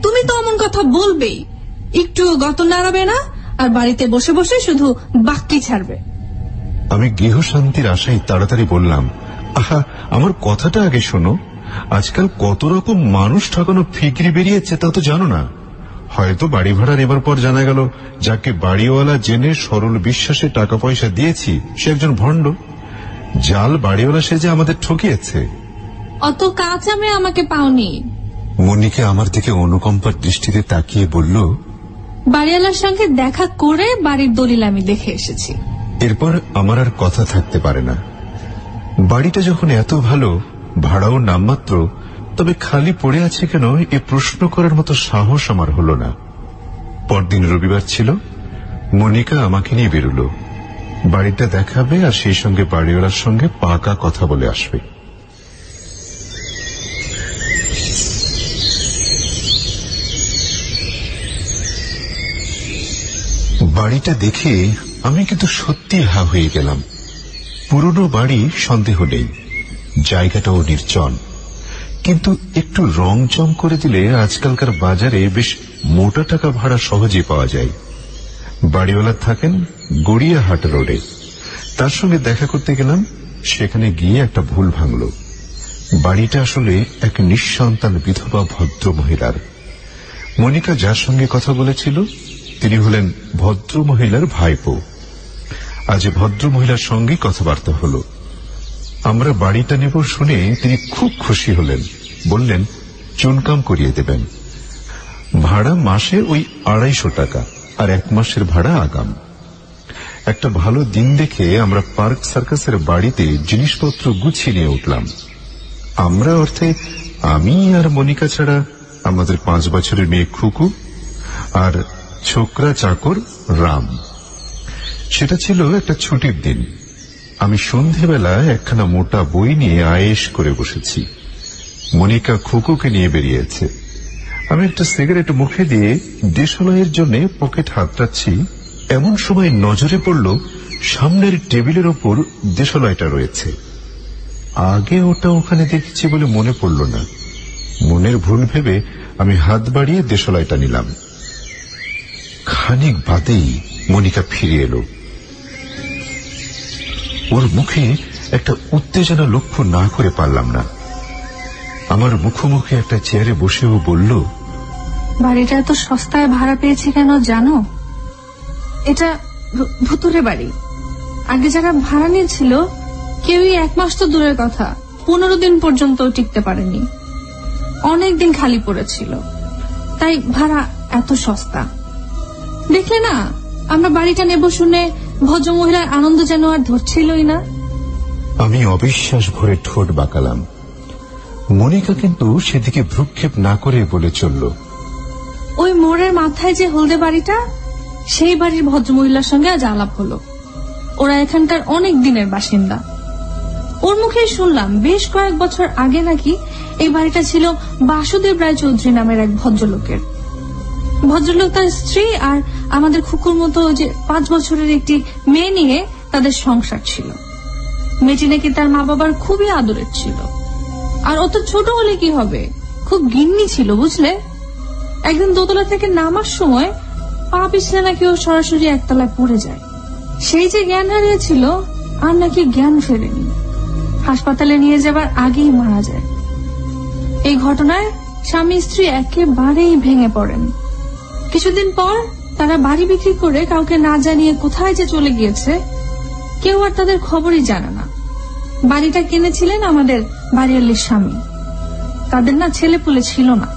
তুমি তো এমন কথা বলবেই, একটু গত নাড়াবে না, আর বাড়িতে বসে বসে শুধু বাক্যি ছাড়বে। আমি গৃহশান্তির আশায় তাড়াতাড়ি বললাম, আহা, আমার কথাটা আগে শোনো। আজকাল কত রকম মানুষ ঠকানো ফিকরি বেরিয়েছে তা তো জানো না। হয়তো বাড়ি ভাড়া নেবার পর জানা গেল যাকে বাড়িওয়ালা জেনে সরল বিশ্বাসে টাকা পয়সা দিয়েছি সে একজন ভণ্ড। জাল বাড়িওয়ালা সেজে আমাদের ঠকিয়েছে। অত কাঁচা মেয়ে আমাকে পাওনি। মনিকা আমার দিকে অনুকম্পার দৃষ্টিতে তাকিয়ে বলল, বাড়িওয়ালার সঙ্গে দেখা করে বাড়ির দলিল আমি দেখে এসেছি। এরপর আমার আর কথা থাকতে পারে না। বাড়িটা যখন এত ভালো, ভাড়াও নামমাত্র, তবে খালি পড়ে আছে কেন এ প্রশ্ন করার মতো সাহস আমার হল না। পরদিন রবিবার ছিল। মনিকা আমাকে নিয়ে বেরোলো। বাড়িটা দেখাবে আর সেই সঙ্গে বাড়িওয়ালার সঙ্গে পাকা কথা বলে আসবে। বাড়িটা দেখে আমি কিন্তু সত্যি হা হয়ে গেলাম। পুরনো বাড়ি সন্দেহ নেই, জায়গাটাও নির্জন, কিন্তু একটু রং চম করে দিলে আজকালকার বাজারে বেশ মোটা টাকা ভাড়া সহজে পাওয়া যায়। বাড়িওয়ালা থাকেন গড়িয়াহাট রোডে। তার সঙ্গে দেখা করতে গেলাম। সেখানে গিয়ে একটা ভুল ভাঙল। বাড়িটা আসলে এক নিঃসন্তান বিধবা ভদ্র মহিলার। মনিকা যার সঙ্গে কথা বলেছিল তিনি হলেন ভদ্র মহিলার ভাইপো। আজ ভদ্র মহিলার সঙ্গে কথাবার্তা হল। আমরা বাড়িটা নেব শুনে তিনি খুব খুশি হলেন। বললেন চুনকাম করিয়ে দেবেন। ভাড়া মাসে ওই 250 টাকা, আর 1 মাসের ভাড়া আগাম। একটা ভালো দিন দেখে আমরা পার্ক সার্কাসের বাড়িতে জিনিসপত্র গুছিয়ে নিয়ে উঠলাম। আমরা অর্থে আমি আর মনিকা ছাড়া আমাদের 5 বছরের মেয়ে খুকু আর ছোকরা চাকর রাম। সেটা ছিল একটা ছুটির দিন। আমি সন্ধেবেলা একখানা মোটা বই নিয়ে আয়েশ করে বসেছি। মনিকা খুকুকে নিয়ে বেরিয়েছে। আমি একটা সিগারেট মুখে দিয়ে দেশালয়ের জন্য পকেট হাতড়াচ্ছি। এমন সময় নজরে পড়ল সামনের টেবিলের ওপর দেশালয়টা রয়েছে। আগে ওটা ওখানে দেখেছি বলে মনে পড়ল না। মনের ভুল ভেবে আমি হাত বাড়িয়ে দেশালয়টা নিলাম। খানিক বাদেই মনিকা ফিরে এলো। ওর মুখে একটা উত্তেজনা লক্ষ্য না করে পারলাম না। আমার মুখোমুখি একটা চেয়ারে বসেও বলল, বাড়িটা এত সস্তায় ভাড়া পেয়েছি কেন জানো? এটা ভুতুরে বাড়ি। আগে যারা ভাড়া নিয়েছিল কেউই 1 মাস তো দূরের কথা, 15 দিন পর্যন্ত টিকতে পারেনি। অনেক দিন খালি পড়েছিল, তাই ভাড়া এত সস্তা। দেখলে না, আমরা বাড়িটা নেব শুনে ভদ্রমহিলার আনন্দ যেন আর ধরছিলই না। আমি অবিশ্বাস ভরে ঠোঁট বাঁকালাম। মনিকা কিন্তু সেদিকে ভ্রুক্ষেপ না করে বলে চলল, ওই মোড়ের মাথায় যে হলদে বাড়িটা, সেই বাড়ির ভদ্রমহিলার সঙ্গে আজ আলাপ হলো। ওরা এখানকার অনেক দিনের বাসিন্দা। ওর মুখে শুনলাম বেশ কয়েক বছর আগে নাকি এই বাড়িটা ছিল বাসুদেব রায় চৌধুরী নামের এক ভদ্রলোকের। ভদ্রলোক তার স্ত্রী আর আমাদের খুকুর মতো যে 5 বছরের একটি মেয়ে নিয়ে তাদের সংসার ছিল। মেয়েটি নাকি তার মা বাবার খুবই আদরের ছিল। আর অত ছোট হলে কি হবে, খুব গিন্নি ছিল বুঝলে। একদিন দোতলা থেকে নামার সময় পা পিছলে নাকি ও সরাসরি একতলায় পড়ে যায়। সেই যে জ্ঞান হারিয়েছিল আর নাকি জ্ঞান ফেরেনি, হাসপাতালে নিয়ে যাবার আগেই মারা যায়। এই ঘটনায় স্বামী স্ত্রী একেবারেই ভেঙে পড়েন। কিছুদিন পর তারা বাড়ি বিক্রি করে কাউকে না জানিয়ে কোথায় যে চলে গিয়েছে কেউ আর তাদের খবরই জানে না। বাড়িটা কিনেছিলেন আমাদের বাড়িয়ালির স্বামী। তাদের না ছেলেপুলে ছিল না।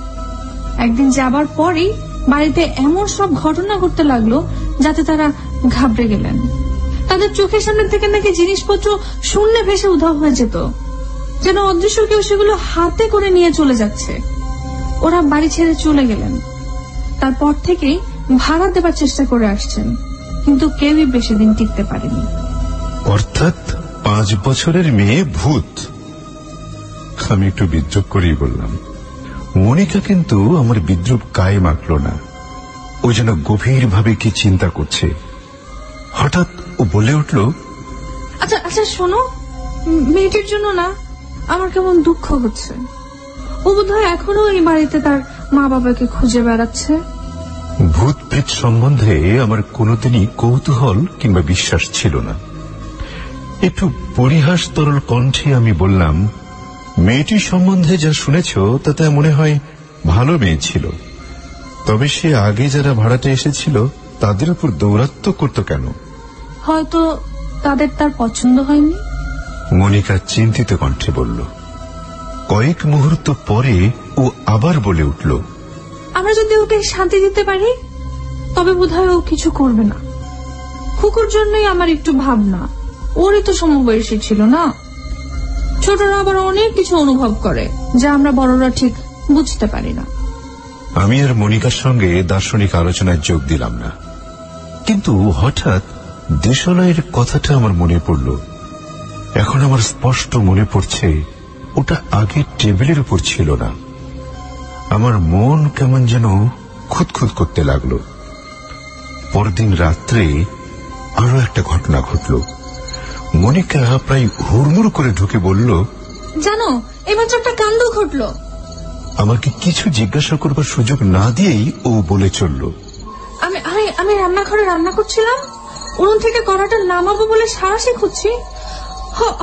একদিন যাবার পরই বাড়িতে এমন সব ঘটনা ঘটতে লাগলো যাতে তারা ঘাবড়ে গেলেন। তাদের চোখের সামনে থেকে নাকি জিনিসপত্র শূন্যে ভেসে উধাও হয়ে যেত, যেন অদৃশ্য কেউ সেগুলো হাতে করে নিয়ে চলে যাচ্ছে। ওরা বাড়ি ছেড়ে চলে গেলেন। তারপর থেকেই ভাড়া দেবার চেষ্টা করে আসছেন, কিন্তু কেউই বেশি দিন টিকতে পারেনি। অর্থাৎ 5 বছরের মেয়ে ভূত। আমি একটু বিদ্রুপ করেই বললাম। মনিকা কিন্তু আমার বিদ্রুপ গায়ে মাখল না। ও যেন গভীরভাবে কি চিন্তা করছে। হঠাৎ ও বলে উঠল, আচ্ছা আচ্ছা শোনো, মেয়েটির জন্য না আমার কেমন দুঃখ হচ্ছে। ও বোধহয় এখনো এই বাড়িতে তার মা বাবাকে খুঁজে বেড়াচ্ছে। ভূত প্রেত সম্বন্ধে আমার কোনোদিনই কৌতূহল কিংবা বিশ্বাস ছিল না। একটু পরিহাস তরল কণ্ঠে আমি বললাম, মেয়েটির সম্বন্ধে যা শুনেছ তাতে মনে হয় ভালো মেয়ে ছিল, তবে সে আগে যারা ভাড়াটে এসেছিল তাদের উপর দৌরাত্ম্য করত কেন? হয়তো তাদের তার পছন্দ হয়নি। মনিকা চিন্তিত কণ্ঠে বলল। কয়েক মুহূর্ত পরে ও আবার বলে উঠল, আমরা যদি ওকে শান্তি দিতে পারি তবে বোধহয় ও কিছু করবে না। খুকুর জন্যই আমার একটু ভাবনা, ওরই তো সমবয়সী ছিল না। ছোটরা আবার অনেক কিছু অনুভব করে যা আমরা বড়রা ঠিক বুঝতে পারি না। আমি আর মনিকার সঙ্গে দার্শনিক আলোচনায় যোগ দিলাম না, কিন্তু হঠাৎ দেশালয়ের কথাটা আমার মনে পড়ল। এখন আমার স্পষ্ট মনে পড়ছে ওটা আগে টেবিলের উপর ছিল না। আমার মন কেমন যেন খুঁতখুত করতে লাগলো। পরদিন রাত্রে আরো একটা ঘটনা ঘটল। মনিকা প্রায় হুড়মুড় করে ঢুকে বলল, জানো এবার একটা কাণ্ড ঘটলো। আমাকে কিছু জিজ্ঞাসা করবার সুযোগ না দিয়েই ও বলে চলল, আমি রান্নাঘরে রান্না করছিলাম, উনুন থেকে কড়াটা নামাবো বলে সারাশি খুঁজছি,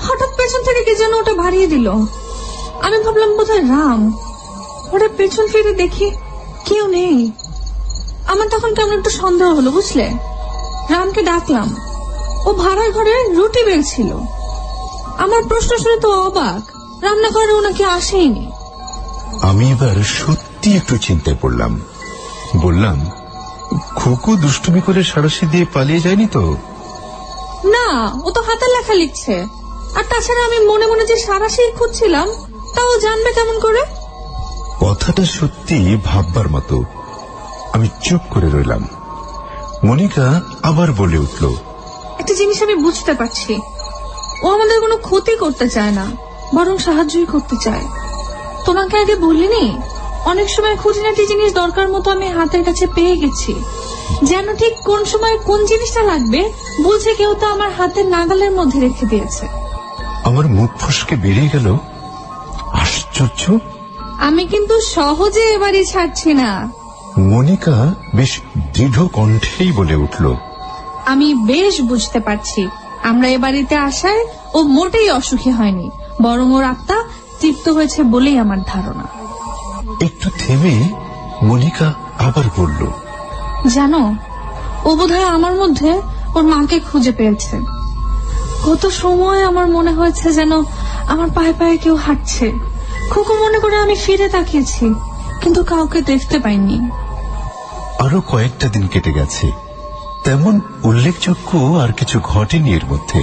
হঠাৎ পেছন থেকে কে যেন ওটা ভারিয়ে দিল। আমি ভাবলাম বোধহয় রাম। ওটা পেছন ফিরে দেখি কেউ নেই। আমার তখন কেমন একটু সন্দেহ হলো বুঝলে। রামকে ডাকলাম, ও ভাড়ার ঘরে রুটি বেলছিল। আমার প্রশ্ন শুনে তো অবাক, রান্নাঘরে ওনাকে আসেনি। আমি এবার সত্যি একটু চিন্তায় পড়লাম। বললাম, খুকু দুষ্টুমি করে সাড়াশি দিয়ে পালিয়ে যায়নি তো? না, ও তো হাতে লেখা লিখছে। আর তাছাড়া আমি মনে মনে যে সারাশি খুঁজছিলাম তাও জানবে কেমন করে? কথাটা সত্যি ভাববার মতো। আমি চুপ করে রইলাম। মনিকা আবার বলে উঠল, একটা জিনিস আমি বুঝতে পারছি, ও আমাদের কোনো ক্ষতি করতে চায় না, বরং সাহায্যই করতে চায়। তোমাকে আগে বলিনি, অনেক সময় খুঁটিনাটি জিনিস দরকার মতো আমি হাতের কাছে পেয়ে গেছি। যেন ঠিক কোন সময় কোন জিনিসটা লাগবে বুঝে কেউ তো আমার হাতের নাগালের মধ্যে রেখে দিয়েছে। আমার মুখ ফসকে বেরিয়ে গেল, আশ্চর্য, আমি কিন্তু সহজে এবারই ছাড়ছি না। মনিকা বেশ দৃঢ় কণ্ঠেই বলে উঠল, আমি বেশ বুঝতে পারছি আমরা এ বাড়িতে আসায় ও মোটেই অসুখী হয়নি, বরং ওর আত্মা তৃপ্ত হয়েছে বলেই আমার ধারণা। একটু থেমে মনিকা আবার বলল, জানো ও বোধহয় আমার মধ্যে ওর মাকে খুঁজে পেয়েছে। কত সময় আমার মনে হয়েছে যেন আমার পায়ে পায়ে কেউ হাঁটছে। খুকু মনে করে আমি ফিরে তাকিয়েছি, কিন্তু কাউকে দেখতে পাইনি। আরো কয়েকটা দিন কেটে গেছে, তেমন উল্লেখযোগ্য আর কিছু ঘটেনি এর মধ্যে।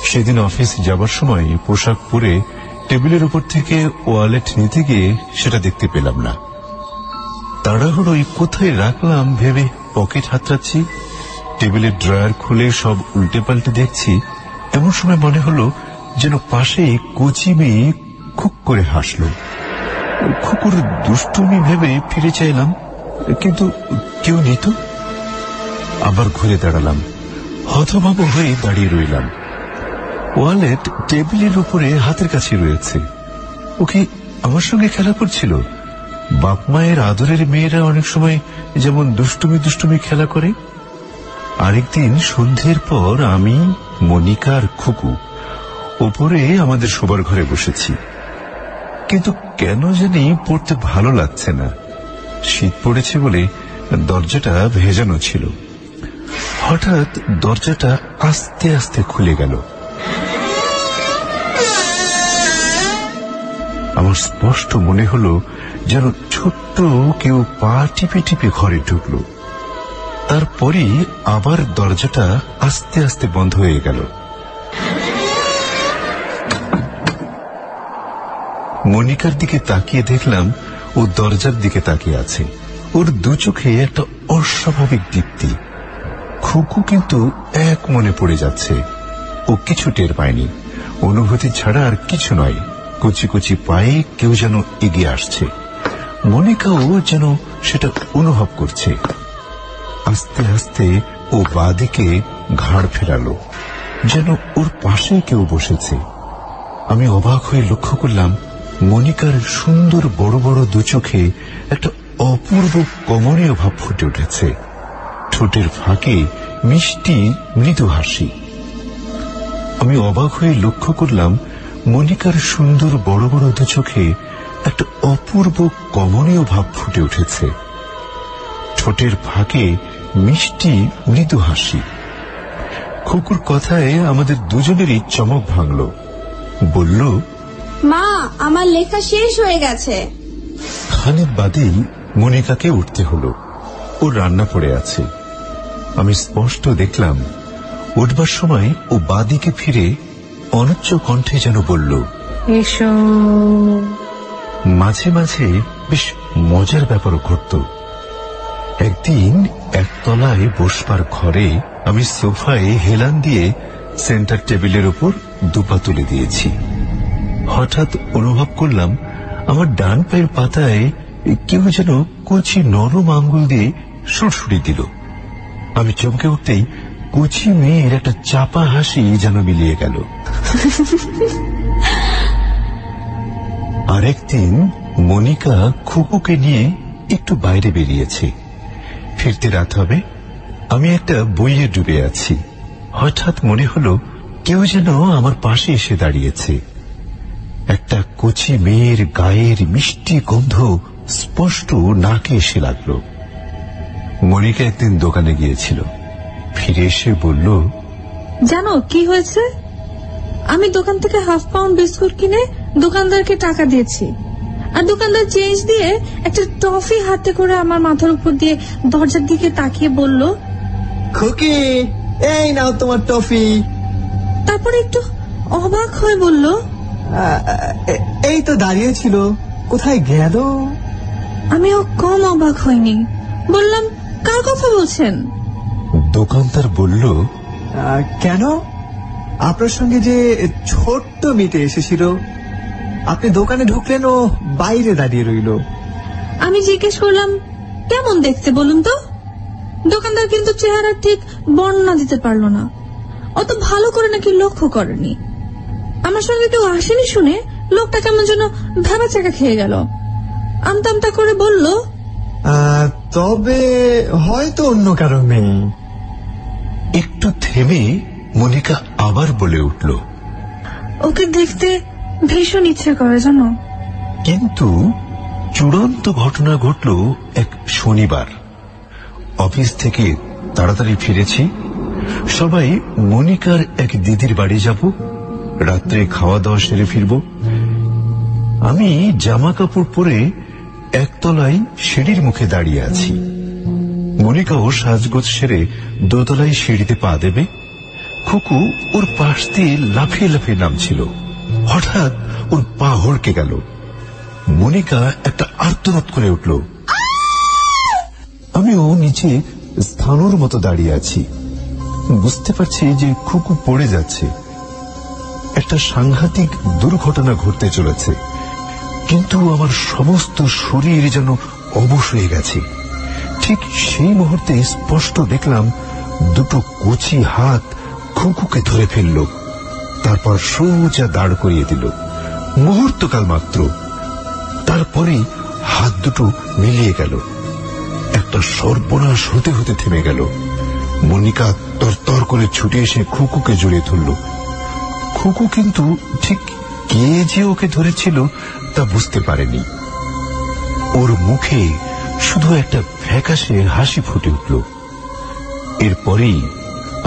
সেদিন অফিস যাবার সময় পোশাক পরে টেবিলের উপর থেকে ওয়ালেট নিতে গিয়ে সেটা দেখতে পেলাম না। তাড়াহুড়োই কোথায় রাখলাম ভেবে পকেট হাতড়াচ্ছি, টেবিলের ড্রয়ার খুলে সব উল্টে পাল্টে দেখছি। এমন সময় মনে হলো যেন পাশে কচি মেয়ে খুব করে হাসল। খুকুর দুষ্টুমি ভেবে ফিরে চাইলাম, কিন্তু কেউ নেই তো। আবার ঘুরে দাঁড়ালাম, হতভম্ব হয়ে দাঁড়িয়ে রইলাম। ওয়ালেট টেবিলের উপরে হাতের কাছে রয়েছে। ও কি আমার সঙ্গে খেলা করছিল? বাপ মায়ের আদরের মেয়েরা অনেক সময় যেমন দুষ্টুমি খেলা করে। আরেকদিন সন্ধ্যের পর আমি, মনিকা আর খুকু ওপরে আমাদের শোবার ঘরে বসেছি, কিন্তু কেন জানি পড়তে ভালো লাগছে না। শীত পড়েছে বলে দরজাটা ভেজানো ছিল। হঠাৎ দরজাটা আস্তে আস্তে খুলে গেল। আমার স্পষ্ট মনে হলো যেন ছোট্ট কেউ পা টিপে টিপে ঘরে ঢুকল। তারপরই আবার দরজাটা আস্তে আস্তে বন্ধ হয়ে গেল। মনিকার দিকে তাকিয়ে দেখলাম ও দরজার দিকে তাকিয়ে আছে। ওর দু চোখে একটা অস্বাভাবিক দীপ্তি। খুকু কিন্তু এক মনে পড়ে যাচ্ছে। ও কিছু টের পায়নি। অনুভূতি ছাড়া আর কিছু নয়। কচি কচি পায়ে কেউ যেন এগিয়ে আসছে। মনিকাও যেন সেটা অনুভব করছে। আস্তে আস্তে ও বাঁদিকে ঘাড় ফেরালো, যেন ওর পাশে কেউ বসেছে। আমি অবাক হয়ে লক্ষ্য করলাম মনিকার সুন্দর বড় বড় দু চোখে একটা অপূর্ব কমনীয় ভাব ফুটে উঠেছে। ঠোঁটের ফাঁকে মিষ্টি মৃদু হাসি। আমি অবাক হয়ে লক্ষ্য করলাম মনিকার সুন্দর বড় বড় দু চোখে একটা অপূর্ব কমনীয় ভাব ফুটে উঠেছে। ঠোঁটের ফাঁকে মিষ্টি মৃদু হাসি। খুকুর কথায় আমাদের দুজনেরই চমক ভাঙল। বলল, মা, আমার লেখা শেষ হয়ে গেছে। খানিক বাদেই মনিকাকে উঠতে হলো। ও রান্না পড়ে আছে। আমি স্পষ্ট দেখলাম উঠবার সময় ও বাদিকে ফিরে অনুচ্চ কণ্ঠে যেন বলল, এসো। মাঝে মাঝে বেশ মজার ব্যাপারও ঘটত। একদিন একতলায় বসবার ঘরে আমি সোফায় হেলান দিয়ে সেন্টার টেবিলের উপর দুপা তুলে দিয়েছি। হঠাৎ অনুভব করলাম আমার ডান পায়ের পাতায় কেউ যেন কচি নরম আঙ্গুল দিয়ে সুড়সুড়ি দিল। আমি চমকে উঠতেই কচি মেয়ের একটা চাপা হাসি যেন মিলিয়ে গেল। আরেকদিন মনিকা খুকুকে নিয়ে একটু বাইরে বেরিয়েছে। ফিরতে রাত হবে। আমি একটা বইয়ে ডুবে আছি। হঠাৎ মনে হলো কেউ যেন আমার পাশে এসে দাঁড়িয়েছে। একটা কচি মেয়ের গায়ের মিষ্টি গন্ধ স্পষ্ট নাকে এসে লাগলো। মনিকা একদিন দোকানে গিয়েছিল। ফিরে এসে বলল, জানো কি হয়েছে? আমি দোকান থেকে হাফ পাউন্ড বিস্কুট কিনে দোকানদারকে টাকা দিয়েছি, আর দোকানদার চেঞ্জ দিয়ে একটা টফি হাতে করে আমার মাথার উপর দিয়ে দরজার দিকে তাকিয়ে বলল, খুকি, এই নাও তোমার টফি। তারপরে একটু অবাক হয়ে বলল, এই তো দাঁড়িয়েছিল, কোথায় গেল? আমিও কম অবাক হইনি। বললাম, কার কথা বলছেন? দোকানদার বলল, কেন? আপনার সঙ্গে যে ছোট্ট মেয়েটা এসেছিল, আপনি দোকানে ঢুকলেন, ও বাইরে দাঁড়িয়ে রইল। আমি জিজ্ঞেস করলাম, কেমন দেখতে বলুন তো? দোকানদার কিন্তু চেহারা ঠিক বর্ণনা দিতে পারল না। অত ভালো করে নাকি লক্ষ্য করেনি। আমার সঙ্গে কেউ আসেনি শুনে লোকটা কেমন যেন ভেবাচাকা খেয়ে গেল। আমতা আমতা করে বলল, তবে হয়তো অন্য কারো মেয়ে। একটু থেমে মনিকা আবার বলে উঠল, ওকে দেখতে ভীষণ ইচ্ছে করে জানো। কিন্তু চূড়ান্ত ঘটনা ঘটল এক শনিবার। অফিস থেকে তাড়াতাড়ি ফিরেছি। সবাই মনিকার এক দিদির বাড়ি যাব, রাত্রে খাওয়া দাওয়া সেরে ফিরব। আমি জামা কাপড় পরে একতলায় সিঁড়ির মুখে দাঁড়িয়ে আছি। মনিকাও সাজগোজ সেরে দোতলায় সিঁড়িতে পা দেবে। খুকু ওর পাশ দিয়ে লাফিয়ে লাফিয়ে নামছিল। হঠাৎ ওর পা হড়কে গেল। মনিকা একটা আর্তনাদ করে উঠল। আমিও নিচে স্থানুর মতো দাঁড়িয়ে আছি। বুঝতে পারছি যে খুকু পড়ে যাচ্ছে। একটা সাংঘাতিক দুর্ঘটনা ঘটতে চলেছে, কিন্তু আমার সমস্ত শরীর যেন অবশ হয়ে গেছে। ঠিক সেই মুহূর্তে স্পষ্ট দেখলাম দুটো কচি হাত খুকুকে ধরে ফেলল, তারপর সোজা দাঁড় করিয়ে দিল। মুহূর্তকাল মাত্র, তারপরেই হাত দুটো মিলিয়ে গেল। একটা সর্বনাশ হতে হতে থেমে গেল। মনিকা তরতর করে ছুটে এসে খুকুকে জড়িয়ে ধরল। খুকু কিন্তু ঠিক কে যে ওকে ধরেছিল তা বুঝতে পারেনি। ওর মুখে শুধু একটা ফ্যাকাশে হাসি ফুটে উঠল। এরপরেই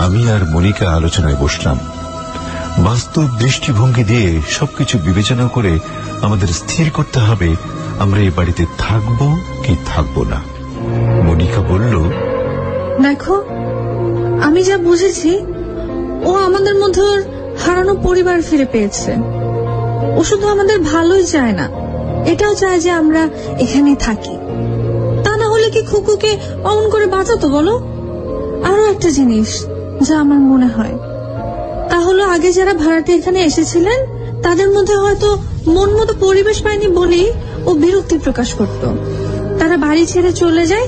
আমি আর মনিকা আলোচনায় বসলাম। বাস্তব দৃষ্টিভঙ্গি দিয়ে সবকিছু বিবেচনা করে আমাদের স্থির করতে হবে আমরা এই বাড়িতে থাকব কি থাকব না। মনিকা বলল, দেখো, আমি যা বুঝেছি, ও আমাদের মধ্যে ওর হারানো পরিবার ফিরে পেয়েছে। ও শুধু আমাদের ভালোই চায় না, এটাও চায় যে আমরা এখানেই থাকি। তা না হলে কি খুকুকে অমন করে বাঁচাতো বলো? আরো একটা জিনিস যা আমার মনে হয়, তা হলো আগে যারা ভাড়াটে এখানে এসেছিলেন তাদের মধ্যে হয়তো মন মতো পরিবেশ পায়নি বলেই ও বিরক্তি প্রকাশ করত। তারা বাড়ি ছেড়ে চলে যায়,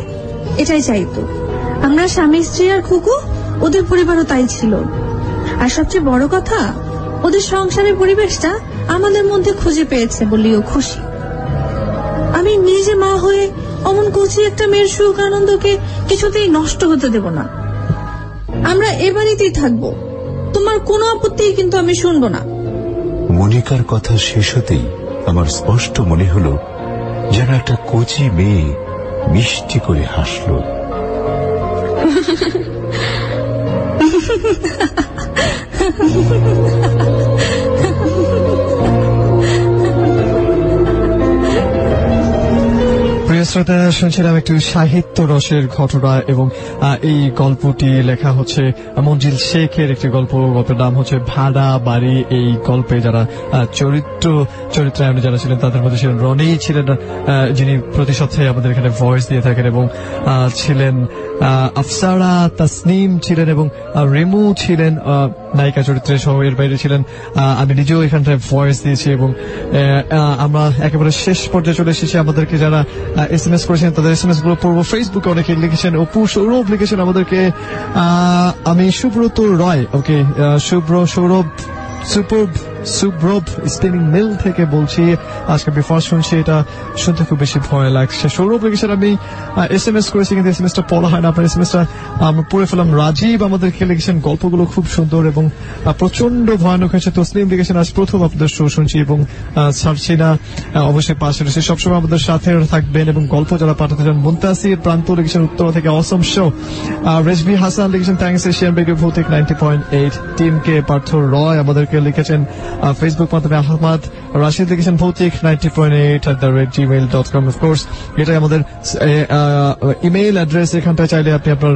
এটাই চাইতো। আমরা স্বামী স্ত্রী আর খুকু, ওদের পরিবারও তাই ছিল। আর সবচেয়ে বড় কথা, ওদের সংসারের পরিবেশটা আমাদের মধ্যে খুঁজে পেয়েছে বলেও খুশি। আমি নিজে মা হয়ে অমন কচি একটা মেয়ের সুখ আনন্দকে কিছুতেই নষ্ট হতে দেব না। আমরা এ বাড়িতেই থাকবো, তোমার কোনো আপত্তি কিন্তু আমি শুনবো না। মনিকার কথা শেষ হতেই আমার স্পষ্ট মনে হলো যেন একটা কচি মেয়ে মিষ্টি করে হাসল। প্রিয় শ্রোতা, শুনছিলাম একটু সাহিত্য রসের ঘটনা এবং এই গল্পটি লেখা হচ্ছে মঞ্জিল শেখের একটি গল্প। গল্পের নাম হচ্ছে ভাড়া বাড়ি। এই গল্পে যারা চরিত্রায়নে যারা ছিলেন তাদের মধ্যে ছিলেন রনি, ছিলেন যিনি প্রতি সপ্তাহে আমাদের এখানে ভয়েস দিয়ে থাকেন, এবং ছিলেন আফসারা, তাসনিম ছিলেন এবং রেমু ছিলেন নায়িকা চরিত্রে সহ। এর বাইরে ছিলেন আমি নিজেও এখানটায় ভয়েস দিয়েছি। এবং আমরা একেবারে শেষ পর্যায়ে চলে এসেছি। আমাদেরকে যারা SMS করেছেন তাদের SMS গুলো পড়বো। ফেসবুকে অনেকে লিখেছেন, অপু সৌরভ লিখেছেন আমাদেরকে, আমি সুব্রত রয়, ওকে সৌরভ সুব্রভ স্পিনিং মিল থেকে বলছি, আজকে আমি ফার্স্ট শুনছি, এটা শুনতে খুব বেশি ভয় লাগছে। সৌরভ লিখেছেন, আমি SMS করেছি কিন্তু SMS টা পড়া হয় না, আপনার SMS টা আমরা পড়ে ফেলাম। রাজীব আমাদেরকে লিখেছেন, গল্পগুলো খুব সুন্দর এবং প্রচন্ড ভয়ানক হয়েছে। তসলিম লিখেছেন, আজ প্রথম আপনাদের শো শুনছি এবং সার্চিনা অবশ্যই পাশে রয়েছে, সবসময় আমাদের সাথে থাকবেন এবং গল্প যারা পাঠাতে চান। মুনতাসির প্রান্ত লিখেছেন উত্তরা থেকে, অসম শো। রেজবি হাসান লিখেছেন, থ্যাংকস এশিয়ান বেগে ভৌতিক 90.8 টিমকে। পার্থ রয় আমাদেরকে লিখেছেন ফেসবুক মাধ্যমে। আহমদ রাশিদ লিখেছেন ভৌতিক 90.8@gmail.com। অফকোর্স এটাই আমাদের ইমেইল অ্যাড্রেস। এখানটায় চাইলে আপনি আপনার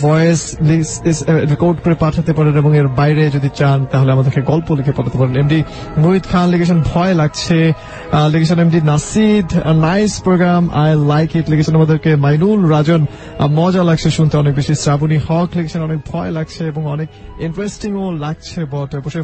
ভয়েস রেকর্ড করে পাঠাতে পারেন এবং এর বাইরে যদি চান তাহলে আমাদেরকে গল্প লিখে পাঠাতে পারেন। এমডি মোহিত খান লিখেছেন, ভয় লাগছে লিখেছেন। MD Nasid, nice program, I like it লিখেছেন আমাদেরকে। মাইনুল রাজন, মজা লাগছে শুনতে অনেক বেশি। শ্রাবণী হক লিখেছেন, অনেক ভয় লাগছে এবং অনেক ইন্টারেস্টিংও লাগছে বটে।